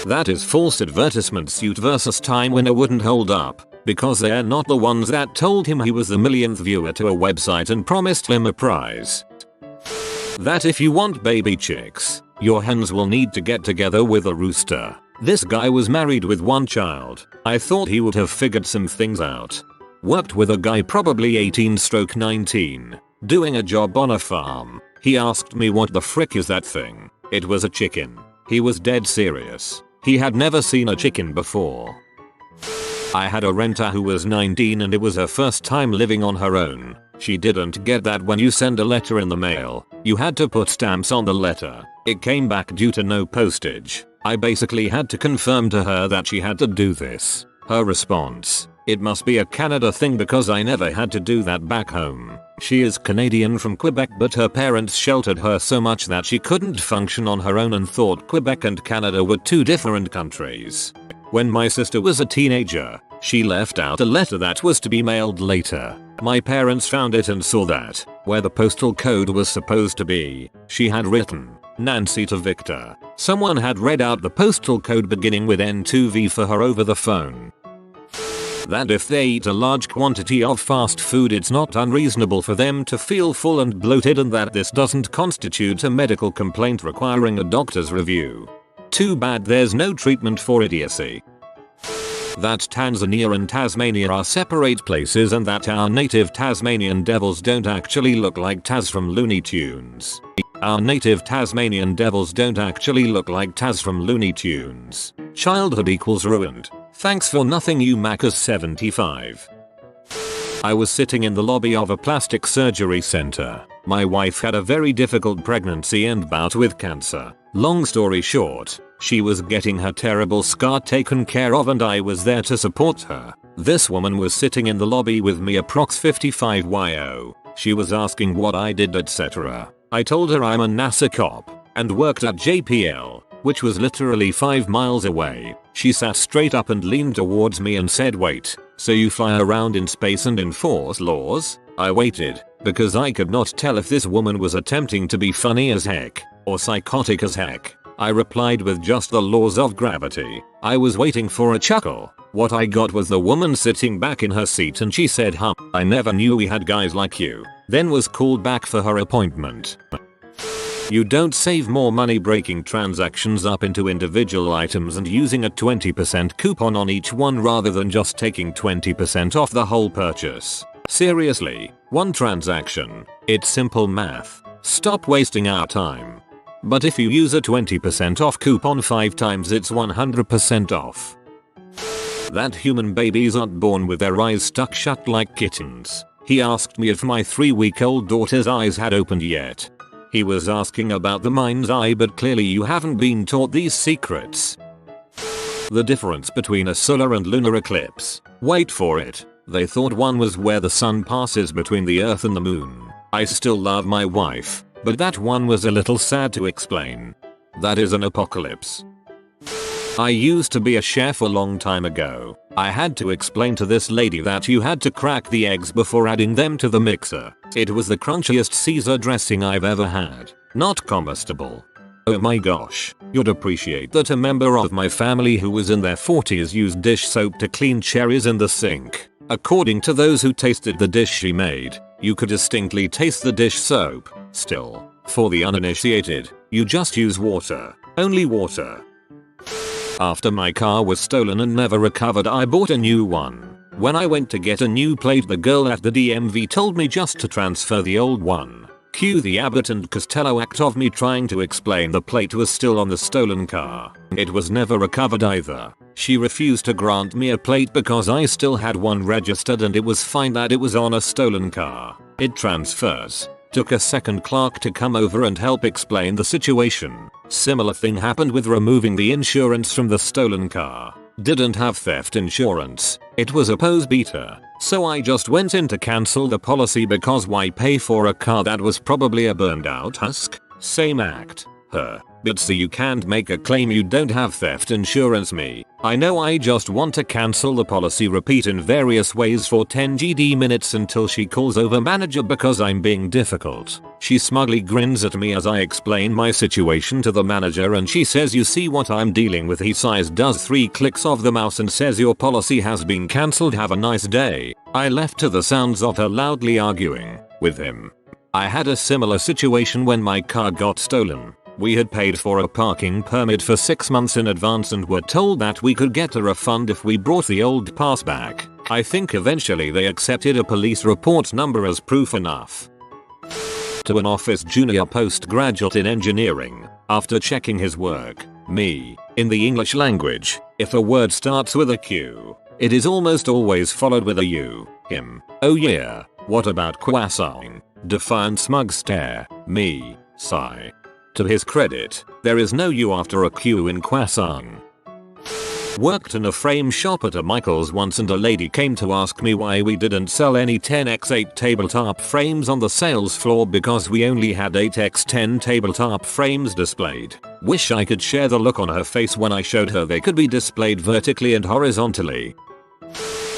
That is false advertisement suit versus Time Winner wouldn't hold up, because they're not the ones that told him he was the millionth viewer to a website and promised him a prize. That if you want baby chicks, your hens will need to get together with a rooster. This guy was married with 1 child. I thought he would have figured some things out. Worked with a guy probably 18-19, doing a job on a farm. He asked me what the frick is that thing. It was a chicken. He was dead serious. He had never seen a chicken before. I had a renter who was 19 and it was her first time living on her own. She didn't get that when you send a letter in the mail, you had to put stamps on the letter. It came back due to no postage. I basically had to confirm to her that she had to do this. Her response: it must be a Canada thing because I never had to do that back home. She is Canadian from Quebec, but her parents sheltered her so much that she couldn't function on her own and thought Quebec and Canada were 2 different countries. When my sister was a teenager, she left out a letter that was to be mailed later. My parents found it and saw that, where the postal code was supposed to be, she had written Nancy to Victor. Someone had read out the postal code beginning with N2V for her over the phone. That if they eat a large quantity of fast food, it's not unreasonable for them to feel full and bloated, and that this doesn't constitute a medical complaint requiring a doctor's review. Too bad there's no treatment for idiocy. That Tanzania and Tasmania are separate places and that our native Tasmanian devils don't actually look like Taz from Looney Tunes. Our native Tasmanian devils don't actually look like Taz from Looney Tunes. Childhood equals ruined. Thanks for nothing, you Macca's 75. I was sitting in the lobby of a plastic surgery center. My wife had a very difficult pregnancy and bout with cancer. Long story short, she was getting her terrible scar taken care of and I was there to support her. This woman was sitting in the lobby with me, approx 55 YO. She was asking what I did, etc. I told her I'm a NASA cop and worked at JPL, which was literally 5 miles away. She sat straight up and leaned towards me and said, "Wait, so you fly around in space and enforce laws?" I waited, because I could not tell if this woman was attempting to be funny as heck or psychotic as heck. I replied with just the laws of gravity. I was waiting for a chuckle. What I got was the woman sitting back in her seat and she said, I never knew we had guys like you." Then was called back for her appointment. You don't save more money breaking transactions up into individual items and using a 20% coupon on each one rather than just taking 20% off the whole purchase. Seriously, one transaction. It's simple math. Stop wasting our time. But if you use a 20% off coupon 5 times, it's 100% off. That human babies aren't born with their eyes stuck shut like kittens. He asked me if my 3-week-old daughter's eyes had opened yet. He was asking about the mind's eye, but clearly you haven't been taught these secrets. The difference between a solar and lunar eclipse. Wait for it. They thought one was where the sun passes between the earth and the moon. I still love my wife, but that one was a little sad to explain. That is an apocalypse. I used to be a chef a long time ago. I had to explain to this lady that you had to crack the eggs before adding them to the mixer. It was the crunchiest Caesar dressing I've ever had. Not combustible. Oh my gosh, you'd appreciate that a member of my family who was in their 40s used dish soap to clean cherries in the sink. According to those who tasted the dish she made, you could distinctly taste the dish soap. Still, for the uninitiated, you just use water. Only water. After my car was stolen and never recovered, I bought a new one. When I went to get a new plate, the girl at the DMV told me just to transfer the old one. Cue the Abbott and Costello act of me trying to explain the plate was still on the stolen car. It was never recovered either. She refused to grant me a plate because I still had one registered and it was fine that it was on a stolen car. It transfers. Took a second clerk to come over and help explain the situation. Similar thing happened with removing the insurance from the stolen car. Didn't have theft insurance. It was a pose beater. So I just went in to cancel the policy because why pay for a car that was probably a burned out husk? Same act. But so you can't make a claim you don't have theft insurance. Me. I know, I just want to cancel the policy. Repeat in various ways for 10 GD minutes until she calls over manager because I'm being difficult. She smugly grins at me as I explain my situation to the manager and she says, "You see what I'm dealing with?" He sighs, does 3 clicks of the mouse and says, "Your policy has been cancelled. Have a nice day." I left to the sounds of her loudly arguing with him. I had a similar situation when my car got stolen. We had paid for a parking permit for 6 months in advance and were told that we could get a refund if we brought the old pass back. I think eventually they accepted a police report number as proof enough. To an office junior postgraduate in engineering, after checking his work, me, in the English language, if a word starts with a Q, it is almost always followed with a U. Him. Oh yeah, what about quassying? Defiant smug stare. Me. Sigh. To his credit, there is no U after a Q in quassying. Worked in a frame shop at a Michaels once and a lady came to ask me why we didn't sell any 10x8 tabletop frames on the sales floor because we only had 8x10 tabletop frames displayed. Wish I could share the look on her face when I showed her they could be displayed vertically and horizontally.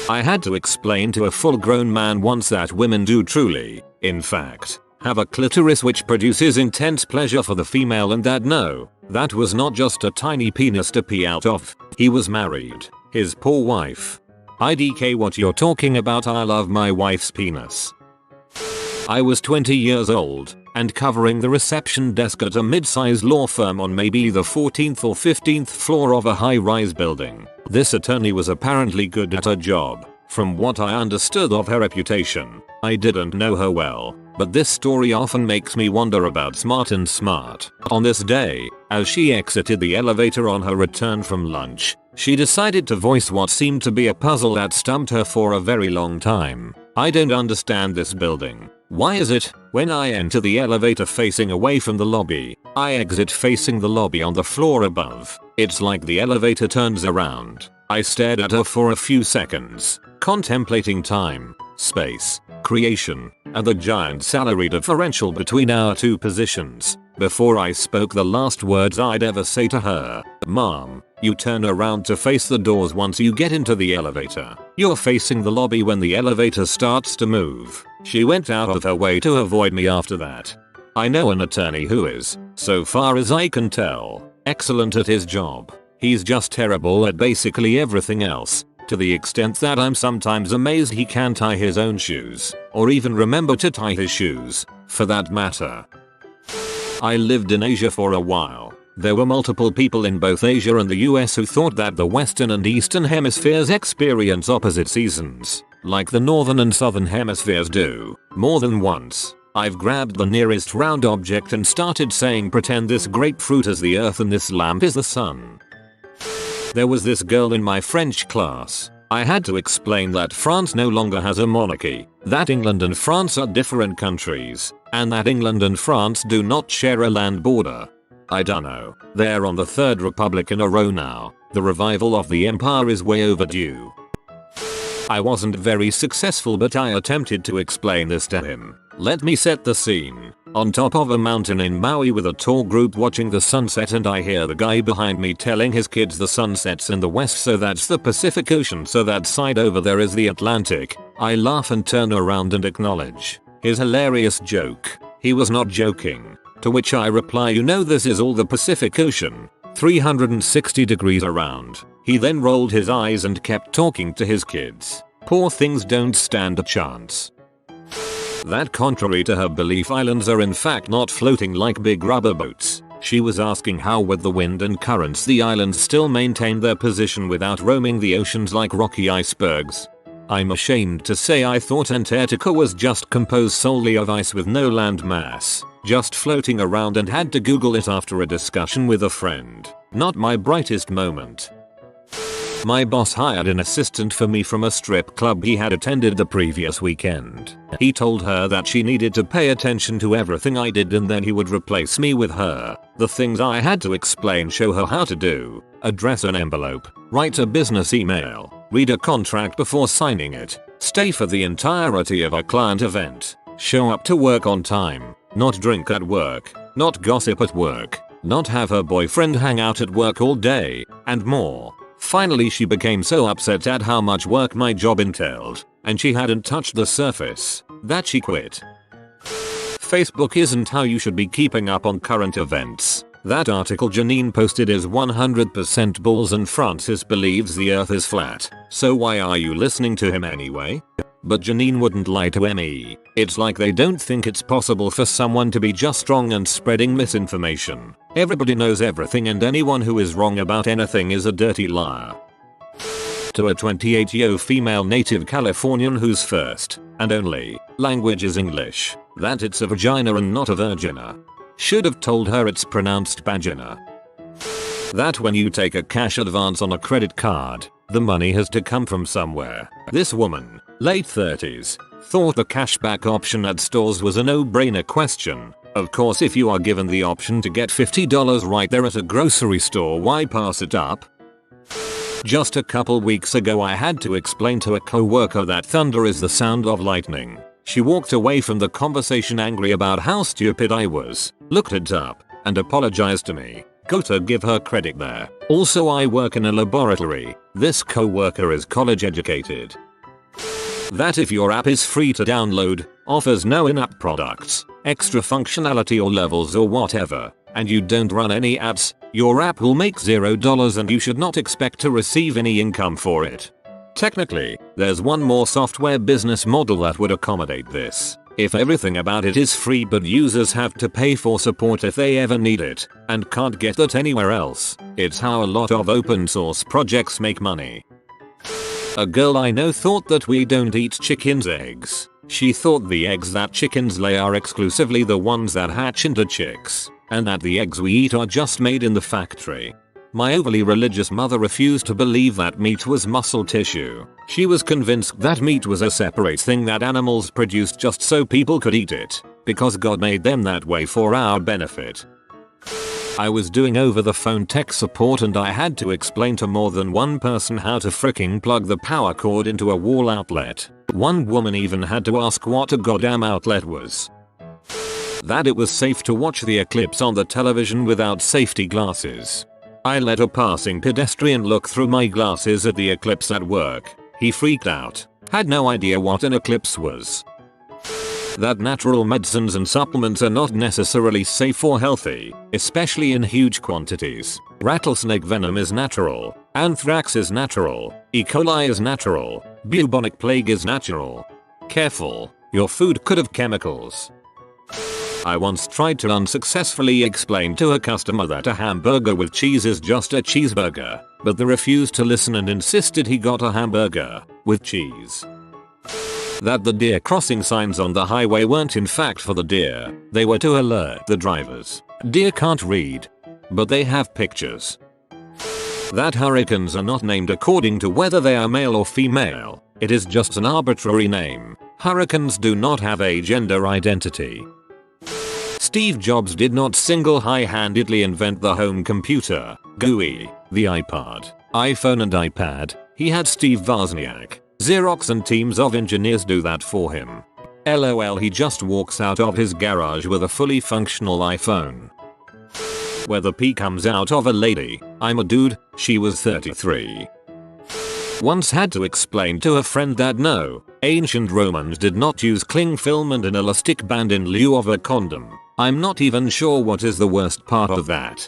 I had to explain to a full-grown man once that women do truly, in fact, have a clitoris which produces intense pleasure for the female and that no, that was not just a tiny penis to pee out of. He was married. His poor wife. IDK what you're talking about, I love my wife's penis. I was 20 years old and covering the reception desk at a mid-sized law firm on maybe the 14th or 15th floor of a high-rise building. This attorney was apparently good at her job. From what I understood of her reputation, I didn't know her well, but this story often makes me wonder about smart and smart. On this day, as she exited the elevator on her return from lunch, she decided to voice what seemed to be a puzzle that stumped her for a very long time. I don't understand this building. Why is it, when I enter the elevator facing away from the lobby, I exit facing the lobby on the floor above? It's like the elevator turns around. I stared at her for a few seconds, contemplating time, space, creation, and the giant salary differential between our two positions, before I spoke the last words I'd ever say to her. Mom, you turn around to face the doors once you get into the elevator. You're facing the lobby when the elevator starts to move. She went out of her way to avoid me after that. I know an attorney who is, so far as I can tell, excellent at his job. He's just terrible at basically everything else, to the extent that I'm sometimes amazed he can tie his own shoes, or even remember to tie his shoes, for that matter. I lived in Asia for a while. There were multiple people in both Asia and the US who thought that the Western and Eastern hemispheres experience opposite seasons, like the Northern and Southern hemispheres do. More than once, I've grabbed the nearest round object and started saying pretend this grapefruit is the earth and this lamp is the sun. There was this girl in my French class. I had to explain that France no longer has a monarchy, that England and France are different countries, and that England and France do not share a land border. I dunno, they're on the third republic in a row now. The revival of the empire is way overdue. I wasn't very successful, but I attempted to explain this to him. Let me set the scene. On top of a mountain in Maui with a tour group watching the sunset, and I hear the guy behind me telling his kids the sun sets in the west, so that's the Pacific Ocean, so that side over there is the Atlantic. I laugh and turn around and acknowledge his hilarious joke. He was not joking. To which I reply, you know this is all the Pacific Ocean, 360 degrees around. He then rolled his eyes and kept talking to his kids. Poor things don't stand a chance. That contrary to her belief, islands are in fact not floating like big rubber boats. She was asking how with the wind and currents the islands still maintain their position without roaming the oceans like rocky icebergs. I'm ashamed to say I thought Antarctica was just composed solely of ice with no land mass, just floating around, and had to Google it after a discussion with a friend. Not my brightest moment. My boss hired an assistant for me from a strip club he had attended the previous weekend. He told her that she needed to pay attention to everything I did and then he would replace me with her. The things I had to explain: show her how to do, address an envelope, write a business email, read a contract before signing it, stay for the entirety of a client event, show up to work on time, not drink at work, not gossip at work, not have her boyfriend hang out at work all day, and more. Finally, she became so upset at how much work my job entailed, and she hadn't touched the surface, that she quit. Facebook isn't how you should be keeping up on current events. That article Janine posted is 100% bulls, and Francis believes the earth is flat, so why are you listening to him anyway? But Janine wouldn't lie to me. It's like they don't think it's possible for someone to be just strong and spreading misinformation. Everybody knows everything, and anyone who is wrong about anything is a dirty liar. To a 28-year-old female native Californian whose first and only language is English, that it's a vagina and not a virgina. Should have told her it's pronounced vagina. That when you take a cash advance on a credit card, the money has to come from somewhere. This woman, late 30s, thought the cashback option at stores was a no-brainer question. Of course, if you are given the option to get $50 right there at a grocery store, why pass it up? Just a couple weeks ago I had to explain to a coworker that thunder is the sound of lightning. She walked away from the conversation angry about how stupid I was, looked it up, and apologized to me. Got to give her credit there. Also, I work in a laboratory. This coworker is college educated. That if your app is free to download, offers no in-app products, extra functionality or levels or whatever, and you don't run any apps, your app will make $0 and you should not expect to receive any income for it. Technically, there's one more software business model that would accommodate this. If everything about it is free but users have to pay for support if they ever need it, and can't get that anywhere else. It's how a lot of open source projects make money. A girl I know thought that we don't eat chickens' eggs. She thought the eggs that chickens lay are exclusively the ones that hatch into chicks, and that the eggs we eat are just made in the factory. My overly religious mother refused to believe that meat was muscle tissue. She was convinced that meat was a separate thing that animals produced just so people could eat it, because God made them that way for our benefit. I was doing over the phone tech support and I had to explain to more than one person how to fricking plug the power cord into a wall outlet. One woman even had to ask what a goddamn outlet was. That it was safe to watch the eclipse on the television without safety glasses. I let a passing pedestrian look through my glasses at the eclipse at work. He freaked out. Had no idea what an eclipse was. That natural medicines and supplements are not necessarily safe or healthy, especially in huge quantities. Rattlesnake venom is natural. Anthrax is natural. E. coli is natural. Bubonic plague is natural. Careful, your food could have chemicals. I once tried to unsuccessfully explain to a customer that a hamburger with cheese is just a cheeseburger, but they refused to listen and insisted he got a hamburger with cheese. That the deer crossing signs on the highway weren't in fact for the deer, they were to alert the drivers. Deer can't read, but they have pictures. That hurricanes are not named according to whether they are male or female, it is just an arbitrary name. Hurricanes do not have a gender identity. Steve Jobs did not single-handedly invent the home computer, GUI, the iPod, iPhone and iPad. He had Steve Wozniak, Xerox and teams of engineers do that for him. LOL, he just walks out of his garage with a fully functional iPhone. Where the pee comes out of a lady. I'm a dude, she was 33. Once had to explain to a friend that no, ancient Romans did not use cling film and an elastic band in lieu of a condom. I'm not even sure what is the worst part of that.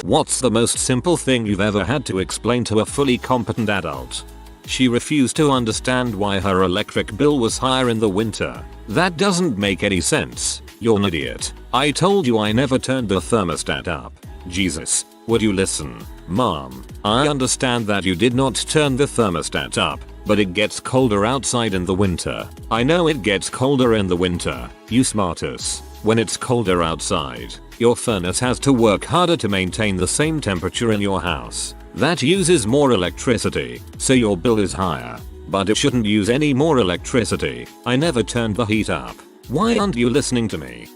What's the most simple thing you've ever had to explain to a fully competent adult? She refused to understand why her electric bill was higher in the winter. That doesn't make any sense. You're an idiot. I told you I never turned the thermostat up. Jesus, would you listen? Mom, I understand that you did not turn the thermostat up, but it gets colder outside in the winter. I know it gets colder in the winter, you smartass. When it's colder outside, your furnace has to work harder to maintain the same temperature in your house. That uses more electricity, so your bill is higher. But it shouldn't use any more electricity. I never turned the heat up. Why aren't you listening to me?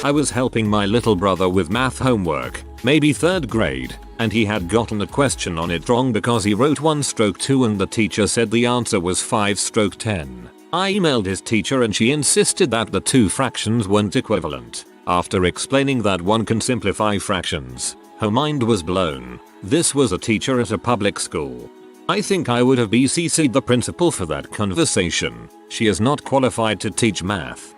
I was helping my little brother with math homework, maybe 3rd grade, and he had gotten a question on it wrong because he wrote 1/2 and the teacher said the answer was 5/10. I emailed his teacher and she insisted that the two fractions weren't equivalent. After explaining that one can simplify fractions, her mind was blown. This was a teacher at a public school. I think I would have BCC'd the principal for that conversation. She is not qualified to teach math.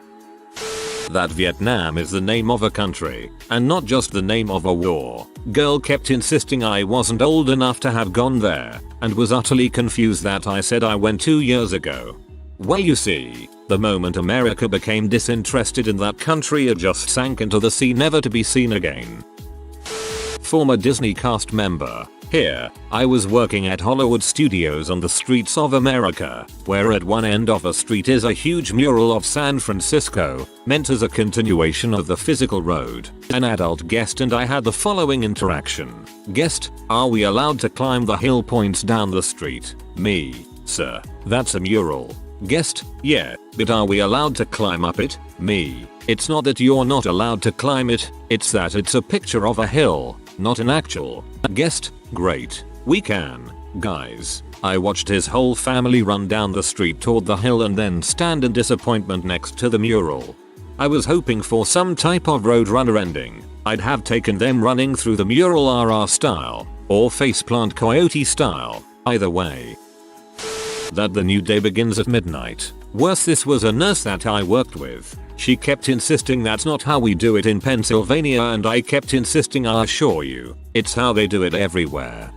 That Vietnam is the name of a country, and not just the name of a war. Girl kept insisting I wasn't old enough to have gone there, and was utterly confused that I said I went 2 years ago. Well, you see, the moment America became disinterested in that country, it just sank into the sea, never to be seen again. Former Disney cast member. Here, I was working at Hollywood Studios on the streets of America, where at one end of a street is a huge mural of San Francisco, meant as a continuation of the physical road. An adult guest and I had the following interaction. Guest, are we allowed to climb the hill points down the street? Me, sir, that's a mural. Guest, yeah, but are we allowed to climb up it? Me, it's not that you're not allowed to climb it, it's that it's a picture of a hill, not an actual. Guest, great, we can. Guys, I watched his whole family run down the street toward the hill and then stand in disappointment next to the mural. I was hoping for some type of Roadrunner ending. I'd have taken them running through the mural RR style, or faceplant coyote style, either way. That the new day begins at midnight. Worse, this was a nurse that I worked with. She kept insisting that's not how we do it in Pennsylvania, and I kept insisting I assure you, it's how they do it everywhere.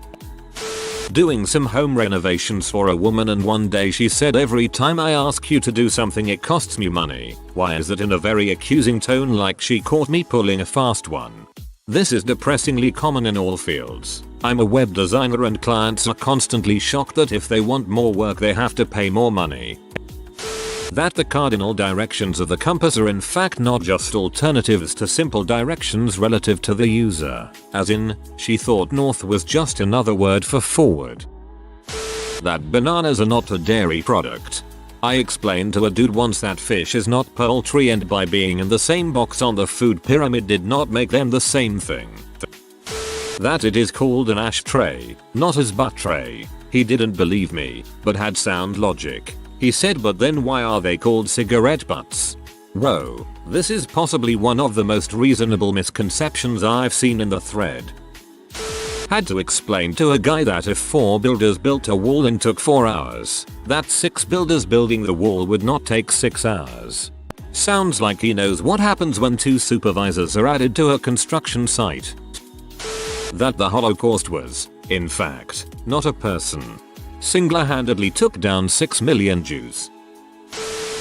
Doing some home renovations for a woman, and one day she said, every time I ask you to do something it costs me money. Why is it? In a very accusing tone, like she caught me pulling a fast one. This is depressingly common in all fields. I'm a web designer and clients are constantly shocked that if they want more work they have to pay more money. That the cardinal directions of the compass are in fact not just alternatives to simple directions relative to the user, as in, she thought north was just another word for forward. That bananas are not a dairy product. I explained to a dude once that fish is not poultry and by being in the same box on the food pyramid did not make them the same thing. That it is called an ashtray, not as butt tray. He didn't believe me, but had sound logic. He said, but then why are they called cigarette butts? Whoa, this is possibly one of the most reasonable misconceptions I've seen in the thread. Had to explain to a guy that if 4 builders built a wall and took 4 hours, that 6 builders building the wall would not take 6 hours. Sounds like he knows what happens when 2 supervisors are added to a construction site. That the Holocaust was, in fact, not a person. Single-handedly took down 6 million Jews.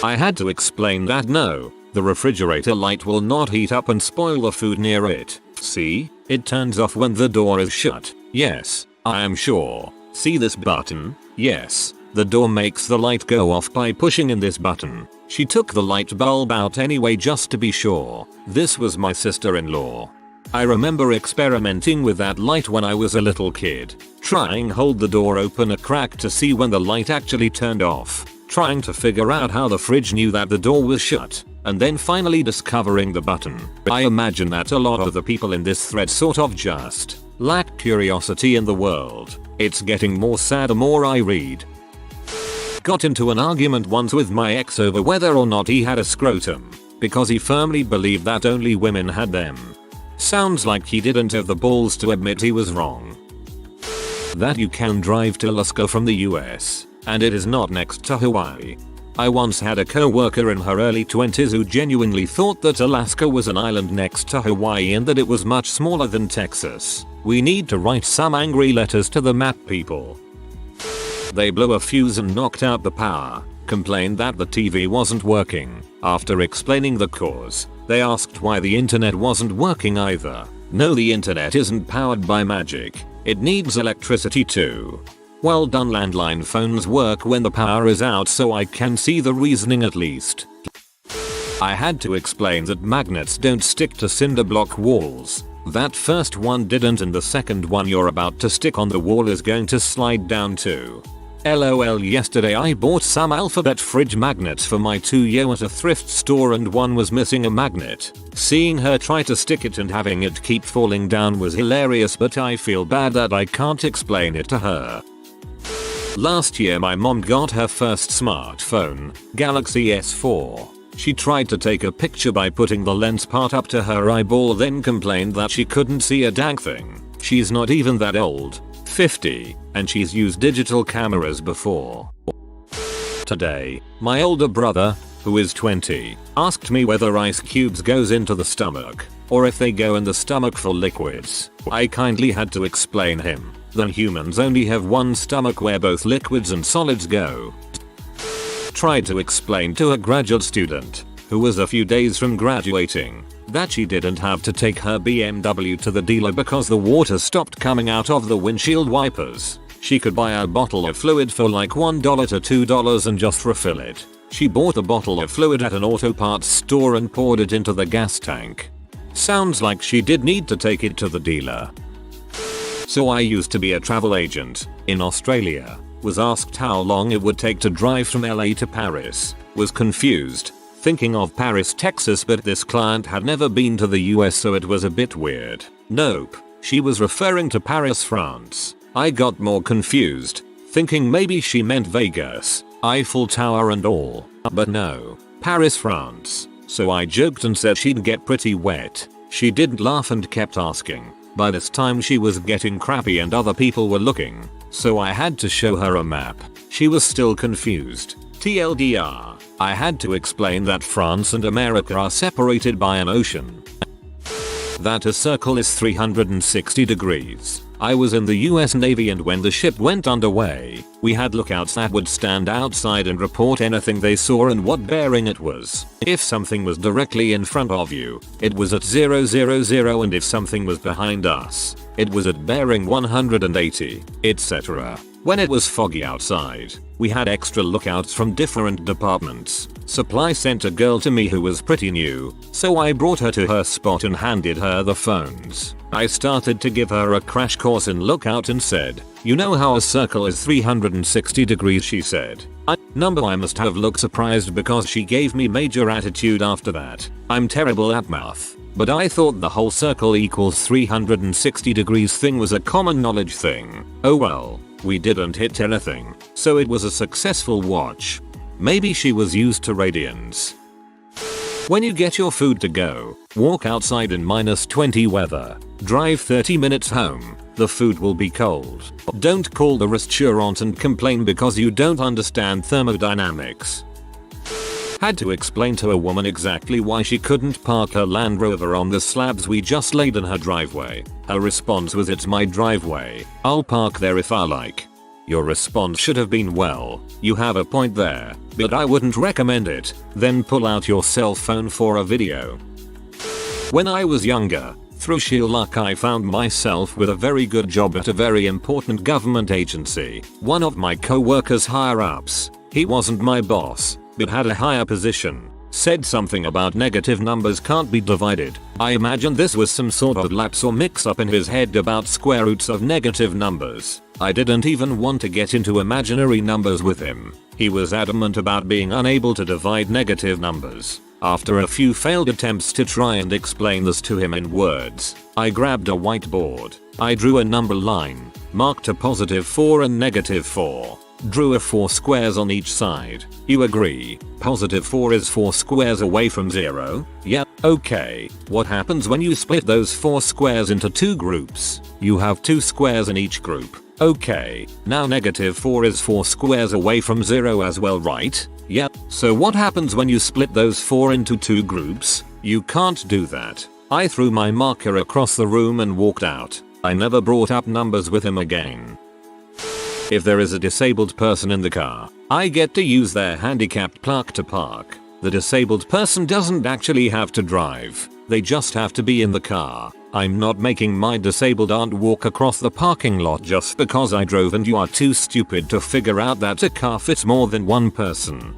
I had to explain that no, the refrigerator light will not heat up and spoil the food near it. See, it turns off when the door is shut. Yes, I am sure. See this button? Yes, the door makes the light go off by pushing in this button. She took the light bulb out anyway just to be sure. This was my sister-in-law. I remember experimenting with that light when I was a little kid, trying hold the door open a crack to see when the light actually turned off, trying to figure out how the fridge knew that the door was shut, and then finally discovering the button. I imagine that a lot of the people in this thread sort of just lack curiosity in the world. It's getting more sad the more I read. Got into an argument once with my ex over whether or not he had a scrotum, because he firmly believed that only women had them. Sounds like he didn't have the balls to admit he was wrong. That you can drive to Alaska from the US, and it is not next to Hawaii. I once had a co-worker in her early 20s who genuinely thought that Alaska was an island next to Hawaii and that it was much smaller than Texas. We need to write some angry letters to the map people. They blew a fuse and knocked out the power, complained that the TV wasn't working. After explaining the cause, they asked why the internet wasn't working either. No, the internet isn't powered by magic. It needs electricity too. Well done, landline phones work when the power is out, so I can see the reasoning at least. I had to explain that magnets don't stick to cinder block walls. That first one didn't and the second one you're about to stick on the wall is going to slide down too. LOL, yesterday I bought some alphabet fridge magnets for my 2-year at a thrift store and one was missing a magnet. Seeing her try to stick it and having it keep falling down was hilarious, but I feel bad that I can't explain it to her. Last year my mom got her first smartphone, Galaxy S4. She tried to take a picture by putting the lens part up to her eyeball, then complained that she couldn't see a dang thing. She's not even that old. 50, and she's used digital cameras before. Today, my older brother, who is 20, asked me whether ice cubes goes into the stomach, or if they go in the stomach for liquids. I kindly had to explain him that humans only have one stomach where both liquids and solids go. Tried to explain to a graduate student, who was a few days from graduating, that she didn't have to take her BMW to the dealer because the water stopped coming out of the windshield wipers. She could buy a bottle of fluid for like $1 to $2 and just refill it. She bought a bottle of fluid at an auto parts store and poured it into the gas tank. Sounds like she did need to take it to the dealer. So I used to be a travel agent in Australia. Was asked how long it would take to drive from LA to Paris. Was confused, thinking of Paris, Texas, but this client had never been to the US, so it was a bit weird. Nope, she was referring to Paris, France. I got more confused, thinking maybe she meant Vegas, Eiffel Tower and all. But no, Paris, France. So I joked and said she'd get pretty wet. She didn't laugh and kept asking. By this time she was getting crappy and other people were looking, so I had to show her a map. She was still confused. TLDR, I had to explain that France and America are separated by an ocean. That a circle is 360 degrees. I was in the US Navy, and when the ship went underway, we had lookouts that would stand outside and report anything they saw and what bearing it was. If something was directly in front of you, it was at 000, and if something was behind us, It was at bearing 180, etc. When it was foggy outside, we had extra lookouts from different departments. Supply sent a girl to me who was pretty new, so I brought her to her spot and handed her the phones. I started to give her a crash course in lookout and said, "You know how a circle is 360 degrees," she said. I must have looked surprised because she gave me major attitude after that. I'm terrible at math, but I thought the whole circle equals 360 degrees thing was a common knowledge thing. Oh well. We didn't hit anything, so it was a successful watch. Maybe she was used to radiance. When you get your food to go, walk outside in -20 weather. Drive 30 minutes home. The food will be cold. Don't call the restaurant and complain because you don't understand thermodynamics. Had to explain to a woman exactly why she couldn't park her Land Rover on the slabs we just laid in her driveway. Her response was, "It's my driveway. I'll park there if I like." Your response should have been, "Well, you have a point there, but I wouldn't recommend it." Then pull out your cell phone for a video. When I was younger, through sheer luck I found myself with a very good job at a very important government agency. One of my co-workers higher ups, he wasn't my boss, but had a higher position, said something about negative numbers can't be divided. I imagine this was some sort of lapse or mix up in his head about square roots of negative numbers. I didn't even want to get into imaginary numbers with him. He was adamant about being unable to divide negative numbers. After a few failed attempts to try and explain this to him in words, I grabbed a whiteboard. I drew a number line, marked a +4 and -4. Drew a 4 squares on each side. You agree? +4 is 4 squares away from 0? Yeah, okay. What happens when you split those 4 squares into 2 groups? You have 2 squares in each group. Okay, now -4 is 4 squares away from 0 as well, right? Yeah, so what happens when you split those 4 into 2 groups? You can't do that. I threw my marker across the room and walked out. I never brought up numbers with him again. If there is a disabled person in the car, I get to use their handicapped plaque to park. The disabled person doesn't actually have to drive. They just have to be in the car. I'm not making my disabled aunt walk across the parking lot just because I drove, and you are too stupid to figure out that a car fits more than one person.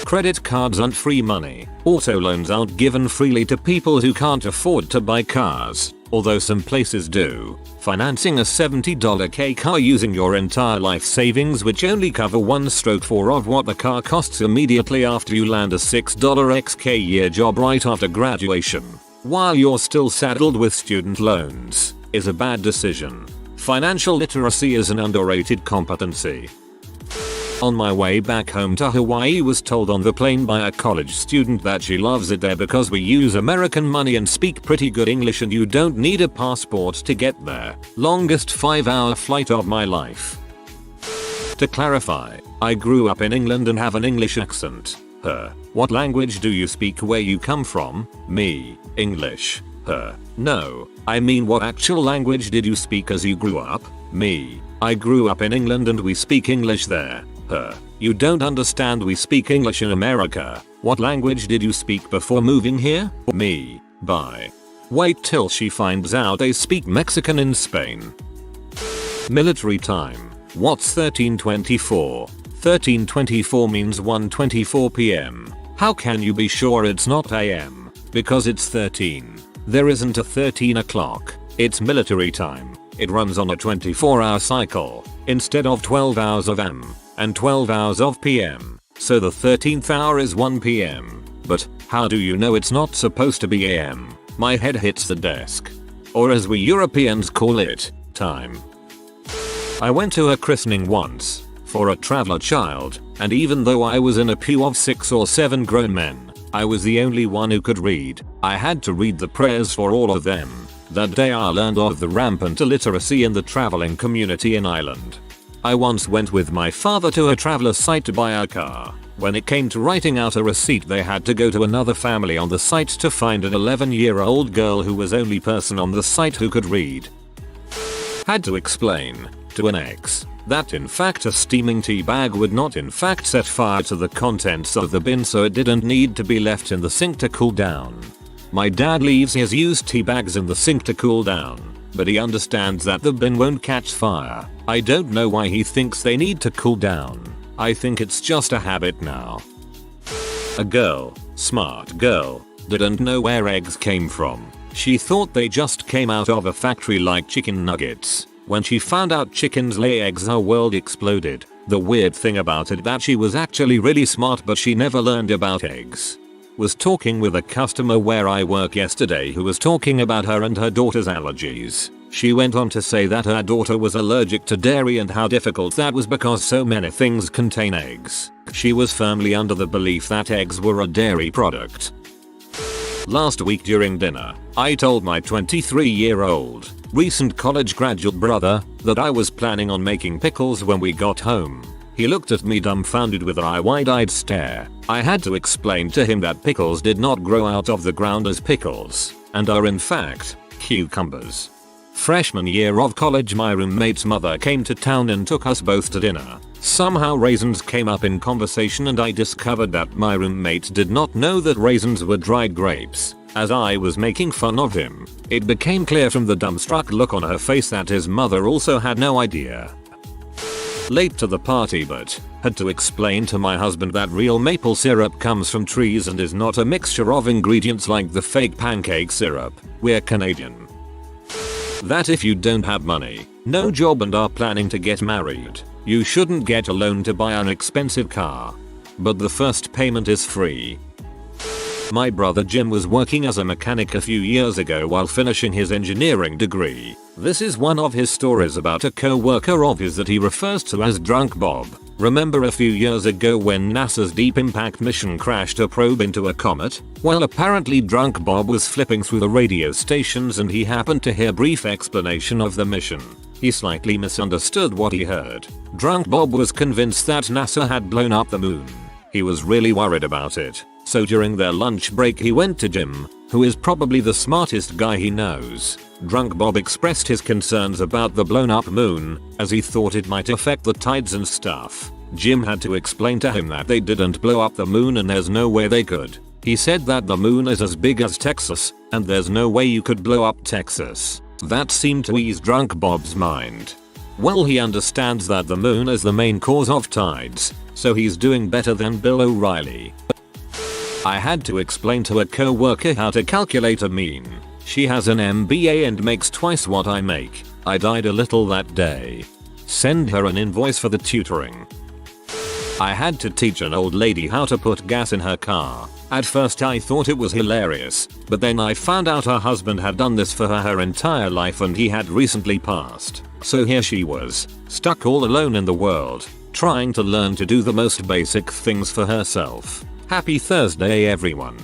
Credit cards aren't free money. Auto loans aren't given freely to people who can't afford to buy cars, although some places do. Financing a $70 K car using your entire life savings, which only cover 1/4 of what the car costs immediately after you land a $6 XK year job right after graduation, while you're still saddled with student loans, is a bad decision. Financial literacy is an underrated competency. On my way back home to Hawaii, was told on the plane by a college student that she loves it there because we use American money and speak pretty good English and you don't need a passport to get there. Longest 5-hour flight of my life. To clarify, I grew up in England and have an English accent. Her. What language do you speak where you come from? Me. English. Her. No, I mean what actual language did you speak as you grew up? Me. I grew up in England and we speak English there. Her. You don't understand, we speak English in America. What language did you speak before moving here? Me. Bye. Wait till she finds out I speak Mexican in Spain. Military time. What's 1324? 1324 means 1:24 PM. How can you be sure it's not AM? Because it's 13. There isn't a 13 o'clock. It's military time. It runs on a 24-hour cycle, instead of 12 hours of AM, and 12 hours of PM. So the 13th hour is 1 PM. But, how do you know it's not supposed to be AM? My head hits the desk. Or as we Europeans call it, time. I went to a christening once, for a traveler child, and even though I was in a pew of 6 or 7 grown men, I was the only one who could read. I had to read the prayers for all of them. That day I learned of the rampant illiteracy in the traveling community in Ireland. I once went with my father to a traveler site to buy a car. When it came to writing out a receipt, they had to go to another family on the site to find an 11-year-old girl who was only person on the site who could read. Had to explain to an ex that in fact a steaming tea bag would not in fact set fire to the contents of the bin, so it didn't need to be left in the sink to cool down. My dad leaves his used tea bags in the sink to cool down. but he understands that the bin won't catch fire. I don't know why he thinks they need to cool down. I think it's just a habit now. A girl, smart girl, didn't know where eggs came from. She thought they just came out of a factory like chicken nuggets. When she found out chickens lay eggs, her world exploded. The weird thing about it that she was actually really smart, but she never learned about eggs. Was talking with a customer where I work yesterday who was talking about her and her daughter's allergies. She went on to say that her daughter was allergic to dairy and how difficult that was because so many things contain eggs. She was firmly under the belief that eggs were a dairy product. Last week during dinner, I told my 23-year-old, recent college graduate brother that I was planning on making pickles when we got home. He looked at me dumbfounded with a wide-eyed stare. I had to explain to him that pickles did not grow out of the ground as pickles, and are in fact, cucumbers. Freshman year of college, my roommate's mother came to town and took us both to dinner. Somehow raisins came up in conversation and I discovered that my roommate did not know that raisins were dried grapes. As I was making fun of him, it became clear from the dumbstruck look on her face that his mother also had no idea. Late to the party, but had to explain to my husband that real maple syrup comes from trees and is not a mixture of ingredients like the fake pancake syrup. We're Canadian. That if you don't have money, no job and are planning to get married, you shouldn't get a loan to buy an expensive car. But the first payment is free. My brother Jim was working as a mechanic a few years ago while finishing his engineering degree. This is one of his stories about a co-worker of his that he refers to as Drunk Bob. Remember a few years ago when NASA's Deep Impact mission crashed a probe into a comet? Well, apparently Drunk Bob was flipping through the radio stations and he happened to hear a brief explanation of the mission. He slightly misunderstood what he heard. Drunk Bob was convinced that NASA had blown up the moon. He was really worried about it. So during their lunch break he went to Jim, who is probably the smartest guy he knows. Drunk Bob expressed his concerns about the blown up moon, as he thought it might affect the tides and stuff. Jim had to explain to him that they didn't blow up the moon and there's no way they could. He said that the moon is as big as Texas, and there's no way you could blow up Texas. That seemed to ease Drunk Bob's mind. Well, he understands that the moon is the main cause of tides, so he's doing better than Bill O'Reilly. I had to explain to a co-worker how to calculate a mean. She has an MBA and makes twice what I make. I died a little that day. Send her an invoice for the tutoring. I had to teach an old lady how to put gas in her car. At first I thought it was hilarious, but then I found out her husband had done this for her entire life and he had recently passed. So here she was, stuck all alone in the world, trying to learn to do the most basic things for herself. Happy Thursday everyone.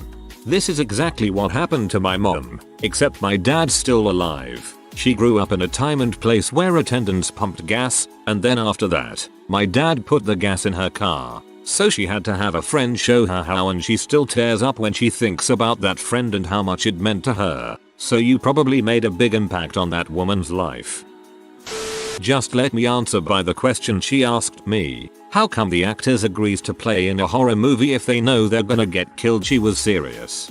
This is exactly what happened to my mom, except my dad's still alive. She grew up in a time and place where attendants pumped gas, and then after that, my dad put the gas in her car. So she had to have a friend show her how, and she still tears up when she thinks about that friend and how much it meant to her. So you probably made a big impact on that woman's life. Just let me answer by the question she asked me. How come the actors agrees to play in a horror movie if they know they're gonna get killed? She was serious.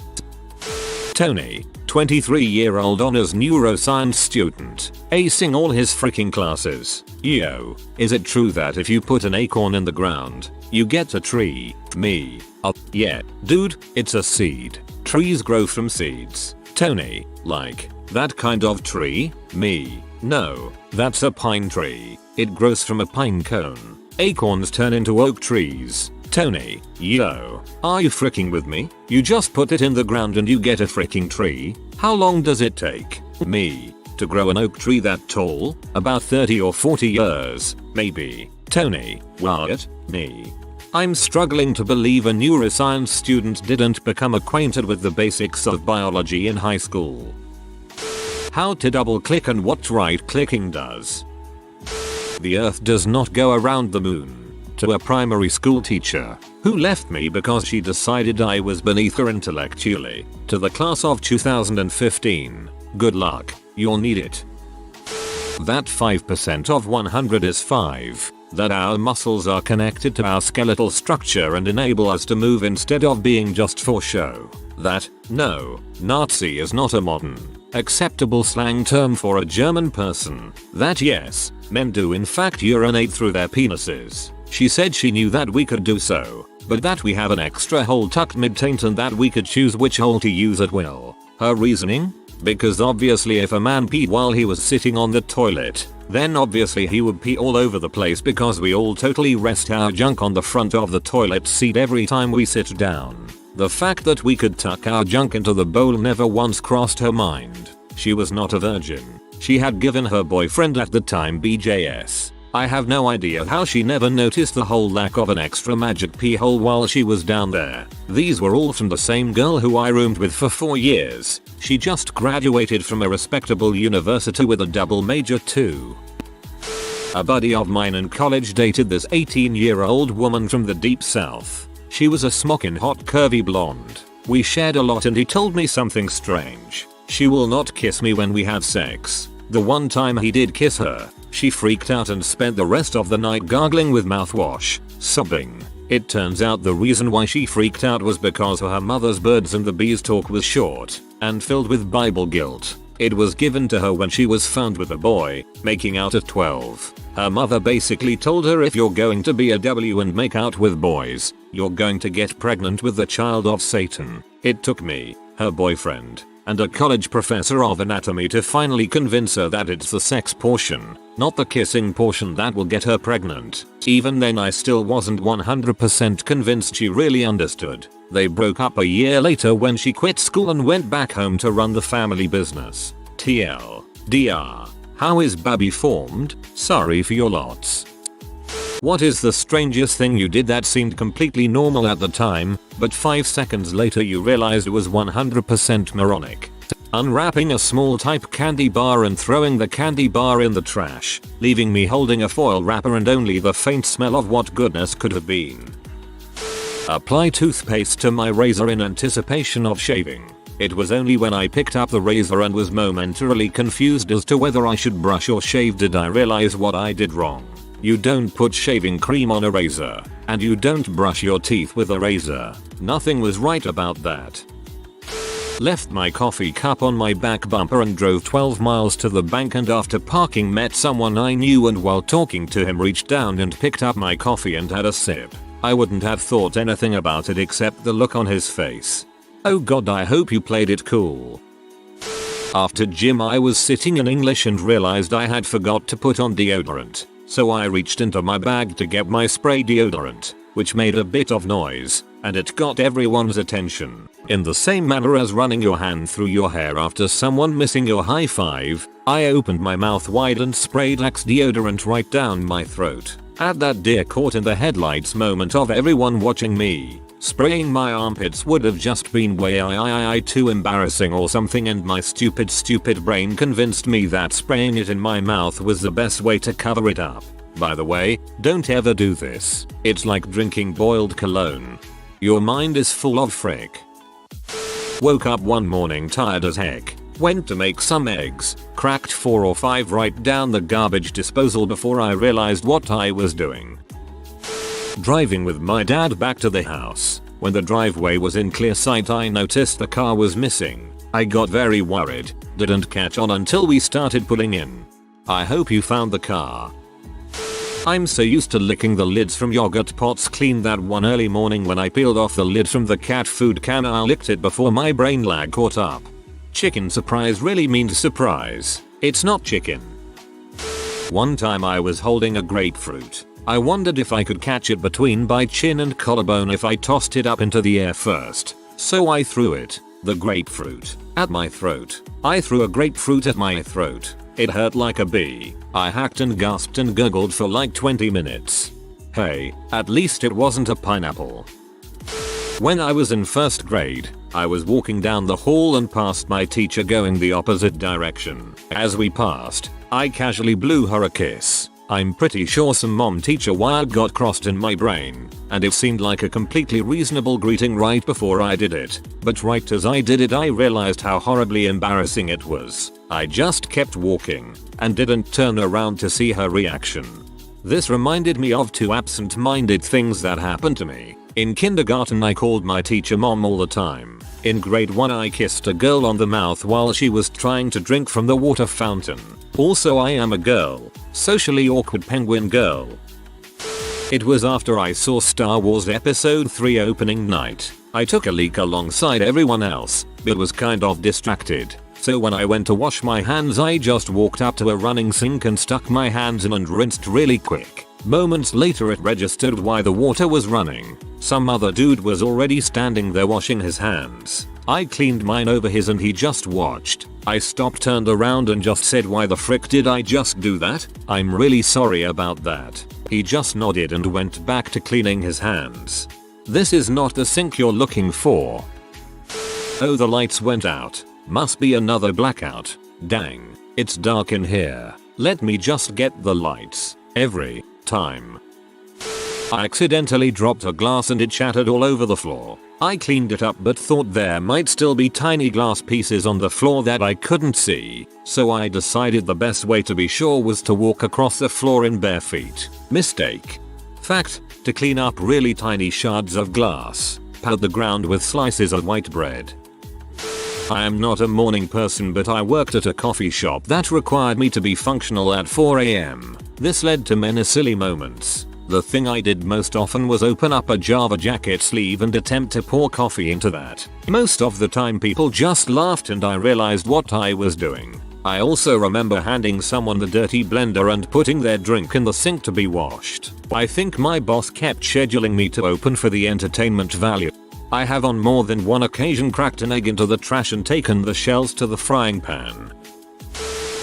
Tony, 23-year-old honors neuroscience student, acing all his freaking classes. Yo, is it true that if you put an acorn in the ground, you get a tree? Me. Yeah, dude, it's a seed. Trees grow from seeds. Tony, like, that kind of tree? Me. No, that's a pine tree. It grows from a pine cone. Acorns turn into oak trees. Tony, yo, are you freaking with me? You just put it in the ground and you get a freaking tree? How long does it take? Me. To grow an oak tree that tall? About 30 or 40 years, maybe. Tony, what? Me. I'm struggling to believe a neuroscience student didn't become acquainted with the basics of biology in high school. How to double click and what right clicking does. The earth does not go around the moon. To a primary school teacher, who left me because she decided I was beneath her intellectually. To the class of 2015, good luck, you'll need it. That 5% of 100 is 5. That our muscles are connected to our skeletal structure and enable us to move instead of being just for show. That, no, Nazi is not a modern acceptable slang term for a German person, that yes, men do in fact urinate through their penises. She said she knew that we could do so, but that we have an extra hole tucked mid-taint and that we could choose which hole to use at will. Her reasoning? Because obviously if a man peed while he was sitting on the toilet, then obviously he would pee all over the place because we all totally rest our junk on the front of the toilet seat every time we sit down. The fact that we could tuck our junk into the bowl never once crossed her mind. She was not a virgin. She had given her boyfriend at the time BJS. I have no idea how she never noticed the whole lack of an extra magic pee hole while she was down there. These were all from the same girl who I roomed with for 4 years. She just graduated from a respectable university with a double major too. A buddy of mine in college dated this 18-year-old woman from the deep south. She was a smoking hot curvy blonde. We shared a lot and he told me something strange. She will not kiss me when we have sex. The one time he did kiss her, she freaked out and spent the rest of the night gargling with mouthwash, sobbing. It turns out the reason why she freaked out was because her mother's birds and the bees talk was short and filled with Bible guilt. It was given to her when she was found with a boy, making out at 12. Her mother basically told her if you're going to be a W and make out with boys, you're going to get pregnant with the child of Satan. It took me, her boyfriend, and a college professor of anatomy to finally convince her that it's the sex portion, not the kissing portion that will get her pregnant. Even then I still wasn't 100% convinced she really understood. They broke up a year later when she quit school and went back home to run the family business. TL. DR. How is Babby formed? Sorry for your lots. What is the strangest thing you did that seemed completely normal at the time, but 5 seconds later you realized it was 100% moronic? Unwrapping a small type candy bar and throwing the candy bar in the trash, leaving me holding a foil wrapper and only the faint smell of what goodness could have been. Apply toothpaste to my razor in anticipation of shaving. It was only when I picked up the razor and was momentarily confused as to whether I should brush or shave did I realize what I did wrong. You don't put shaving cream on a razor, and you don't brush your teeth with a razor. Nothing was right about that. Left my coffee cup on my back bumper and drove 12 miles to the bank, and after parking met someone I knew and while talking to him reached down and picked up my coffee and had a sip. I wouldn't have thought anything about it except the look on his face. Oh god, I hope you played it cool. After gym I was sitting in English and realized I had forgot to put on deodorant. So I reached into my bag to get my spray deodorant, which made a bit of noise, and it got everyone's attention. In the same manner as running your hand through your hair after someone missing your high five, I opened my mouth wide and sprayed Axe deodorant right down my throat. At that deer caught in the headlights moment of everyone watching me, spraying my armpits would have just been way too embarrassing or something, and my stupid brain convinced me that spraying it in my mouth was the best way to cover it up. By the way, don't ever do this. It's like drinking boiled cologne. Your mind is full of frick. Woke up one morning tired as heck. Went to make some eggs, cracked 4 or 5 right down the garbage disposal before I realized what I was doing. Driving with my dad back to the house. When the driveway was in clear sight I noticed the car was missing. I got very worried, didn't catch on until we started pulling in. I hope you found the car. I'm so used to licking the lids from yogurt pots clean that one early morning when I peeled off the lid from the cat food can I licked it before my brain lag caught up. Chicken surprise really means surprise. It's not chicken. One time I was holding a grapefruit. I wondered if I could catch it between my chin and collarbone if I tossed it up into the air first. So I threw it, the grapefruit, at my throat. I threw a grapefruit at my throat. It hurt like a bee. I hacked and gasped and gurgled for like 20 minutes. Hey, at least it wasn't a pineapple. When I was in first grade, I was walking down the hall and passed my teacher going the opposite direction. As we passed, I casually blew her a kiss. I'm pretty sure some mom-teacher wire got crossed in my brain, and it seemed like a completely reasonable greeting right before I did it. But right as I did it I realized how horribly embarrassing it was. I just kept walking, and didn't turn around to see her reaction. This reminded me of 2 absent-minded things that happened to me. In kindergarten I called my teacher mom all the time. In grade 1 I kissed a girl on the mouth while she was trying to drink from the water fountain. Also I am a girl. Socially awkward penguin girl. It was after I saw Star Wars Episode 3 opening night. I took a leak alongside everyone else, but was kind of distracted. So when I went to wash my hands I just walked up to a running sink and stuck my hands in and rinsed really quick. Moments later it registered why the water was running. Some other dude was already standing there washing his hands. I cleaned mine over his and he just watched. I stopped, turned around and just said, "Why the frick did I just do that? I'm really sorry about that." He just nodded and went back to cleaning his hands. This is not the sink you're looking for. Oh, the lights went out. Must be another blackout. Dang. It's dark in here. Let me just get the lights. Every time. I accidentally dropped a glass and it shattered all over the floor. I cleaned it up but thought there might still be tiny glass pieces on the floor that I couldn't see, so I decided the best way to be sure was to walk across the floor in bare feet. Mistake. Fact, to clean up really tiny shards of glass, pad the ground with slices of white bread. I am not a morning person, but I worked at a coffee shop that required me to be functional at 4 AM. This led to many silly moments. The thing I did most often was open up a Java jacket sleeve and attempt to pour coffee into that. Most of the time people just laughed and I realized what I was doing. I also remember handing someone the dirty blender and putting their drink in the sink to be washed. I think my boss kept scheduling me to open for the entertainment value. I have on more than one occasion cracked an egg into the trash and taken the shells to the frying pan.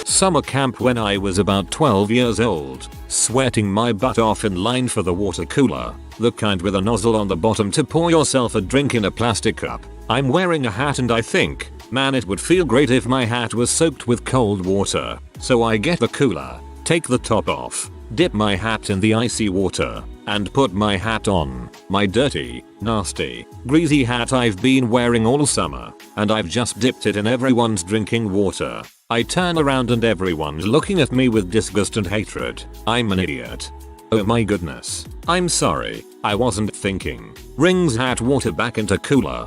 Summer camp when I was about 12 years old, sweating my butt off in line for the water cooler, the kind with a nozzle on the bottom to pour yourself a drink in a plastic cup. I'm wearing a hat and I think, man, it would feel great if my hat was soaked with cold water. So I get the cooler, take the top off, dip my hat in the icy water, and put my hat on. My dirty, nasty, greasy hat I've been wearing all summer, and I've just dipped it in everyone's drinking water. I turn around and everyone's looking at me with disgust and hatred. I'm an idiot. Oh my goodness. I'm sorry. I wasn't thinking. Rings hat water back into cooler.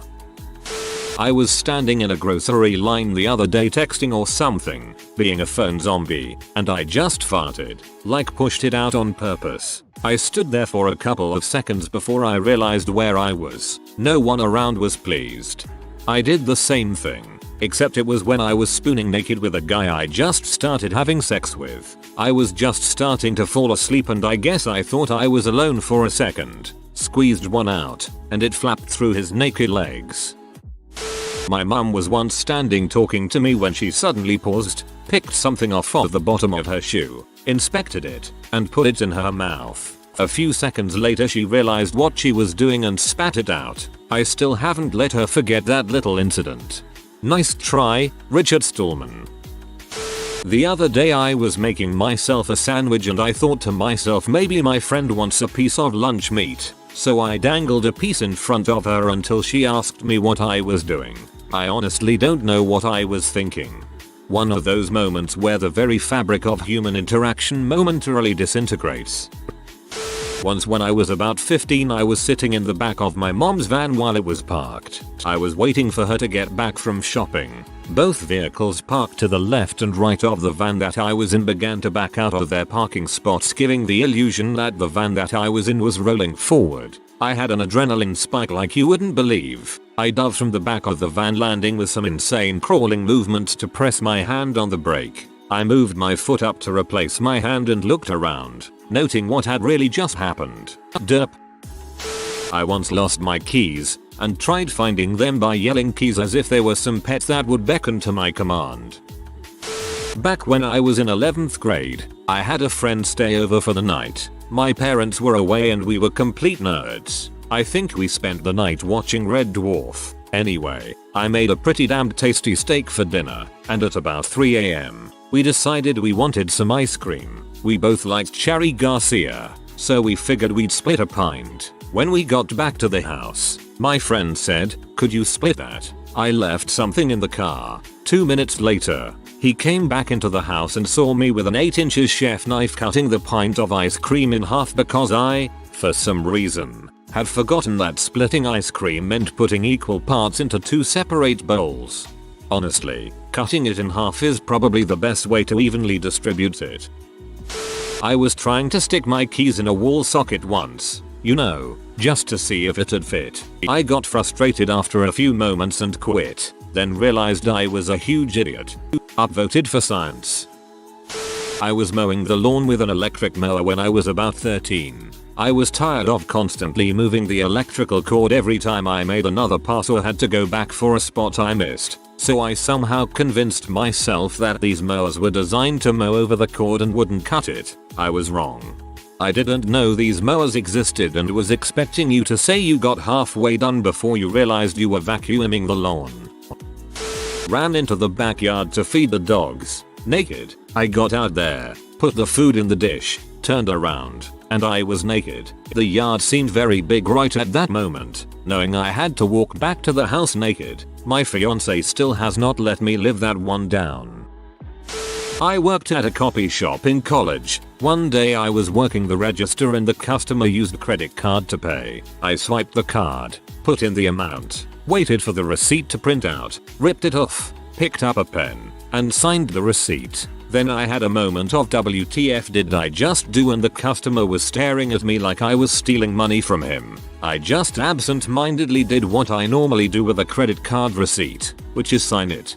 I was standing in a grocery line the other day texting or something, being a phone zombie, and I just farted. Like pushed it out on purpose. I stood there for a couple of seconds before I realized where I was. No one around was pleased. I did the same thing. Except it was when I was spooning naked with a guy I just started having sex with. I was just starting to fall asleep and I guess I thought I was alone for a second. Squeezed one out, and it flapped through his naked legs. My mum was once standing talking to me when she suddenly paused, picked something off of the bottom of her shoe, inspected it, and put it in her mouth. A few seconds later she realized what she was doing and spat it out. I still haven't let her forget that little incident. Nice try, Richard Stallman. The other day I was making myself a sandwich and I thought to myself maybe my friend wants a piece of lunch meat, so I dangled a piece in front of her until she asked me what I was doing. I honestly don't know what I was thinking. One of those moments where the very fabric of human interaction momentarily disintegrates. Once when I was about 15 I was sitting in the back of my mom's van while it was parked. I was waiting for her to get back from shopping. Both vehicles parked to the left and right of the van that I was in began to back out of their parking spots, giving the illusion that the van that I was in was rolling forward. I had an adrenaline spike like you wouldn't believe. I dove from the back of the van, landing with some insane crawling movements to press my hand on the brake. I moved my foot up to replace my hand and looked around, noting what had really just happened. Derp. I once lost my keys and tried finding them by yelling keys as if they were some pets that would beckon to my command. Back when I was in 11th grade, I had a friend stay over for the night. My parents were away and we were complete nerds. I think we spent the night watching Red Dwarf. Anyway, I made a pretty damn tasty steak for dinner, and at about 3 AM, we decided we wanted some ice cream. We both liked Cherry Garcia, so we figured we'd split a pint. When we got back to the house, my friend said, "Could you split that? I left something in the car." 2 minutes later, he came back into the house and saw me with an 8-inch chef knife cutting the pint of ice cream in half because I, for some reason, Had forgotten that splitting ice cream meant putting equal parts into 2 separate bowls. Honestly, cutting it in half is probably the best way to evenly distribute it. I was trying to stick my keys in a wall socket once, just to see if it'd fit. I got frustrated after a few moments and quit, then realized I was a huge idiot. Upvoted for science. I was mowing the lawn with an electric mower when I was about 13. I was tired of constantly moving the electrical cord every time I made another pass or had to go back for a spot I missed, so I somehow convinced myself that these mowers were designed to mow over the cord and wouldn't cut it. I was wrong. I didn't know these mowers existed and was expecting you to say you got halfway done before you realized you were vacuuming the lawn. Ran into the backyard to feed the dogs. Naked, I got out there, put the food in the dish, turned around, and I was naked. The yard seemed very big right at that moment. Knowing I had to walk back to the house naked, my fiance still has not let me live that one down. I worked at a copy shop in college. One day I was working the register and the customer used a credit card to pay. I swiped the card, put in the amount, waited for the receipt to print out, ripped it off, picked up a pen, and signed the receipt. Then I had a moment of WTF did I just do, and the customer was staring at me like I was stealing money from him. I just absent-mindedly did what I normally do with a credit card receipt, which is sign it.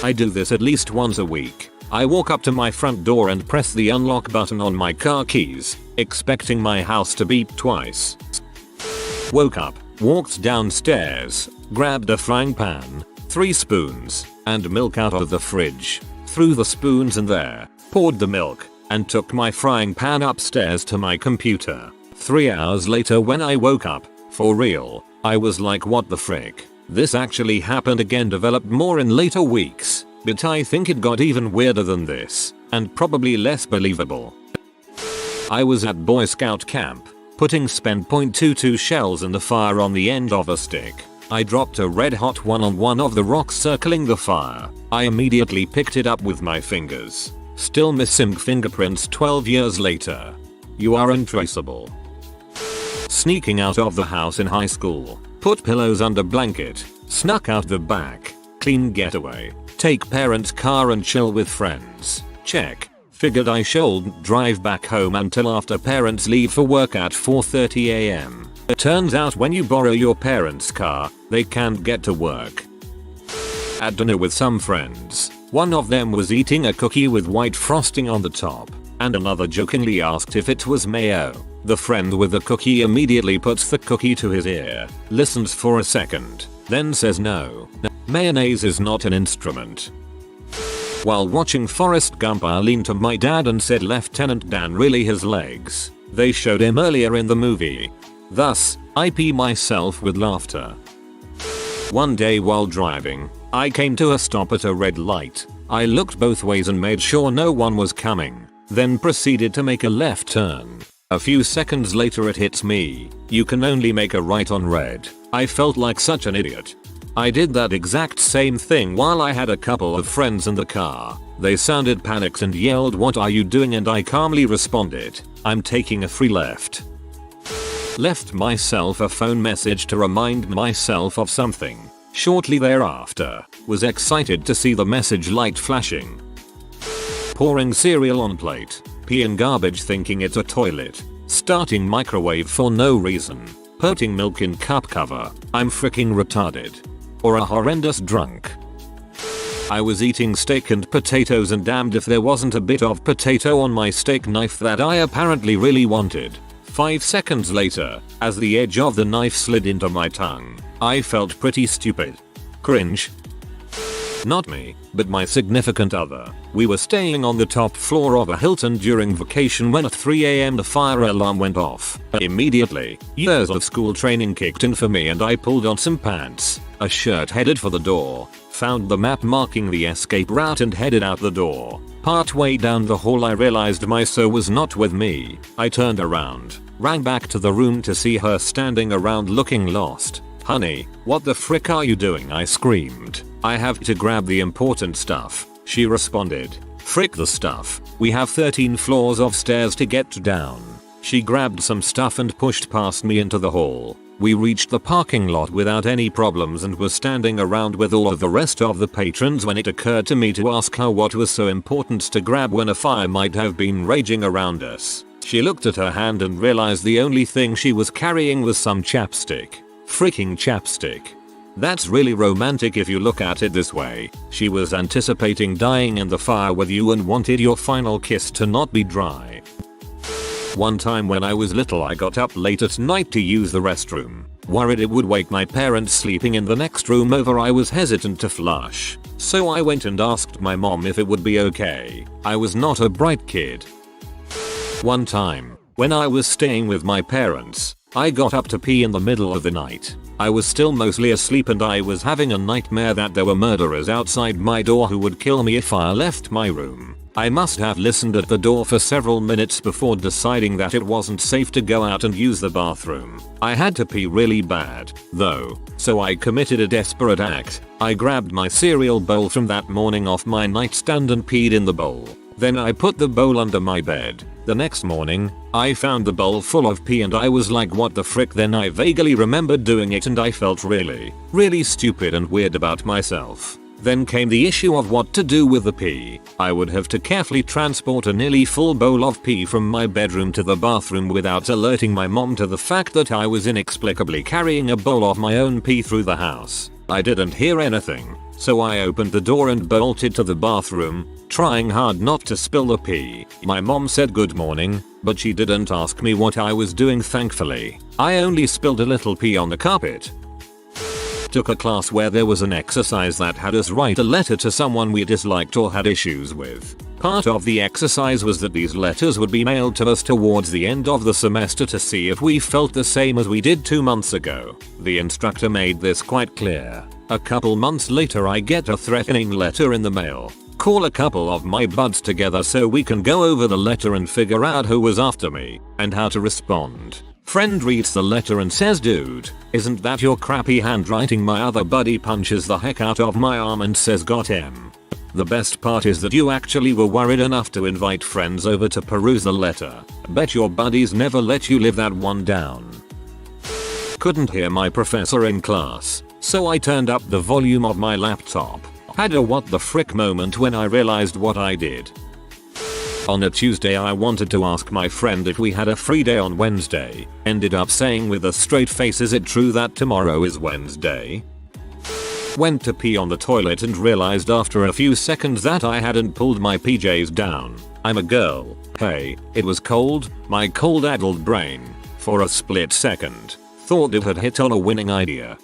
I do this at least once a week. I walk up to my front door and press the unlock button on my car keys, expecting my house to beep twice. Woke up, walked downstairs, grabbed a frying pan, 3 spoons, and milk out of the fridge, threw the spoons in there, poured the milk, and took my frying pan upstairs to my computer. 3 hours later when I woke up, for real, I was like, what the frick? This actually happened again. Developed more in later weeks, but I think it got even weirder than this, and probably less believable. I was at Boy Scout camp, putting spent .22 shells in the fire on the end of a stick. I dropped a red hot one on one of the rocks circling the fire. I immediately picked it up with my fingers. Still missing fingerprints 12 years later. You are untraceable. Sneaking out of the house in high school. Put pillows under blanket. Snuck out the back. Clean getaway. Take parents' car and chill with friends. Check. Figured I shouldn't drive back home until after parents leave for work at 4:30 am. It turns out when you borrow your parents' car, they can't get to work. At dinner with some friends, one of them was eating a cookie with white frosting on the top, and another jokingly asked if it was mayo. The friend with the cookie immediately puts the cookie to his ear, listens for a second, then says no. Mayonnaise is not an instrument. While watching Forrest Gump, I leaned to my dad and said, Lieutenant Dan really his legs. They showed him earlier in the movie. Thus, I pee myself with laughter. One day while driving, I came to a stop at a red light. I looked both ways and made sure no one was coming, then proceeded to make a left turn. A few seconds later it hits me. You can only make a right on red. I felt like such an idiot. I did that exact same thing while I had a couple of friends in the car. They sounded panicked and yelled, "What are you doing?" and I calmly responded, "I'm taking a free left." Left myself a phone message to remind myself of something. Shortly thereafter, was excited to see the message light flashing. Pouring cereal on plate, peeing garbage thinking it's a toilet, starting microwave for no reason, putting milk in cup cover, I'm freaking retarded. Or a horrendous drunk. I was eating steak and potatoes and damned if there wasn't a bit of potato on my steak knife that I apparently really wanted. 5 seconds later, as the edge of the knife slid into my tongue, I felt pretty stupid. Cringe. Not me, but my significant other. We were staying on the top floor of a Hilton during vacation when at 3 am the fire alarm went off. Immediately, years of school training kicked in for me and I pulled on some pants, a shirt, headed for the door, found the map marking the escape route and headed out the door. Partway down the hall I realized my so was not with me. I turned around, ran back to the room to see her standing around looking lost. "Honey, what the frick are you doing?" I screamed. "I have to grab the important stuff," she responded. "Frick the stuff, we have 13 floors of stairs to get down." She grabbed some stuff and pushed past me into the hall. We reached the parking lot without any problems and were standing around with all of the rest of the patrons when it occurred to me to ask her what was so important to grab when a fire might have been raging around us. She looked at her hand and realized the only thing she was carrying was some chapstick. Freaking chapstick. That's really romantic if you look at it this way. She was anticipating dying in the fire with you and wanted your final kiss to not be dry. One time when I was little I got up late at night to use the restroom. Worried it would wake my parents sleeping in the next room over, I was hesitant to flush. So I went and asked my mom if it would be okay. I was not a bright kid. One time, when I was staying with my parents, I got up to pee in the middle of the night. I was still mostly asleep and I was having a nightmare that there were murderers outside my door who would kill me if I left my room. I must have listened at the door for several minutes before deciding that it wasn't safe to go out and use the bathroom. I had to pee really bad, though, so I committed a desperate act. I grabbed my cereal bowl from that morning off my nightstand and peed in the bowl. Then I put the bowl under my bed. The next morning, I found the bowl full of pee and I was like, what the frick? Then I vaguely remembered doing it and I felt really stupid and weird about myself. Then came the issue of what to do with the pee. I would have to carefully transport a nearly full bowl of pee from my bedroom to the bathroom without alerting my mom to the fact that I was inexplicably carrying a bowl of my own pee through the house. I didn't hear anything, so I opened the door and bolted to the bathroom, trying hard not to spill the pee. My mom said good morning, but she didn't ask me what I was doing, thankfully. I only spilled a little pee on the carpet. Took a class where there was an exercise that had us write a letter to someone we disliked or had issues with. Part of the exercise was that these letters would be mailed to us towards the end of the semester to see if we felt the same as we did 2 months ago. The instructor made this quite clear. A couple months later I get a threatening letter in the mail. Call a couple of my buds together so we can go over the letter and figure out who was after me and how to respond. Friend reads the letter and says, dude, isn't that your crappy handwriting? My other buddy punches the heck out of my arm and says, got him. The best part is that you actually were worried enough to invite friends over to peruse the letter. Bet your buddies never let you live that one down. Couldn't hear my professor in class, so I turned up the volume of my laptop. Had a what the frick moment when I realized what I did. On a Tuesday I wanted to ask my friend if we had a free day on Wednesday. Ended up saying with a straight face, is it true that tomorrow is Wednesday? Went to pee on the toilet and realized after a few seconds that I hadn't pulled my PJs down. I'm a girl. Hey, it was cold. My cold adult brain, for a split second, thought it had hit on a winning idea.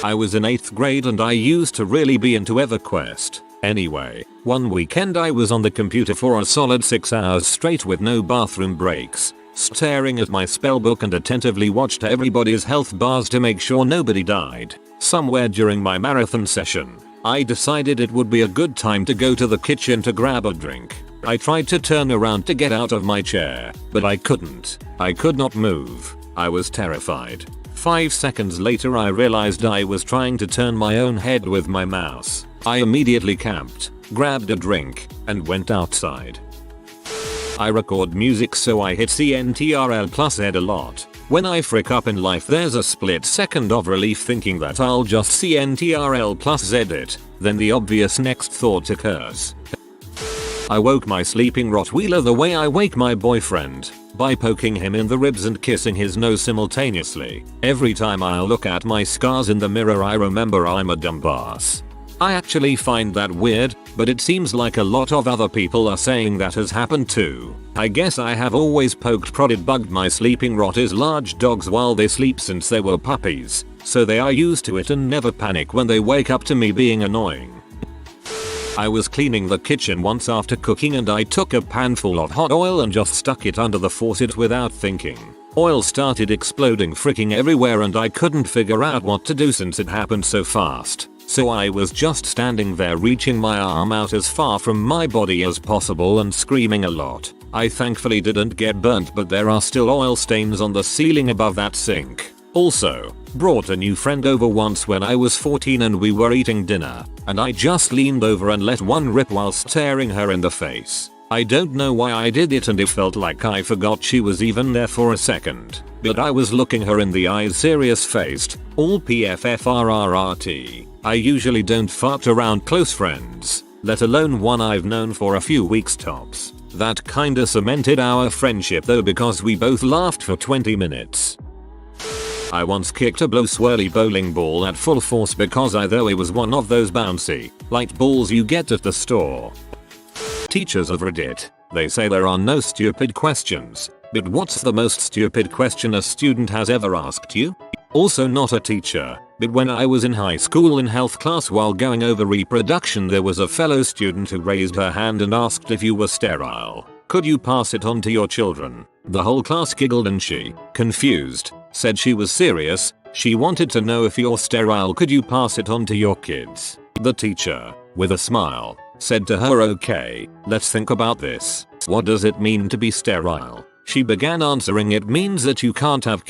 I was in 8th grade and I used to really be into EverQuest. Anyway, one weekend I was on the computer for a solid 6 hours straight with no bathroom breaks, staring at my spellbook and attentively watched everybody's health bars to make sure nobody died. Somewhere during my marathon session, I decided it would be a good time to go to the kitchen to grab a drink. I tried to turn around to get out of my chair, but I couldn't. I could not move. I was terrified. 5 seconds later I realized I was trying to turn my own head with my mouse. I immediately camped, grabbed a drink, and went outside. I record music so I hit Ctrl+Z a lot. When I frick up in life there's a split second of relief thinking that I'll just Ctrl+Z it, then the obvious next thought occurs. I woke my sleeping Rottweiler the way I wake my boyfriend, by poking him in the ribs and kissing his nose simultaneously. Every time I look at my scars in the mirror I remember I'm a dumbass. I actually find that weird, but it seems like a lot of other people are saying that has happened too. I guess I have always poked, prodded, bugged my sleeping Rotter's large dogs while they sleep since they were puppies, so they are used to it and never panic when they wake up to me being annoying. I was cleaning the kitchen once after cooking and I took a pan full of hot oil and just stuck it under the faucet without thinking. Oil started exploding freaking everywhere and I couldn't figure out what to do since it happened so fast. So I was just standing there reaching my arm out as far from my body as possible and screaming a lot. I thankfully didn't get burnt, but there are still oil stains on the ceiling above that sink. Also, brought a new friend over once when I was 14 and we were eating dinner, and I just leaned over and let one rip while staring her in the face. I don't know why I did it and it felt like I forgot she was even there for a second, but I was looking her in the eyes serious faced, all PFFRRRT. I usually don't fart around close friends, let alone one I've known for a few weeks tops. That kinda cemented our friendship though because we both laughed for 20 minutes. I once kicked a blow swirly bowling ball at full force because I thought it was one of those bouncy, light balls you get at the store. Teachers of Reddit. They say there are no stupid questions, but what's the most stupid question a student has ever asked you? Also not a teacher, but when I was in high school in health class while going over reproduction there was a fellow student who raised her hand and asked if you were sterile. Could you pass it on to your children? The whole class giggled and she, confused, said she was serious. She wanted to know if you're sterile could you pass it on to your kids? The teacher, with a smile, said to her okay, let's think about this. What does it mean to be sterile? She began answering it means that you can't have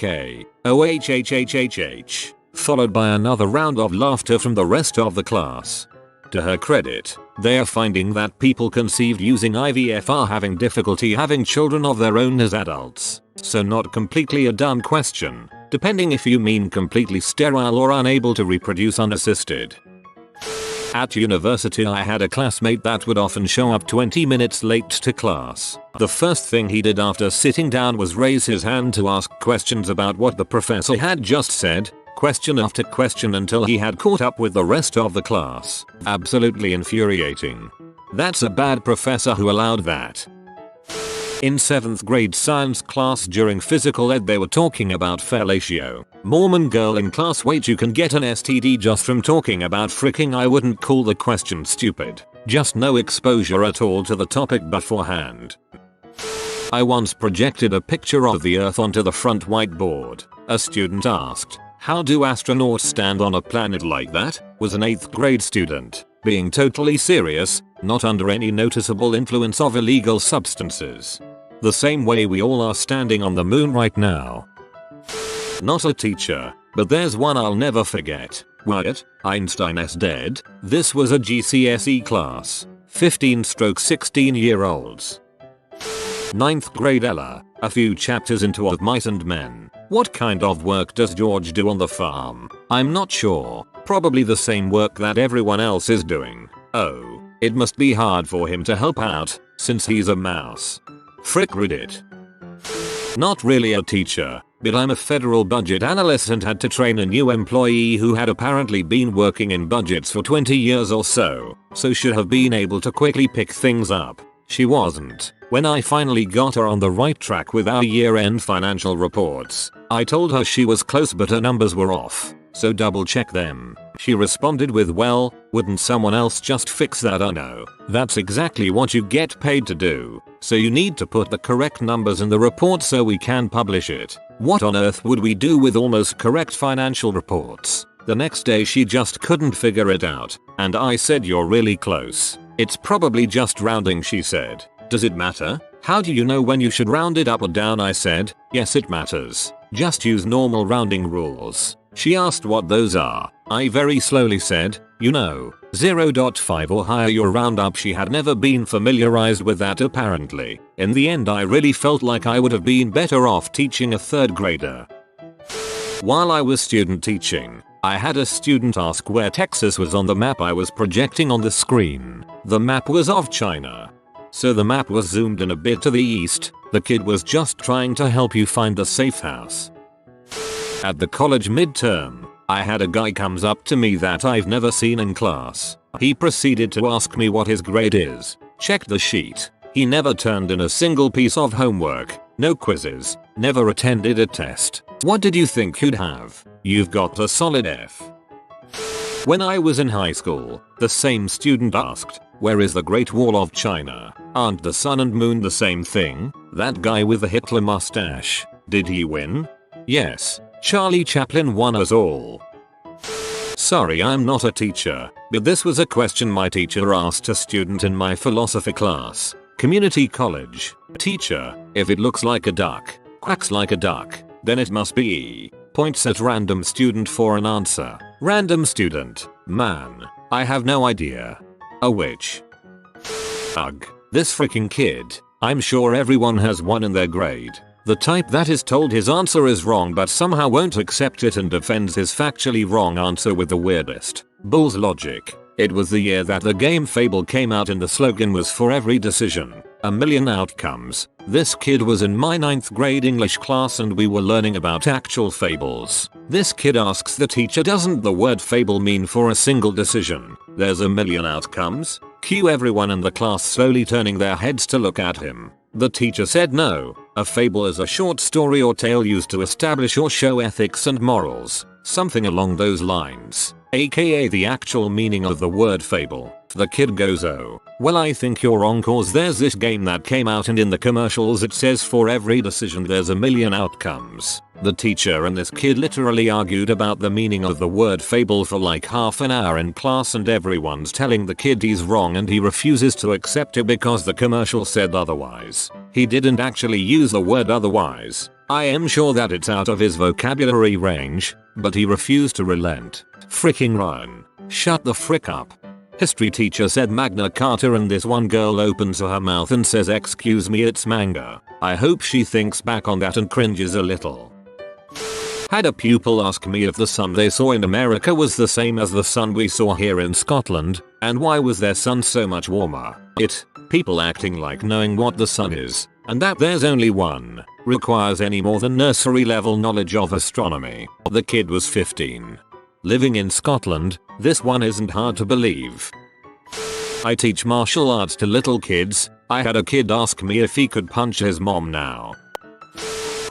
KOHHHHH, followed by another round of laughter from the rest of the class. To her credit, they are finding that people conceived using IVF are having difficulty having children of their own as adults. So not completely a dumb question, depending if you mean completely sterile or unable to reproduce unassisted. At university I had a classmate that would often show up 20 minutes late to class. The first thing he did after sitting down was raise his hand to ask questions about what the professor had just said, question after question until he had caught up with the rest of the class. Absolutely infuriating. That's a bad professor who allowed that. In 7th grade science class during physical ed they were talking about fellatio. Mormon girl in class wait you can get an STD just from talking about fricking. I wouldn't call the question stupid, just no exposure at all to the topic beforehand. I once projected a picture of the earth onto the front whiteboard. A student asked, how do astronauts stand on a planet like that? Was an 8th grade student, being totally serious, not under any noticeable influence of illegal substances. The same way we all are standing on the moon right now. Not a teacher, but there's one I'll never forget. What? Einstein's dead? This was a GCSE class. 15-16-year-olds. 9th grade Ella, a few chapters into Of Mice and Men. What kind of work does George do on the farm? I'm not sure. Probably the same work that everyone else is doing. Oh, it must be hard for him to help out, since he's a mouse. Frick Reddit. Not really a teacher, but I'm a federal budget analyst and had to train a new employee who had apparently been working in budgets for 20 years or so should have been able to quickly pick things up. She wasn't. When I finally got her on the right track with our year-end financial reports, I told her she was close but her numbers were off, so double check them. She responded with, well, wouldn't someone else just fix that? Oh no, that's exactly what you get paid to do, so you need to put the correct numbers in the report so we can publish it. What on earth would we do with almost correct financial reports? The next day she just couldn't figure it out, and I said you're really close. It's probably just rounding, she said. Does it matter? How do you know when you should round it up or down? I said, yes it matters. Just use normal rounding rules. She asked what those are. I very slowly said, you know, 0.5 or higher your roundup. She had never been familiarized with that apparently. In the end I really felt like I would have been better off teaching a 3rd grader. While I was student teaching, I had a student ask where Texas was on the map I was projecting on the screen. The map was of China. So the map was zoomed in a bit to the east. The kid was just trying to help you find a safe house. At the college midterm, I had a guy comes up to me that I've never seen in class. He proceeded to ask me what his grade is. Checked the sheet. He never turned in a single piece of homework, no quizzes, never attended a test. What did you think you'd have? You've got a solid F. When I was in high school, the same student asked, where is the Great Wall of China? Aren't the sun and moon the same thing? That guy with the Hitler mustache, did he win? Yes, Charlie Chaplin won us all. Sorry, I'm not a teacher, but this was a question my teacher asked a student in my philosophy class. Community college. Teacher, if it looks like a duck, quacks like a duck, then it must be. Points at random student for an answer. Random student. Man, I have no idea. A witch. Ugh. This freaking kid. I'm sure everyone has one in their grade. The type that is told his answer is wrong but somehow won't accept it and defends his factually wrong answer with the weirdest bull's logic. It was the year that the game Fable came out and the slogan was for every decision, a million outcomes. This kid was in my 9th grade English class and we were learning about actual fables. This kid asks the teacher, doesn't the word fable mean for a single decision, there's a million outcomes? Cue everyone in the class slowly turning their heads to look at him. The teacher said no, a fable is a short story or tale used to establish or show ethics and morals, something along those lines, aka the actual meaning of the word fable. The kid goes, oh, well I think you're wrong cause there's this game that came out and in the commercials it says for every decision there's a million outcomes. The teacher and this kid literally argued about the meaning of the word fable for like half an hour in class and everyone's telling the kid he's wrong and he refuses to accept it because the commercial said otherwise. He didn't actually use the word otherwise. I am sure that it's out of his vocabulary range, but he refused to relent. Fricking Ryan. Shut the frick up. History teacher said Magna Carta and this one girl opens her mouth and says excuse me it's manga. I hope she thinks back on that and cringes a little. Had a pupil ask me if the sun they saw in America was the same as the sun we saw here in Scotland, and why was their sun so much warmer. People acting like knowing what the sun is, and that there's only one, requires any more than nursery level knowledge of astronomy. The kid was 15. Living in Scotland, this one isn't hard to believe. I teach martial arts to little kids. I had a kid ask me if he could punch his mom now.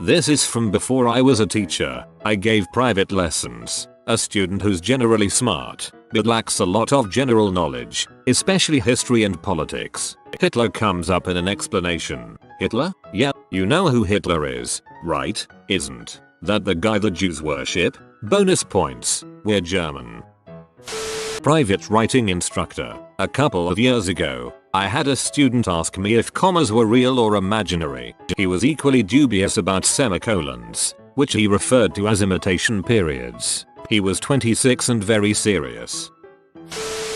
This is from before I was a teacher. I gave private lessons. A student who's generally smart, but lacks a lot of general knowledge, especially history and politics. Hitler comes up in an explanation. Hitler? Yeah, you know who Hitler is, right? Isn't that the guy the Jews worship? Bonus points. We're German. Private writing instructor. A couple of years ago, I had a student ask me if commas were real or imaginary. He was equally dubious about semicolons, which he referred to as imitation periods. He was 26 and very serious.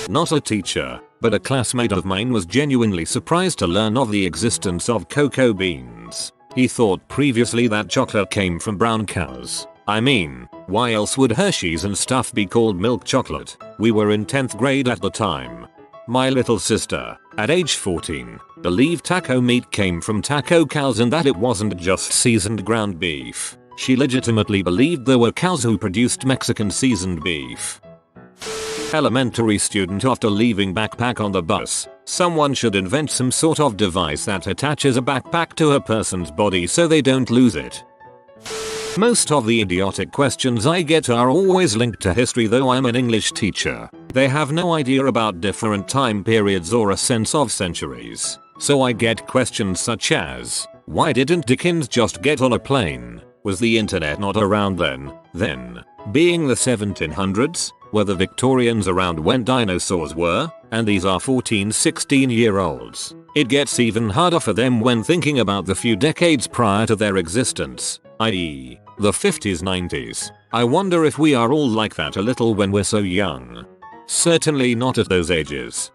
Not a teacher, but a classmate of mine was genuinely surprised to learn of the existence of cocoa beans. He thought previously that chocolate came from brown cows. I mean, why else would Hershey's and stuff be called milk chocolate? We were in 10th grade at the time. My little sister, at age 14, believed taco meat came from taco cows and that it wasn't just seasoned ground beef. She legitimately believed there were cows who produced Mexican seasoned beef. Elementary student after leaving backpack on the bus. Someone should invent some sort of device that attaches a backpack to a person's body so they don't lose it. Most of the idiotic questions I get are always linked to history, though I'm an English teacher. They have no idea about different time periods or a sense of centuries. So I get questions such as, why didn't Dickens just get on a plane? Was the internet not around then? Being the 1700s? Were the Victorians around when dinosaurs were? And these are 14-16-year-olds. It gets even harder for them when thinking about the few decades prior to their existence, i.e., the 50s 90s. I wonder if we are all like that a little when we're so young. Certainly not at those ages.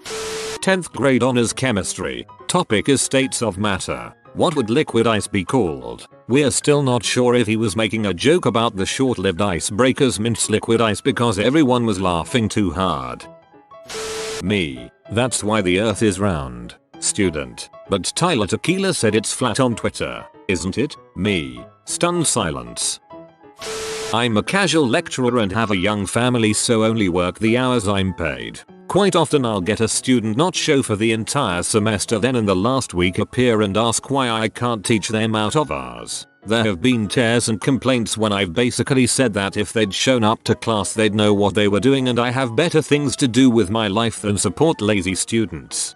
10th grade honors chemistry. Topic is states of matter. What would liquid ice be called? We're still not sure if he was making a joke about the short-lived icebreakers mince liquid ice because everyone was laughing too hard. Me. That's why the earth is round. Student. But Tyler Tequila said it's flat on Twitter, isn't it? Me. Stunned silence. I'm a casual lecturer and have a young family, so only work the hours I'm paid. Quite often I'll get a student not show for the entire semester, then in the last week appear and ask why I can't teach them out of ours. There have been tears and complaints when I've basically said that if they'd shown up to class they'd know what they were doing and I have better things to do with my life than support lazy students.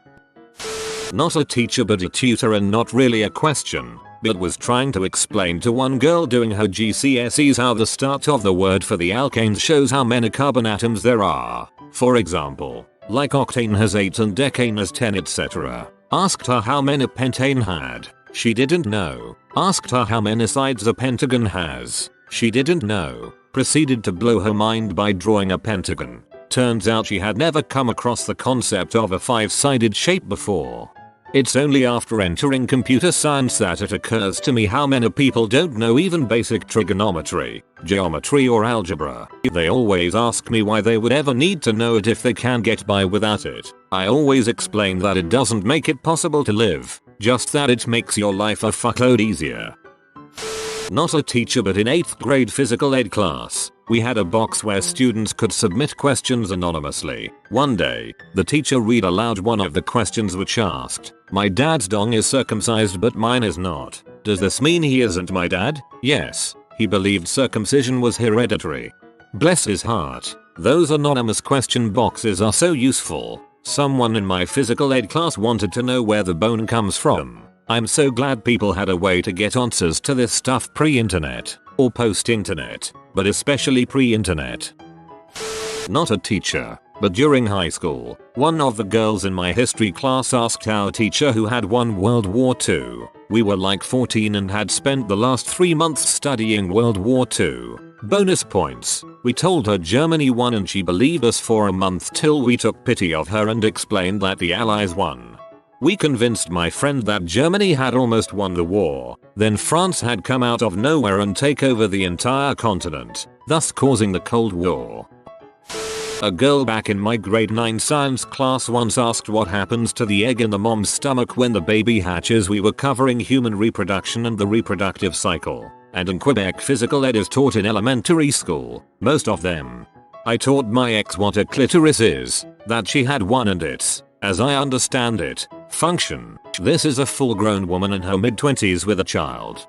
Not a teacher but a tutor, and not really a question, but was trying to explain to one girl doing her GCSEs how the start of the word for the alkanes shows how many carbon atoms there are. For example, like octane has 8 and decane has 10, etc. Asked her how many pentane had. She didn't know. Asked her how many sides a pentagon has. She didn't know. Proceeded to blow her mind by drawing a pentagon. Turns out she had never come across the concept of a 5-sided shape before. It's only after entering computer science that it occurs to me how many people don't know even basic trigonometry, geometry or algebra. They always ask me why they would ever need to know it if they can get by without it. I always explain that it doesn't make it possible to live, just that it makes your life a fuckload easier. Not a teacher, but in 8th grade physical ed class, we had a box where students could submit questions anonymously. One day, the teacher read aloud one of the questions which asked, "My dad's dong is circumcised but mine is not. Does this mean he isn't my dad?" Yes, he believed circumcision was hereditary. Bless his heart. Those anonymous question boxes are so useful. Someone in my physical ed class wanted to know where the bone comes from. I'm so glad people had a way to get answers to this stuff pre-internet, or post-internet, but especially pre-internet. Not a teacher, but during high school, one of the girls in my history class asked our teacher who had won World War II. We were like 14 and had spent the last 3 months studying World War II. Bonus points. We told her Germany won and she believed us for a month till we took pity of her and explained that the Allies won. We convinced my friend that Germany had almost won the war, then France had come out of nowhere and take over the entire continent, thus causing the Cold War. A girl back in my grade 9 science class once asked what happens to the egg in the mom's stomach when the baby hatches. We were covering human reproduction and the reproductive cycle, and in Quebec physical ed is taught in elementary school, most of them. I taught my ex what a clitoris is, that she had one and its, as I understand it, function. This is a full-grown woman in her mid-20s with a child.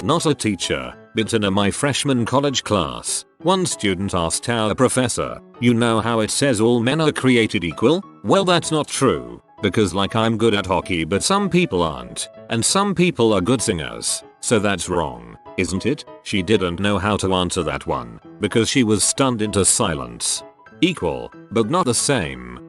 Not a teacher, but in my freshman college class, one student asked our professor, "You know how it says all men are created equal? Well, that's not true, because like I'm good at hockey but some people aren't, and some people are good singers, so that's wrong, isn't it?" She didn't know how to answer that one, because she was stunned into silence. Equal, but not the same.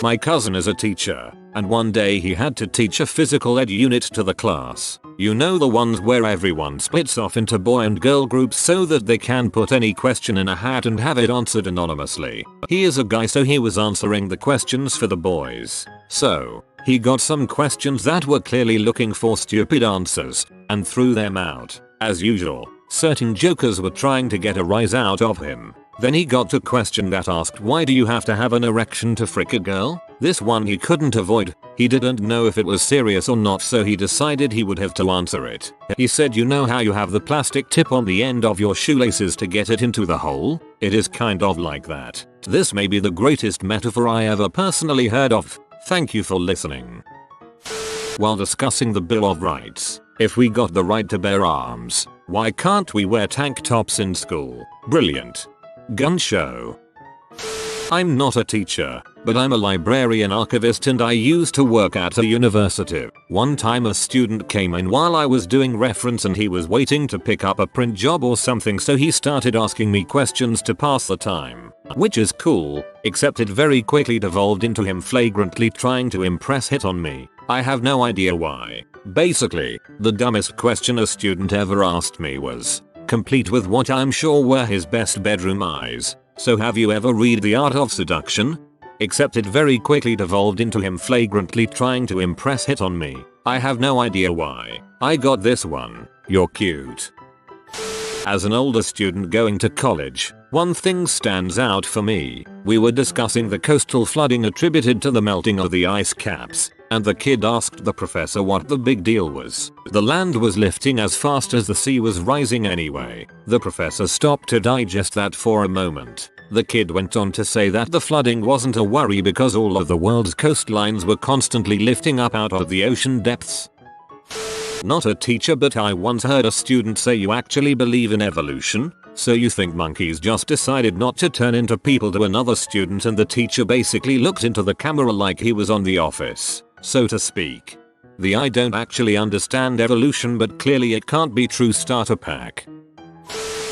My cousin is a teacher, and one day he had to teach a physical ed unit to the class. You know, the ones where everyone splits off into boy and girl groups so that they can put any question in a hat and have it answered anonymously. He is a guy, so he was answering the questions for the boys. So, he got some questions that were clearly looking for stupid answers, and threw them out. As usual, certain jokers were trying to get a rise out of him. Then he got a question that asked, "Why do you have to have an erection to frick a girl?" This one he couldn't avoid. He didn't know if it was serious or not, so he decided he would have to answer it. He said, "You know how you have the plastic tip on the end of your shoelaces to get it into the hole? It is kind of like that." This may be the greatest metaphor I ever personally heard of. Thank you for listening. While discussing the Bill of Rights, if we got the right to bear arms, why can't we wear tank tops in school? Brilliant. Gun show. I'm not a teacher, but I'm a librarian archivist and I used to work at a university. One time a student came in while I was doing reference and he was waiting to pick up a print job or something, so he started asking me questions to pass the time. Which is cool, except it very quickly devolved into him flagrantly trying to impress hit on me. I have no idea why. Basically, the dumbest question a student ever asked me was, complete with what I'm sure were his best bedroom eyes, "So have you ever read The Art of Seduction?" Except it very quickly devolved into him flagrantly trying to impress hit on me. I have no idea why. I got this one. "You're cute." As an older student going to college, one thing stands out for me. We were discussing the coastal flooding attributed to the melting of the ice caps, and the kid asked the professor what the big deal was. The land was lifting as fast as the sea was rising anyway. The professor stopped to digest that for a moment. The kid went on to say that the flooding wasn't a worry because all of the world's coastlines were constantly lifting up out of the ocean depths. Not a teacher, but I once heard a student say, "You actually believe in evolution? So you think monkeys just decided not to turn into people?" to another student, and the teacher basically looked into the camera like he was on The Office, so to speak. The "I don't actually understand evolution but clearly it can't be true" starter pack.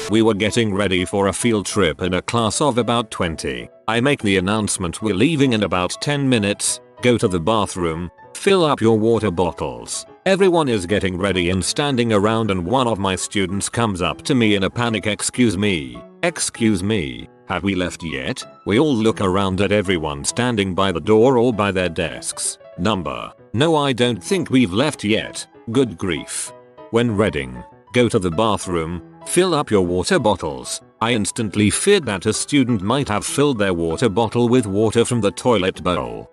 We were getting ready for a field trip in a class of about 20. I make the announcement, "We're leaving in about 10 minutes, go to the bathroom, fill up your water bottles." Everyone is getting ready and standing around, and one of my students comes up to me in a panic, Excuse me, have we left yet?" We all look around at everyone standing by the door or by their desks. Number. No, I don't think we've left yet. Good grief. When reading, go to the bathroom, fill up your water bottles. I instantly feared that a student might have filled their water bottle with water from the toilet bowl.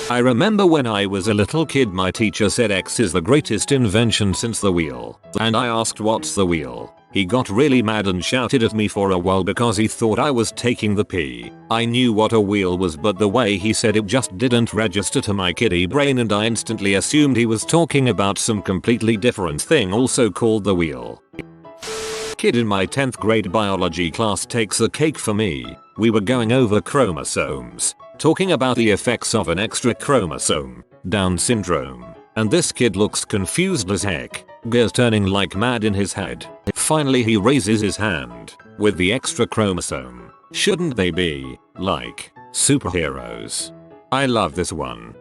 I remember when I was a little kid my teacher said X is the greatest invention since the wheel, and I asked what's the wheel. He got really mad and shouted at me for a while because he thought I was taking the pee. I knew what a wheel was, but the way he said it just didn't register to my kiddie brain, and I instantly assumed he was talking about some completely different thing also called the wheel. Kid in my 10th grade biology class takes the cake for me. We were going over chromosomes, talking about the effects of an extra chromosome, Down syndrome, and this kid looks confused as heck, gears turning like mad in his head. Finally he raises his hand. With the extra chromosome, shouldn't they be, like, superheroes? I love this one.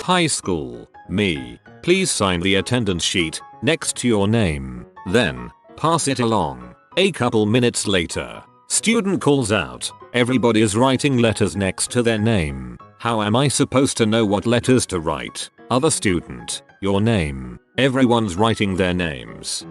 High school. Me. Please sign the attendance sheet next to your name, then pass it along. A couple minutes later, student calls out, everybody is writing letters next to their name. How am I supposed to know what letters to write? Other student, your name. Everyone's writing their names.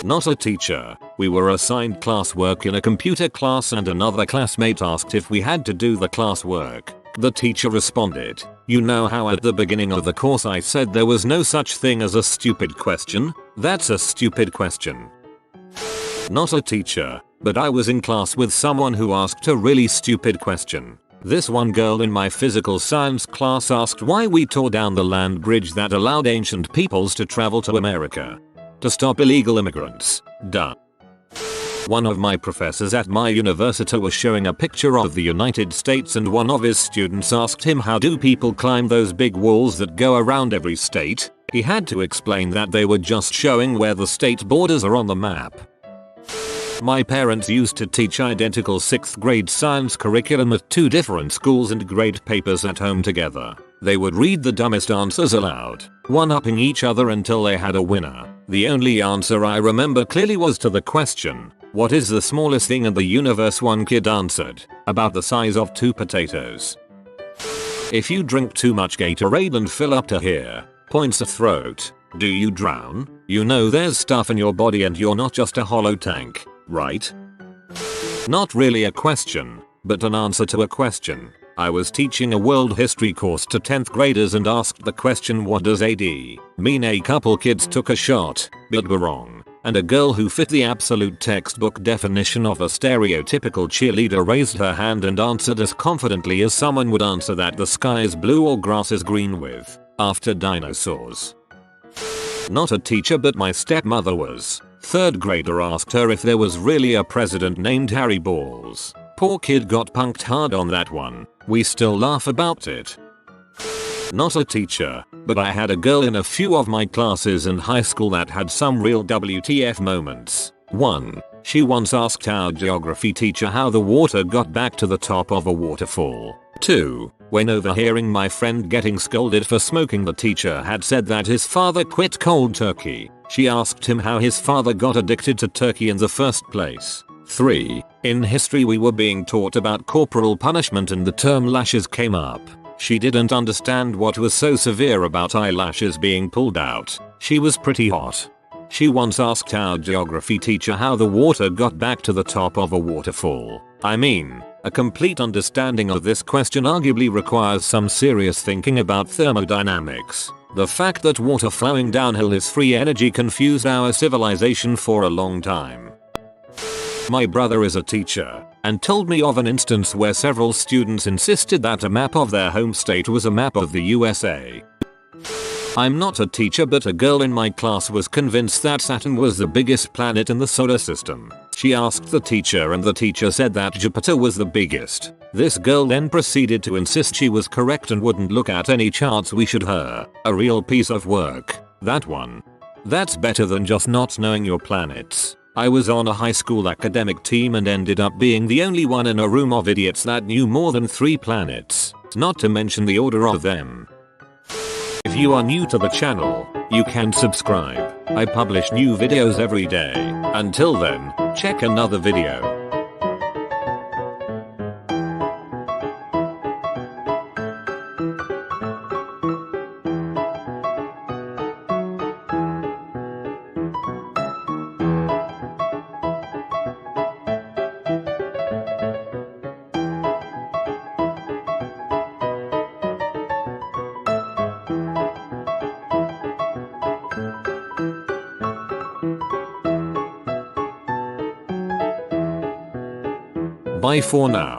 Not a teacher. We were assigned classwork in a computer class and another classmate asked if we had to do the classwork. The teacher responded, you know how at the beginning of the course I said there was no such thing as a stupid question? That's a stupid question. Not a teacher, but I was in class with someone who asked a really stupid question. This one girl in my physical science class asked why we tore down the land bridge that allowed ancient peoples to travel to America. To stop illegal immigrants. Duh. One of my professors at my university was showing a picture of the United States and one of his students asked him how do people climb those big walls that go around every state? He had to explain that they were just showing where the state borders are on the map. My parents used to teach identical 6th grade science curriculum at 2 different schools and grade papers at home together. They would read the dumbest answers aloud, one-upping each other until they had a winner. The only answer I remember clearly was to the question, what is the smallest thing in the universe? One kid answered, about the size of 2 potatoes. If you drink too much Gatorade and fill up to here, points at throat, do you drown? You know there's stuff in your body and you're not just a hollow tank, right? Not really a question, but an answer to a question. I was teaching a world history course to 10th graders and asked the question what does AD mean? A couple kids took a shot, but were wrong, and a girl who fit the absolute textbook definition of a stereotypical cheerleader raised her hand and answered as confidently as someone would answer that the sky is blue or grass is green with, after dinosaurs. Not a teacher but my stepmother was. 3rd grader asked her if there was really a president named Harry Balls. Poor kid got punked hard on that one. We still laugh about it. Not a teacher, but I had a girl in a few of my classes in high school that had some real WTF moments. 1. She once asked our geography teacher how the water got back to the top of a waterfall. 2. When overhearing my friend getting scolded for smoking, the teacher had said that his father quit cold turkey. She asked him how his father got addicted to turkey in the first place. 3. In history we were being taught about corporal punishment and the term lashes came up. She didn't understand what was so severe about eyelashes being pulled out. She was pretty hot. She once asked our geography teacher how the water got back to the top of a waterfall. I mean, a complete understanding of this question arguably requires some serious thinking about thermodynamics. The fact that water flowing downhill is free energy confused our civilization for a long time. My brother is a teacher and told me of an instance where several students insisted that a map of their home state was a map of the USA. I'm not a teacher, but a girl in my class was convinced that Saturn was the biggest planet in the solar system. She asked the teacher and the teacher said that Jupiter was the biggest. This girl then proceeded to insist she was correct and wouldn't look at any charts we showed her. A real piece of work, that one. That's better than just not knowing your planets. I was on a high school academic team and ended up being the only one in a room of idiots that knew more than 3 planets, not to mention the order of them. If you are new to the channel, you can subscribe. I publish new videos every day. Until then, check another video. Bye for now.